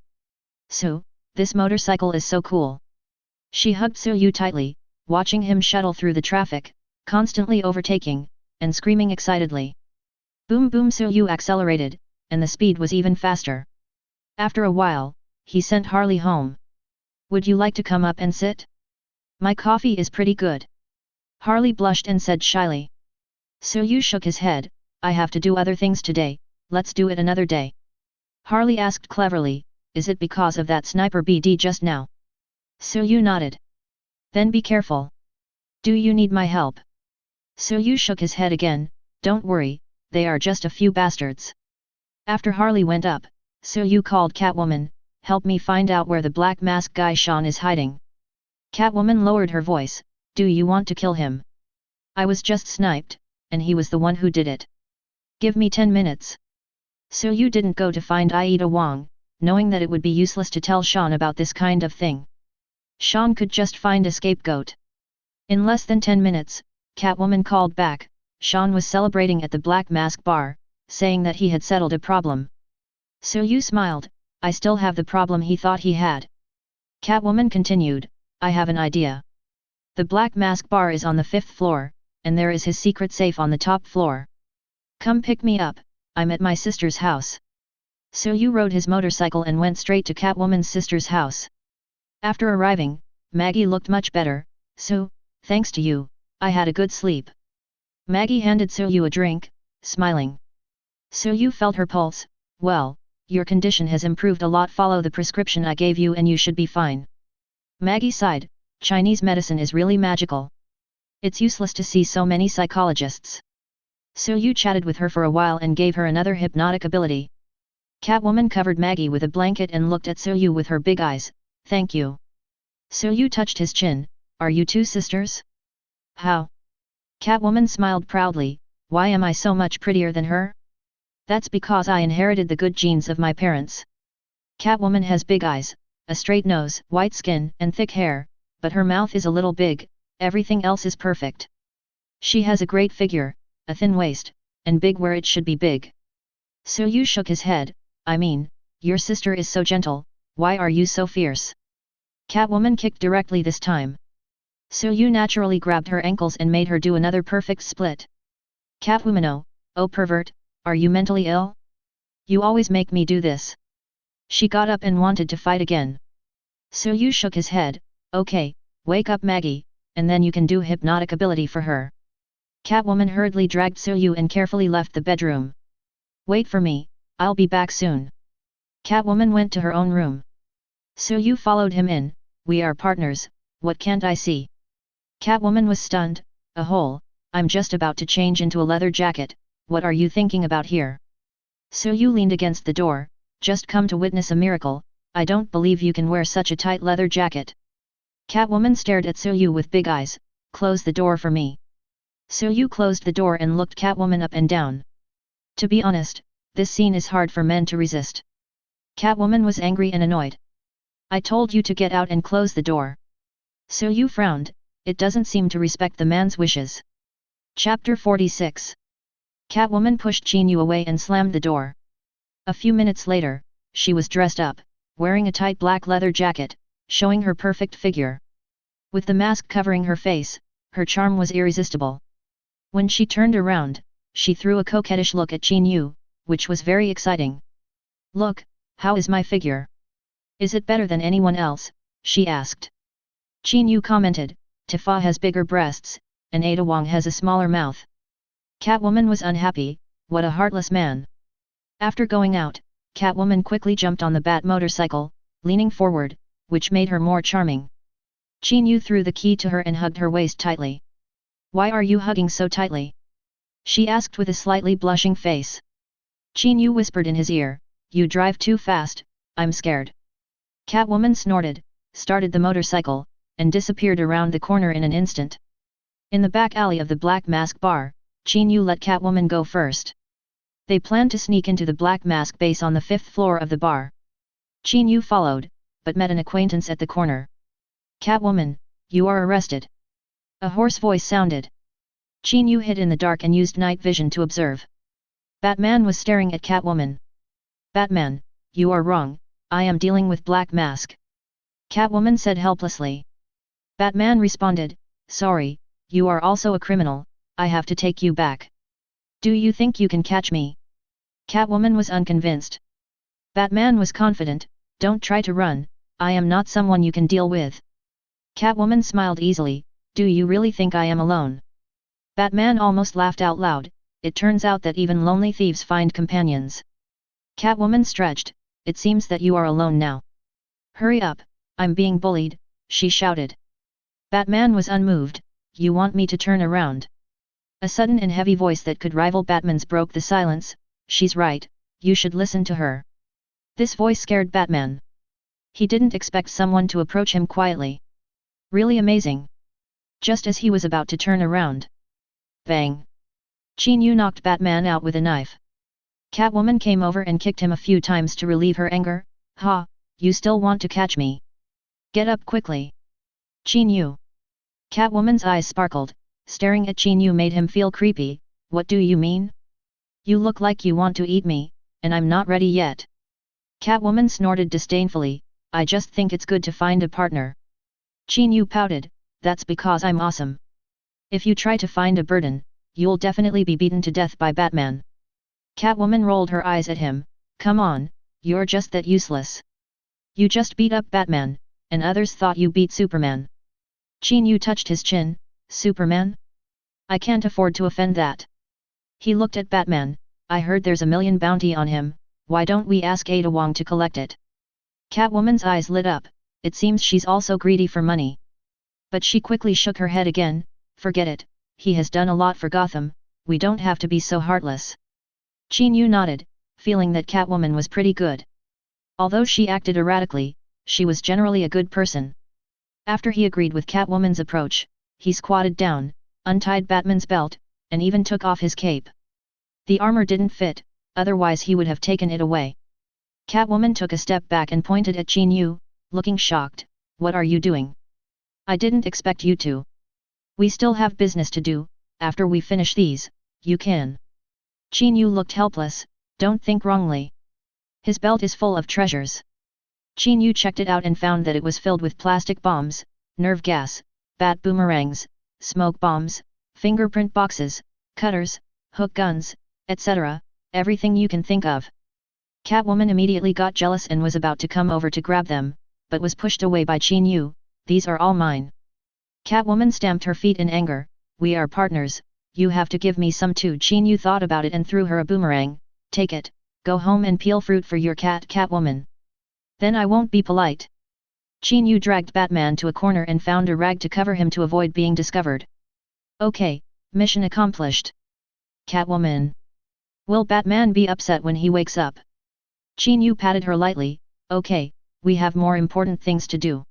So, this motorcycle is so cool. She hugged So Yu tightly, watching him shuttle through the traffic, constantly overtaking, and screaming excitedly. Boom boom. So Yu accelerated, and the speed was even faster. After a while, he sent Harley home. Would you like to come up and sit? My coffee is pretty good. Harley blushed and said shyly. So Yu shook his head, I have to do other things today, let's do it another day. Harley asked cleverly, is it because of that sniper BD just now? So Yu nodded. Then be careful. Do you need my help? So Yu shook his head again, don't worry, they are just a few bastards. After Harley went up, So Yu called Catwoman, help me find out where the black mask guy Sean is hiding. Catwoman lowered her voice, do you want to kill him? I was just sniped, and he was the one who did it. Give me 10 minutes. So Yu didn't go to find Ida Wong, knowing that it would be useless to tell Sean about this kind of thing. Sean could just find a scapegoat. In less than 10 minutes, Catwoman called back, Sean was celebrating at the Black Mask bar, saying that he had settled a problem. So Yu smiled, I still have the problem he thought he had. Catwoman continued, I have an idea. The Black Mask bar is on the 5th floor, and there is his secret safe on the top floor. Come pick me up, I'm at my sister's house. So Yu rode his motorcycle and went straight to Catwoman's sister's house. After arriving, Maggie looked much better, so, thanks to you, I had a good sleep. Maggie handed So Yu a drink, smiling. So Yu felt her pulse, well, your condition has improved a lot, follow the prescription I gave you and you should be fine. Maggie sighed, Chinese medicine is really magical. It's useless to see so many psychologists. So Yu chatted with her for a while and gave her another hypnotic ability. Catwoman covered Maggie with a blanket and looked at So Yu with her big eyes, thank you. So Yu touched his chin, are you two sisters? How? Catwoman smiled proudly, why am I so much prettier than her? That's because I inherited the good genes of my parents. Catwoman has big eyes, a straight nose, white skin, and thick hair, but her mouth is a little big, everything else is perfect. She has a great figure, a thin waist, and big where it should be big. So Yu shook his head, I mean, your sister is so gentle, why are you so fierce? Catwoman kicked directly this time. So Yu naturally grabbed her ankles and made her do another perfect split. Catwoman, oh pervert, are you mentally ill? You always make me do this. She got up and wanted to fight again. So Yu shook his head, okay, wake up Maggie, and then you can do hypnotic ability for her. Catwoman hurriedly dragged So Yu and carefully left the bedroom. Wait for me, I'll be back soon. Catwoman went to her own room. So Yu followed him in, we are partners, what can't I see? Catwoman was stunned, a hole, I'm just about to change into a leather jacket, what are you thinking about here? So Yu leaned against the door, just come to witness a miracle, I don't believe you can wear such a tight leather jacket. Catwoman stared at So Yu with big eyes, close the door for me. So Yu closed the door and looked Catwoman up and down. To be honest, this scene is hard for men to resist. Catwoman was angry and annoyed. I told you to get out and close the door. So Yu frowned, it doesn't seem to respect the man's wishes. Chapter 46. Catwoman pushed Qin Yu away and slammed the door. A few minutes later, she was dressed up, wearing a tight black leather jacket, showing her perfect figure. With the mask covering her face, her charm was irresistible. When she turned around, she threw a coquettish look at Qin Yu, which was very exciting. Look, how is my figure? Is it better than anyone else? She asked. Qin Yu commented, Tifa has bigger breasts, and Ada Wong has a smaller mouth. Catwoman was unhappy, what a heartless man. After going out, Catwoman quickly jumped on the Bat motorcycle, leaning forward, which made her more charming. Qin Yu threw the key to her and hugged her waist tightly. Why are you hugging so tightly? She asked with a slightly blushing face. Qin Yu whispered in his ear, you drive too fast, I'm scared. Catwoman snorted, started the motorcycle, and disappeared around the corner in an instant. In the back alley of the Black Mask bar, Qin Yu let Catwoman go first. They planned to sneak into the Black Mask base on the 5th floor of the bar. Qin Yu followed, but met an acquaintance at the corner. Catwoman, you are arrested. A hoarse voice sounded. Qin Yu hid in the dark and used night vision to observe. Batman was staring at Catwoman. Batman, you are wrong, I am dealing with Black Mask. Catwoman said helplessly. Batman responded, sorry, you are also a criminal, I have to take you back. Do you think you can catch me? Catwoman was unconvinced. Batman was confident, don't try to run, I am not someone you can deal with. Catwoman smiled easily, do you really think I am alone? Batman almost laughed out loud, it turns out that even lonely thieves find companions. Catwoman stretched, it seems that you are alone now. Hurry up, I'm being bullied, she shouted. Batman was unmoved, you want me to turn around? A sudden and heavy voice that could rival Batman's broke the silence, she's right, you should listen to her. This voice scared Batman. He didn't expect someone to approach him quietly. Really amazing. Just as he was about to turn around. Bang! Qin Yu knocked Batman out with a knife. Catwoman came over and kicked him a few times to relieve her anger. Ha, you still want to catch me? Get up quickly. Qin Yu. Catwoman's eyes sparkled, staring at Qin Yu made him feel creepy. What do you mean? You look like you want to eat me, and I'm not ready yet. Catwoman snorted disdainfully, I just think it's good to find a partner. Qin Yu pouted, that's because I'm awesome. If you try to find a burden, you'll definitely be beaten to death by Batman. Catwoman rolled her eyes at him, come on, you're just that useless. You just beat up Batman, and others thought you beat Superman. Qin Yu touched his chin, Superman? I can't afford to offend that. He looked at Batman, I heard there's $1 million bounty on him, why don't we ask Ada Wong to collect it? Catwoman's eyes lit up, it seems she's also greedy for money. But she quickly shook her head again, forget it, he has done a lot for Gotham, we don't have to be so heartless. Qin Yu nodded, feeling that Catwoman was pretty good. Although she acted erratically, she was generally a good person. After he agreed with Catwoman's approach, he squatted down, untied Batman's belt, and even took off his cape. The armor didn't fit, otherwise he would have taken it away. Catwoman took a step back and pointed at Qin Yu, looking shocked, what are you doing? I didn't expect you to. We still have business to do, after we finish these, you can. Qin Yu looked helpless, don't think wrongly. His belt is full of treasures. Qin Yu checked it out and found that it was filled with plastic bombs, nerve gas, bat boomerangs, smoke bombs, fingerprint boxes, cutters, hook guns, etc., everything you can think of. Catwoman immediately got jealous and was about to come over to grab them, but was pushed away by Qin Yu, these are all mine. Catwoman stamped her feet in anger, we are partners, you have to give me some too. Qin Yu thought about it and threw her a boomerang, take it, go home and peel fruit for your cat. Catwoman. Then I won't be polite. Qin Yu dragged Batman to a corner and found a rag to cover him to avoid being discovered. Okay, mission accomplished. Catwoman. Will Batman be upset when he wakes up? Qin Yu patted her lightly, okay, we have more important things to do.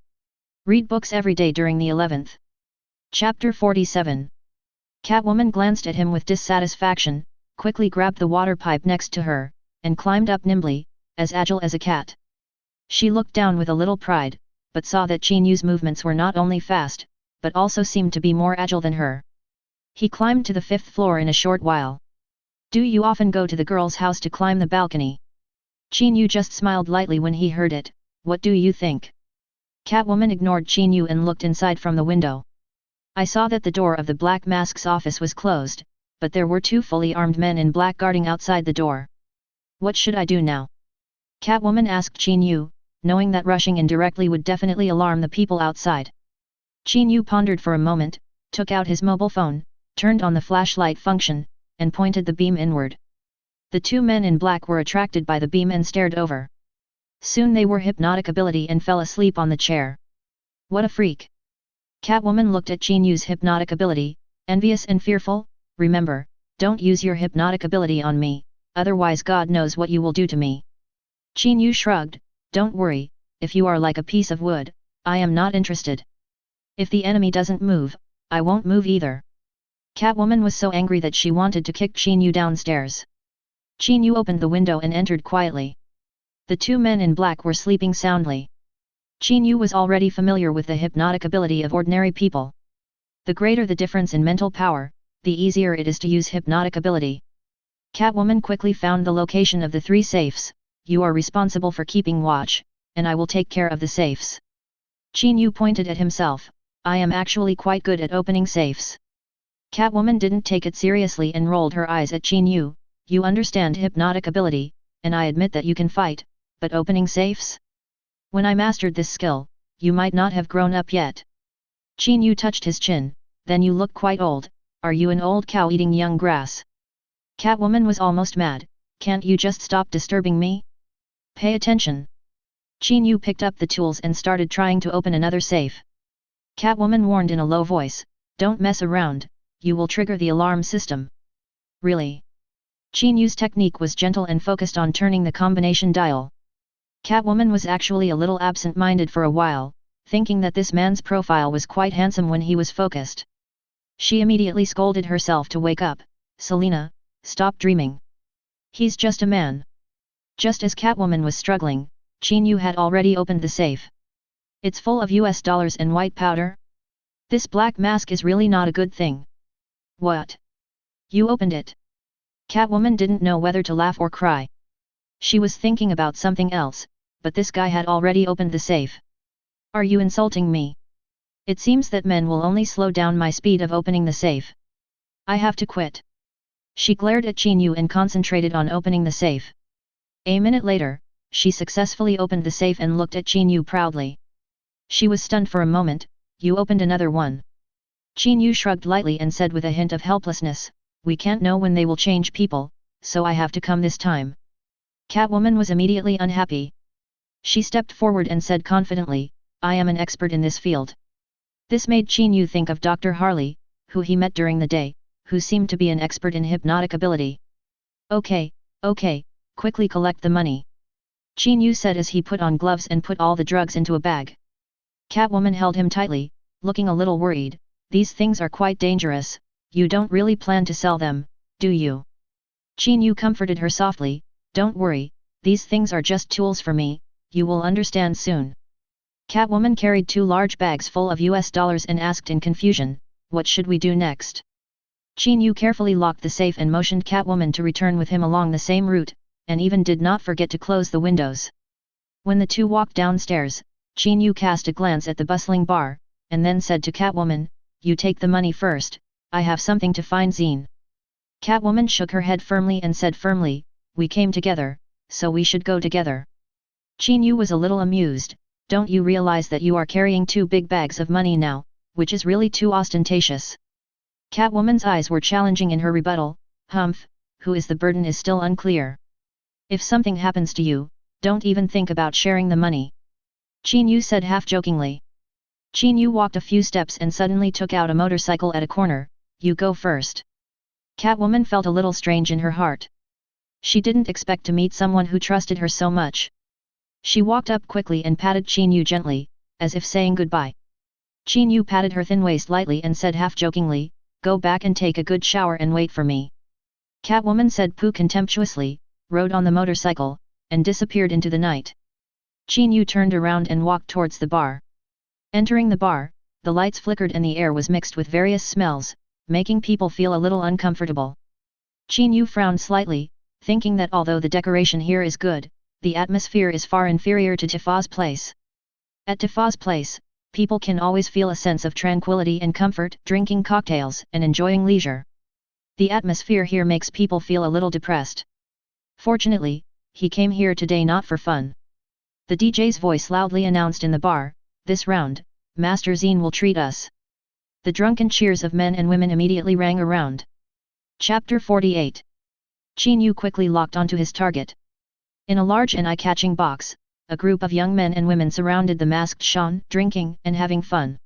Read books every day during the 11th. Chapter 47. Catwoman glanced at him with dissatisfaction, quickly grabbed the water pipe next to her, and climbed up nimbly, as agile as a cat. She looked down with a little pride, but saw that Qin Yu's movements were not only fast, but also seemed to be more agile than her. He climbed to the 5th floor in a short while. Do you often go to the girl's house to climb the balcony? Qin Yu just smiled lightly when he heard it, what do you think? Catwoman ignored Qin Yu and looked inside from the window. I saw that the door of the Black Mask's office was closed, but there were 2 fully armed men in black guarding outside the door. What should I do now? Catwoman asked Qin Yu, knowing that rushing in directly would definitely alarm the people outside. Qin Yu pondered for a moment, took out his mobile phone, turned on the flashlight function, and pointed the beam inward. The 2 men in black were attracted by the beam and stared over. Soon they were hypnotic ability and fell asleep on the chair. What a freak! Catwoman looked at Qin Yu's hypnotic ability, envious and fearful, remember, don't use your hypnotic ability on me, otherwise God knows what you will do to me. Qin Yu shrugged, don't worry, if you are like a piece of wood, I am not interested. If the enemy doesn't move, I won't move either. Catwoman was so angry that she wanted to kick Qin Yu downstairs. Qin Yu opened the window and entered quietly. The 2 men in black were sleeping soundly. Qin Yu was already familiar with the hypnotic ability of ordinary people. The greater the difference in mental power, the easier it is to use hypnotic ability. Catwoman quickly found the location of the 3 safes, you are responsible for keeping watch, and I will take care of the safes. Qin Yu pointed at himself, I am actually quite good at opening safes. Catwoman didn't take it seriously and rolled her eyes at Qin Yu, you understand hypnotic ability, and I admit that you can fight, but opening safes? When I mastered this skill, you might not have grown up yet. Qin Yu touched his chin, then you look quite old, are you an old cow eating young grass? Catwoman was almost mad, can't you just stop disturbing me? Pay attention. Qin Yu picked up the tools and started trying to open another safe. Catwoman warned in a low voice, don't mess around, you will trigger the alarm system. Really? Qin Yu's technique was gentle and focused on turning the combination dial. Catwoman was actually a little absent-minded for a while, thinking that this man's profile was quite handsome when he was focused. She immediately scolded herself to wake up, Selena, stop dreaming. He's just a man. Just as Catwoman was struggling, Qin Yu had already opened the safe. It's full of US dollars and white powder? This black mask is really not a good thing. What? You opened it? Catwoman didn't know whether to laugh or cry. She was thinking about something else, but this guy had already opened the safe. Are you insulting me? It seems that men will only slow down my speed of opening the safe. I have to quit. She glared at Qin Yu and concentrated on opening the safe. A minute later, she successfully opened the safe and looked at Qin Yu proudly. She was stunned for a moment, you opened another one. Qin Yu shrugged lightly and said with a hint of helplessness, we can't know when they will change people, so I have to come this time. Catwoman was immediately unhappy. She stepped forward and said confidently, I am an expert in this field. This made Qin Yu think of Dr. Harley, who he met during the day, who seemed to be an expert in hypnotic ability. Okay, quickly collect the money. Qin Yu said as he put on gloves and put all the drugs into a bag. Catwoman held him tightly, looking a little worried, these things are quite dangerous, you don't really plan to sell them, do you? Qin Yu comforted her softly, don't worry, these things are just tools for me, you will understand soon. Catwoman carried 2 large bags full of US dollars and asked in confusion, what should we do next? Qin Yu carefully locked the safe and motioned Catwoman to return with him along the same route, and even did not forget to close the windows. When the two walked downstairs, Qin Yu cast a glance at the bustling bar, and then said to Catwoman, you take the money first, I have something to find Zine. Catwoman shook her head firmly and said firmly, we came together, so we should go together. Qin Yu was a little amused, don't you realize that you are carrying 2 big bags of money now, which is really too ostentatious. Catwoman's eyes were challenging in her rebuttal, humph, who is the burden is still unclear. If something happens to you, don't even think about sharing the money. Qin Yu said half-jokingly. Qin Yu walked a few steps and suddenly took out a motorcycle at a corner, you go first. Catwoman felt a little strange in her heart. She didn't expect to meet someone who trusted her so much. She walked up quickly and patted Qin Yu gently, as if saying goodbye. Qin Yu patted her thin waist lightly and said half-jokingly, go back and take a good shower and wait for me. Catwoman said pooh contemptuously, rode on the motorcycle, and disappeared into the night. Qin Yu turned around and walked towards the bar. Entering the bar, the lights flickered and the air was mixed with various smells, making people feel a little uncomfortable. Qin Yu frowned slightly, thinking that although the decoration here is good, the atmosphere is far inferior to Tifa's place. At Tifa's place, people can always feel a sense of tranquility and comfort, drinking cocktails and enjoying leisure. The atmosphere here makes people feel a little depressed. Fortunately, he came here today not for fun. The DJ's voice loudly announced in the bar, this round, Master Zine will treat us. The drunken cheers of men and women immediately rang around. Chapter 48. Qin Yu quickly locked onto his target. In a large and eye-catching box, a group of young men and women surrounded the masked Shan, drinking and having fun.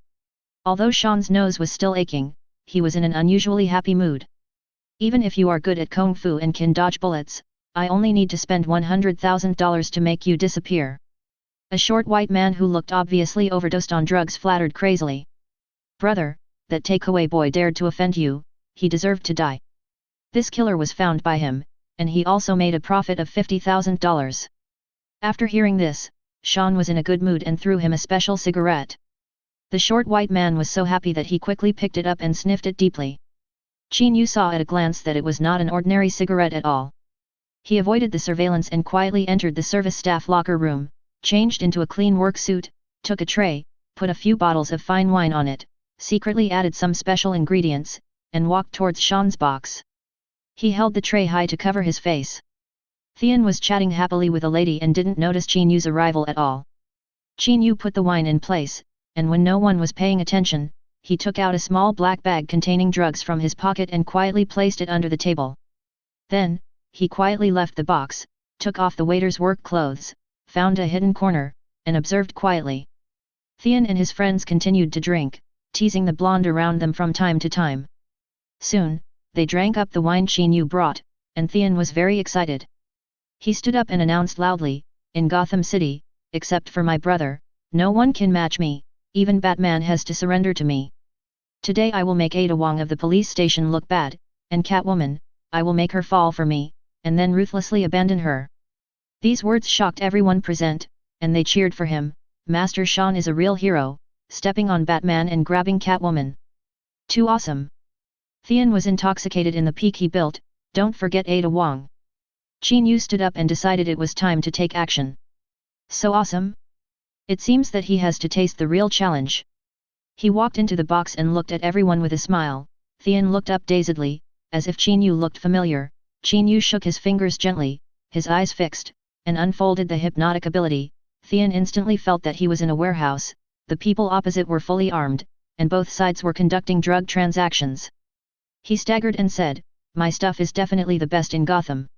Although Shan's nose was still aching, he was in an unusually happy mood. Even if you are good at kung fu and can dodge bullets, I only need to spend $100,000 to make you disappear. A short white man who looked obviously overdosed on drugs flattered crazily. Brother, that takeaway boy dared to offend you, he deserved to die. This killer was found by him, and he also made a profit of $50,000. After hearing this, Shan was in a good mood and threw him a special cigarette. The short white man was so happy that he quickly picked it up and sniffed it deeply. Qin Yu saw at a glance that it was not an ordinary cigarette at all. He avoided the surveillance and quietly entered the service staff locker room, changed into a clean work suit, took a tray, put a few bottles of fine wine on it, secretly added some special ingredients, and walked towards Sean's box. He held the tray high to cover his face. Thean was chatting happily with a lady and didn't notice Qin Yu's arrival at all. Qin Yu put the wine in place, and when no one was paying attention, he took out a small black bag containing drugs from his pocket and quietly placed it under the table. Then, he quietly left the box, took off the waiter's work clothes, found a hidden corner, and observed quietly. Thean and his friends continued to drink, teasing the blonde around them from time to time. Soon, they drank up the wine Qin Yu brought, and Thean was very excited. He stood up and announced loudly, "In Gotham City, except for my brother, no one can match me, even Batman has to surrender to me. Today I will make Ada Wong of the police station look bad, and Catwoman, I will make her fall for me, and then ruthlessly abandon her." These words shocked everyone present, and they cheered for him. Master Sean is a real hero, stepping on Batman and grabbing Catwoman. Too awesome. Thean was intoxicated in the peak he built, don't forget Ada Wong. Qin Yu stood up and decided it was time to take action. So awesome? It seems that he has to taste the real challenge. He walked into the box and looked at everyone with a smile. Thean looked up dazedly, as if Qin Yu looked familiar. Qin Yu shook his fingers gently, his eyes fixed, and unfolded the hypnotic ability. Thean instantly felt that he was in a warehouse, the people opposite were fully armed, and both sides were conducting drug transactions. He staggered and said, "My stuff is definitely the best in Gotham."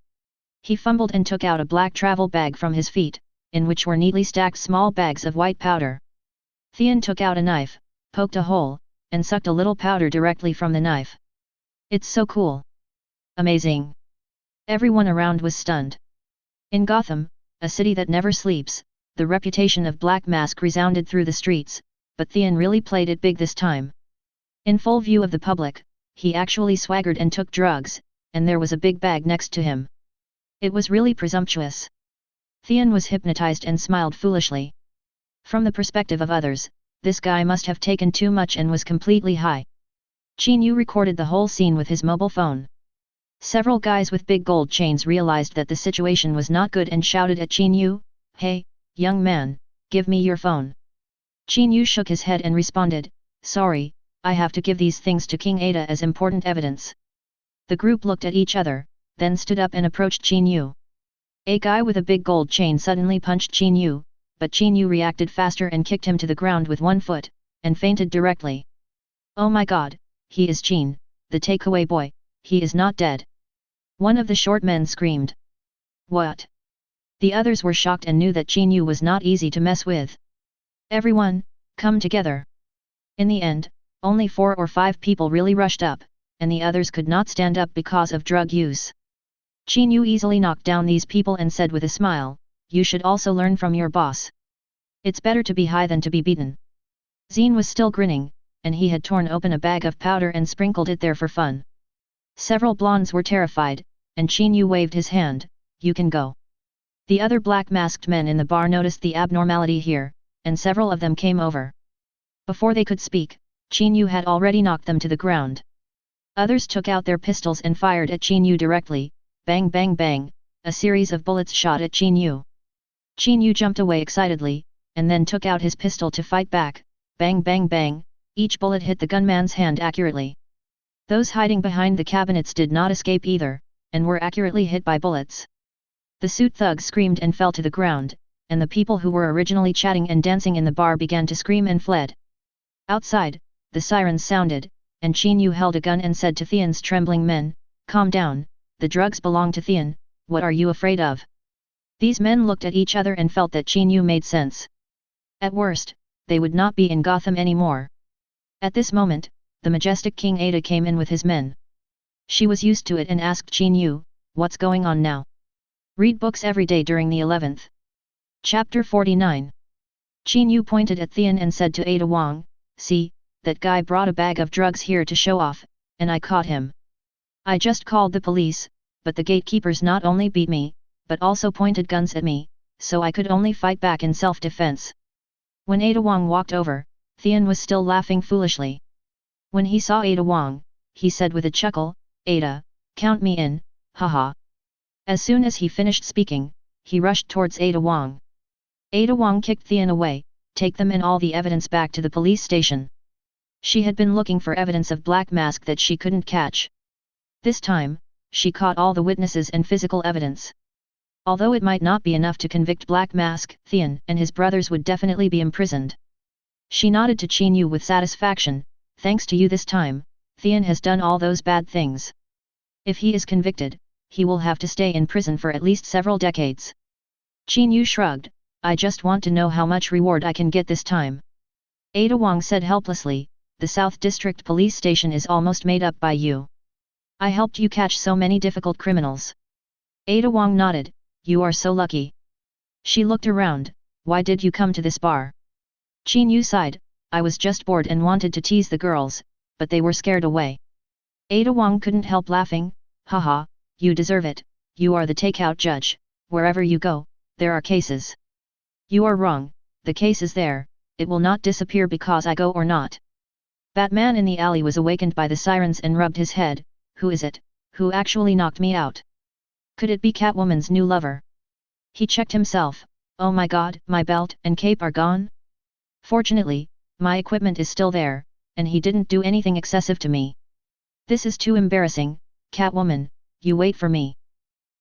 He fumbled and took out a black travel bag from his feet, in which were neatly stacked small bags of white powder. Thean took out a knife, poked a hole, and sucked a little powder directly from the knife. "It's so cool. Amazing." Everyone around was stunned. In Gotham, a city that never sleeps, the reputation of Black Mask resounded through the streets, but Thean really played it big this time. In full view of the public, he actually swaggered and took drugs, and there was a big bag next to him. It was really presumptuous. Thean was hypnotized and smiled foolishly. From the perspective of others, this guy must have taken too much and was completely high. Qin Yu recorded the whole scene with his mobile phone. Several guys with big gold chains realized that the situation was not good and shouted at Qin Yu, "Hey, young man, give me your phone." Qin Yu shook his head and responded, "Sorry, I have to give these things to King Ada as important evidence." The group looked at each other, then stood up and approached Qin Yu. A guy with a big gold chain suddenly punched Qin Yu, but Qin Yu reacted faster and kicked him to the ground with one foot, and fainted directly. "Oh my god, he is Qin, the takeaway boy, he is not dead." One of the short men screamed. "What?" The others were shocked and knew that Qin Yu was not easy to mess with. "Everyone, come together." In the end, only 4 or 5 people really rushed up, and the others could not stand up because of drug use. Qin Yu easily knocked down these people and said with a smile, "You should also learn from your boss. It's better to be high than to be beaten." Zine was still grinning, and he had torn open a bag of powder and sprinkled it there for fun. Several blondes were terrified, and Qin Yu waved his hand, "You can go." The other black-masked men in the bar noticed the abnormality here, and several of them came over. Before they could speak, Qin Yu had already knocked them to the ground. Others took out their pistols and fired at Qin Yu directly. Bang bang bang, a series of bullets shot at Qin Yu. Qin Yu jumped away excitedly, and then took out his pistol to fight back. Bang bang bang, each bullet hit the gunman's hand accurately. Those hiding behind the cabinets did not escape either, and were accurately hit by bullets. The suit thugs screamed and fell to the ground, and the people who were originally chatting and dancing in the bar began to scream and fled. Outside, the sirens sounded, and Qin Yu held a gun and said to Thean's trembling men, "Calm down, the drugs belong to Thean, what are you afraid of?" These men looked at each other and felt that Qin Yu made sense. At worst, they would not be in Gotham anymore. At this moment, the majestic King Ada came in with his men. She was used to it and asked Qin Yu, "What's going on now?" Read books every day during the 11th. Chapter 49. Qin Yu pointed at Thean and said to Ada Wong, "See, that guy brought a bag of drugs here to show off, and I caught him. I just called the police, but the gatekeepers not only beat me, but also pointed guns at me, so I could only fight back in self-defense." When Ada Wong walked over, Thean was still laughing foolishly. When he saw Ada Wong, he said with a chuckle, "Ada, count me in, haha." As soon as he finished speaking, he rushed towards Ada Wong. Ada Wong kicked Thean away. Take them and all the evidence back to the police station. She had been looking for evidence of Black Mask that she couldn't catch. This time, she caught all the witnesses and physical evidence. Although it might not be enough to convict Black Mask, Thean and his brothers would definitely be imprisoned. She nodded to Qin Yu with satisfaction. Thanks to you this time, Thean has done all those bad things. If he is convicted, he will have to stay in prison for at least several decades. Qin Yu shrugged. I just want to know how much reward I can get this time. Ada Wong said helplessly, the South District Police Station is almost made up by you. I helped you catch so many difficult criminals. Ada Wong nodded, you are so lucky. She looked around, why did you come to this bar? Qin Yu sighed, I was just bored and wanted to tease the girls, but they were scared away. Ada Wong couldn't help laughing, haha, you deserve it, you are the takeout judge, wherever you go, there are cases. You are wrong, the case is there, it will not disappear because I go or not. Batman in the alley was awakened by the sirens and rubbed his head, who is it, who actually knocked me out? Could it be Catwoman's new lover? He checked himself, oh my god, my belt and cape are gone? Fortunately, my equipment is still there, and he didn't do anything excessive to me. This is too embarrassing, Catwoman, you wait for me.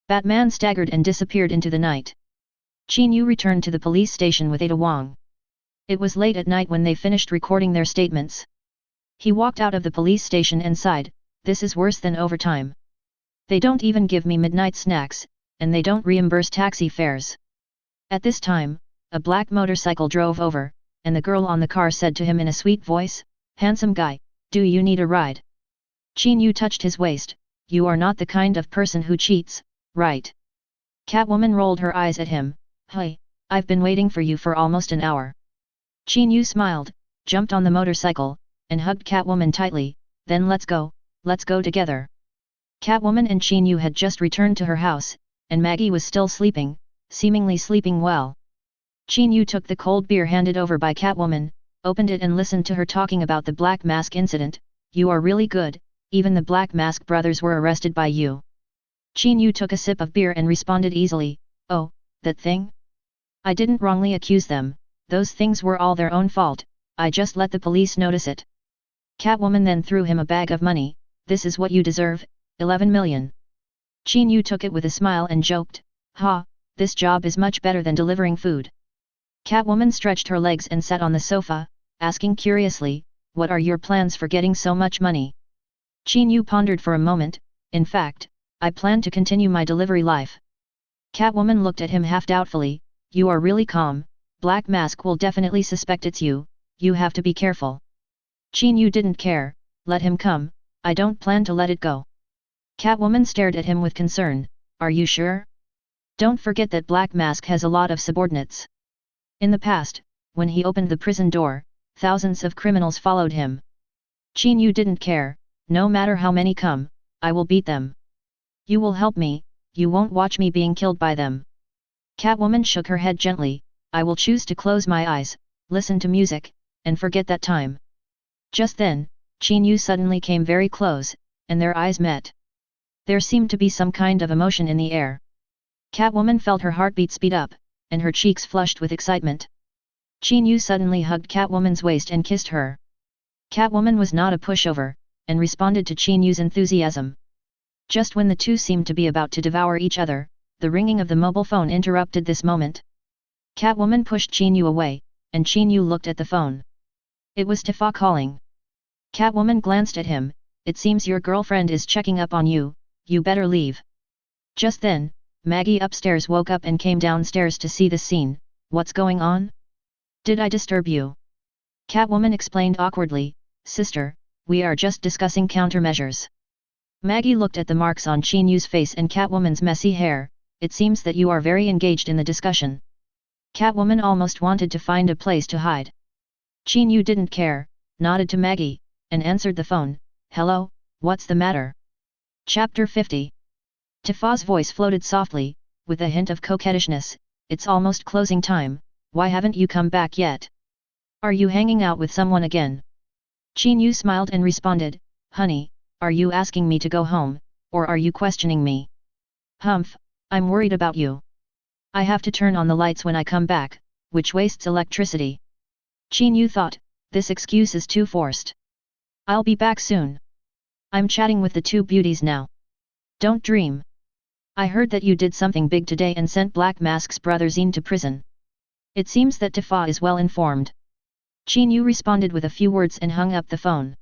Batman staggered and disappeared into the night. Qin Yu returned to the police station with Ada Wong. It was late at night when they finished recording their statements. He walked out of the police station and sighed, this is worse than overtime. They don't even give me midnight snacks, and they don't reimburse taxi fares. At this time, a black motorcycle drove over, and the girl on the car said to him in a sweet voice, handsome guy, do you need a ride? Qin Yu touched his waist, you are not the kind of person who cheats, right? Catwoman rolled her eyes at him, hey, I've been waiting for you for almost an hour. Qin Yu smiled, jumped on the motorcycle, and hugged Catwoman tightly, then let's go together. Catwoman and Qin Yu had just returned to her house, and Maggie was still sleeping, seemingly sleeping well. Qin Yu took the cold beer handed over by Catwoman, opened it and listened to her talking about the Black Mask incident, you are really good, even the Black Mask brothers were arrested by you. Qin Yu took a sip of beer and responded easily, oh, that thing? I didn't wrongly accuse them, those things were all their own fault, I just let the police notice it. Catwoman then threw him a bag of money, this is what you deserve, 11 million. Qin Yu took it with a smile and joked, ha, this job is much better than delivering food. Catwoman stretched her legs and sat on the sofa, asking curiously, what are your plans for getting so much money? Qin Yu pondered for a moment, in fact, I plan to continue my delivery life. Catwoman looked at him half doubtfully, you are really calm, Black Mask will definitely suspect it's you, you have to be careful. Qin Yu didn't care, let him come, I don't plan to let it go. Catwoman stared at him with concern, are you sure? Don't forget that Black Mask has a lot of subordinates. In the past, when he opened the prison door, thousands of criminals followed him. Qin Yu didn't care, no matter how many come, I will beat them. You will help me, you won't watch me being killed by them. Catwoman shook her head gently, I will choose to close my eyes, listen to music, and forget that time. Just then, Qin Yu suddenly came very close, and their eyes met. There seemed to be some kind of emotion in the air. Catwoman felt her heartbeat speed up, and her cheeks flushed with excitement. Qin Yu suddenly hugged Catwoman's waist and kissed her. Catwoman was not a pushover, and responded to Qin Yu's enthusiasm. Just when the two seemed to be about to devour each other, the ringing of the mobile phone interrupted this moment. Catwoman pushed Qin Yu away, and Qin Yu looked at the phone. It was Tifa calling. Catwoman glanced at him, it seems your girlfriend is checking up on you, you better leave. Just then, Maggie upstairs woke up and came downstairs to see the scene, what's going on? Did I disturb you? Catwoman explained awkwardly, sister, we are just discussing countermeasures. Maggie looked at the marks on Qin Yu's face and Catwoman's messy hair, it seems that you are very engaged in the discussion. Catwoman almost wanted to find a place to hide. Qin Yu didn't care, nodded to Maggie, and answered the phone, hello, what's the matter? Chapter 50. Tifa's voice floated softly, with a hint of coquettishness, it's almost closing time, why haven't you come back yet? Are you hanging out with someone again? Qin Yu smiled and responded, honey, are you asking me to go home, or are you questioning me? Humph, I'm worried about you. I have to turn on the lights when I come back, which wastes electricity. Qin Yu thought, this excuse is too forced. I'll be back soon. I'm chatting with the two beauties now. Don't dream. I heard that you did something big today and sent Black Mask's brother Zine to prison. It seems that Tifa is well informed. Qin Yu responded with a few words and hung up the phone.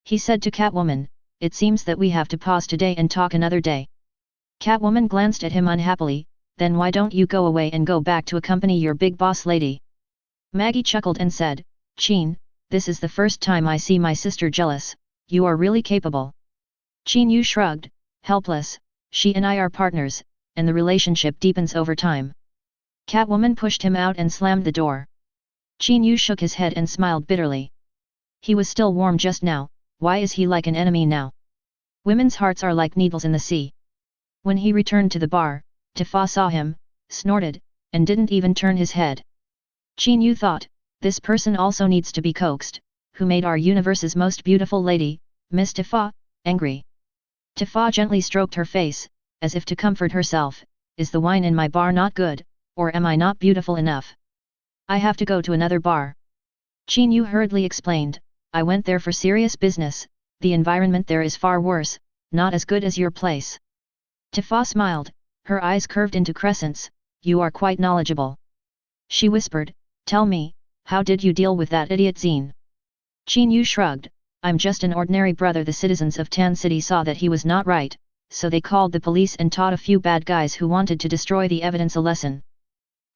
He said to Catwoman, it seems that we have to pause today and talk another day. Catwoman glanced at him unhappily, then why don't you go away and go back to accompany your big boss lady? Maggie chuckled and said, Qin, this is the first time I see my sister jealous, you are really capable. Qin Yu shrugged, helpless, she and I are partners, and the relationship deepens over time. Catwoman pushed him out and slammed the door. Qin Yu shook his head and smiled bitterly. He was still warm just now, why is he like an enemy now? Women's hearts are like needles in the sea. When he returned to the bar, Tifa saw him, snorted, and didn't even turn his head. Qin Yu thought, this person also needs to be coaxed, who made our universe's most beautiful lady, Miss Tifa, angry. Tifa gently stroked her face, as if to comfort herself, is the wine in my bar not good, or am I not beautiful enough? I have to go to another bar. Qin Yu hurriedly explained, I went there for serious business, the environment there is far worse, not as good as your place. Tifa smiled, her eyes curved into crescents, you are quite knowledgeable. She whispered, tell me, how did you deal with that idiot Zine? Qin Yu shrugged, I'm just an ordinary brother. The citizens of Tan City saw that he was not right, so they called the police and taught a few bad guys who wanted to destroy the evidence a lesson.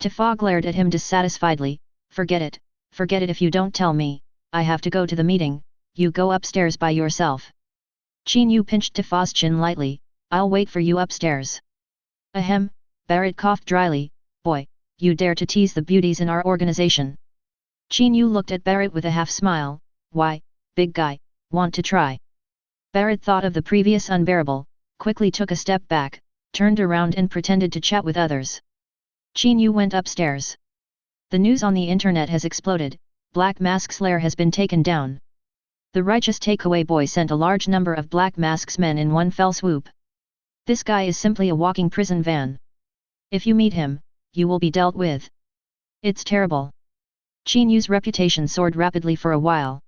Tifa glared at him dissatisfiedly, forget it if you don't tell me, I have to go to the meeting, you go upstairs by yourself. Qin Yu pinched Tifa's chin lightly, I'll wait for you upstairs. Ahem, Barrett coughed dryly, boy, you dare to tease the beauties in our organization. Qin Yu looked at Barrett with a half smile, why, big guy, want to try? Barrett thought of the previous unbearable, quickly took a step back, turned around and pretended to chat with others. Qin Yu went upstairs. The news on the internet has exploded, Black Mask's lair has been taken down. The righteous takeaway boy sent a large number of Black Mask's men in one fell swoop. This guy is simply a walking prison van. If you meet him, you will be dealt with. It's terrible. Qin Yu's reputation soared rapidly for a while.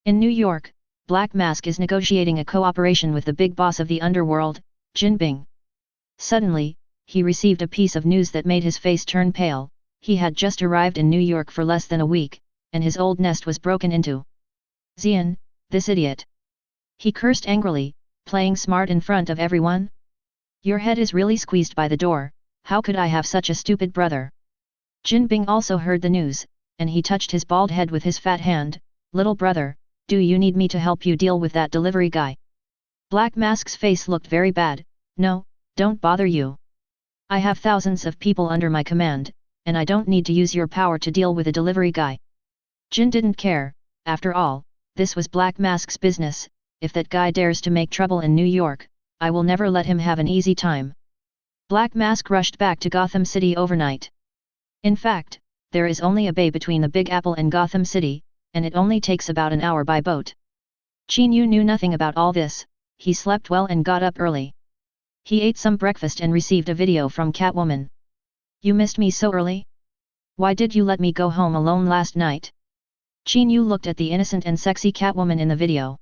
In New York, Black Mask is negotiating a cooperation with the big boss of the underworld, Jin Bing. Suddenly, he received a piece of news that made his face turn pale. He had just arrived in New York for less than a week, and his old nest was broken into. Xian, this idiot. He cursed angrily, playing smart in front of everyone. Your head is really squeezed by the door, how could I have such a stupid brother? Jin Bing also heard the news, and he touched his bald head with his fat hand, little brother, do you need me to help you deal with that delivery guy? Black Mask's face looked very bad, no, don't bother you. I have thousands of people under my command, and I don't need to use your power to deal with a delivery guy. Jin didn't care, after all, this was Black Mask's business, if that guy dares to make trouble in New York, I will never let him have an easy time. Black Mask rushed back to Gotham City overnight. In fact, there is only a bay between the Big Apple and Gotham City, and it only takes about an hour by boat. Qin Yu knew nothing about all this, he slept well and got up early. He ate some breakfast and received a video from Catwoman. You missed me so early? Why did you let me go home alone last night? Qin Yu looked at the innocent and sexy Catwoman in the video.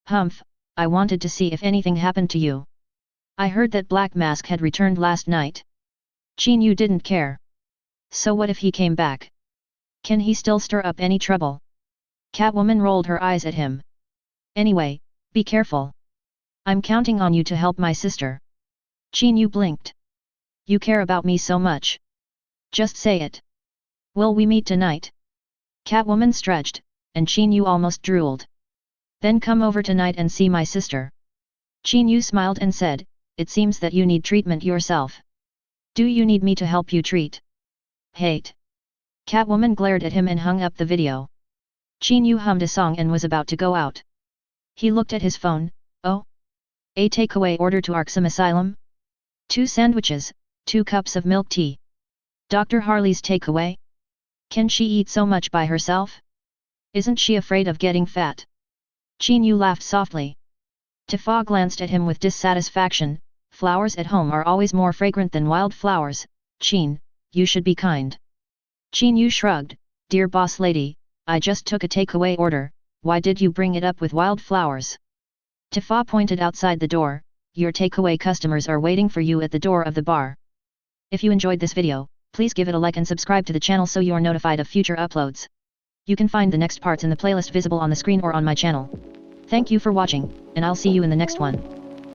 Humph, I wanted to see if anything happened to you. I heard that Black Mask had returned last night. Qin Yu didn't care. So what if he came back? Can he still stir up any trouble? Catwoman rolled her eyes at him. Anyway, be careful. I'm counting on you to help my sister. Qin Yu blinked. You care about me so much. Just say it. Will we meet tonight? Catwoman stretched, and Qin Yu almost drooled. Then come over tonight and see my sister. Qin Yu smiled and said, it seems that you need treatment yourself. Do you need me to help you treat? Hate. Catwoman glared at him and hung up the video. Qin Yu hummed a song and was about to go out. He looked at his phone, oh? A takeaway order to Arkham Asylum? 2 sandwiches, 2 cups of milk tea. Dr. Harley's takeaway? Can she eat so much by herself? Isn't she afraid of getting fat? Qin Yu laughed softly. Tifa glanced at him with dissatisfaction, flowers at home are always more fragrant than wild flowers, Qin, you should be kind. Qin Yu shrugged, "Dear boss lady, I just took a takeaway order, why did you bring it up with wildflowers?" Tifa pointed outside the door, "Your takeaway customers are waiting for you at the door of the bar." If you enjoyed this video, please give it a like and subscribe to the channel so you are notified of future uploads. You can find the next parts in the playlist visible on the screen or on my channel. Thank you for watching, and I'll see you in the next one.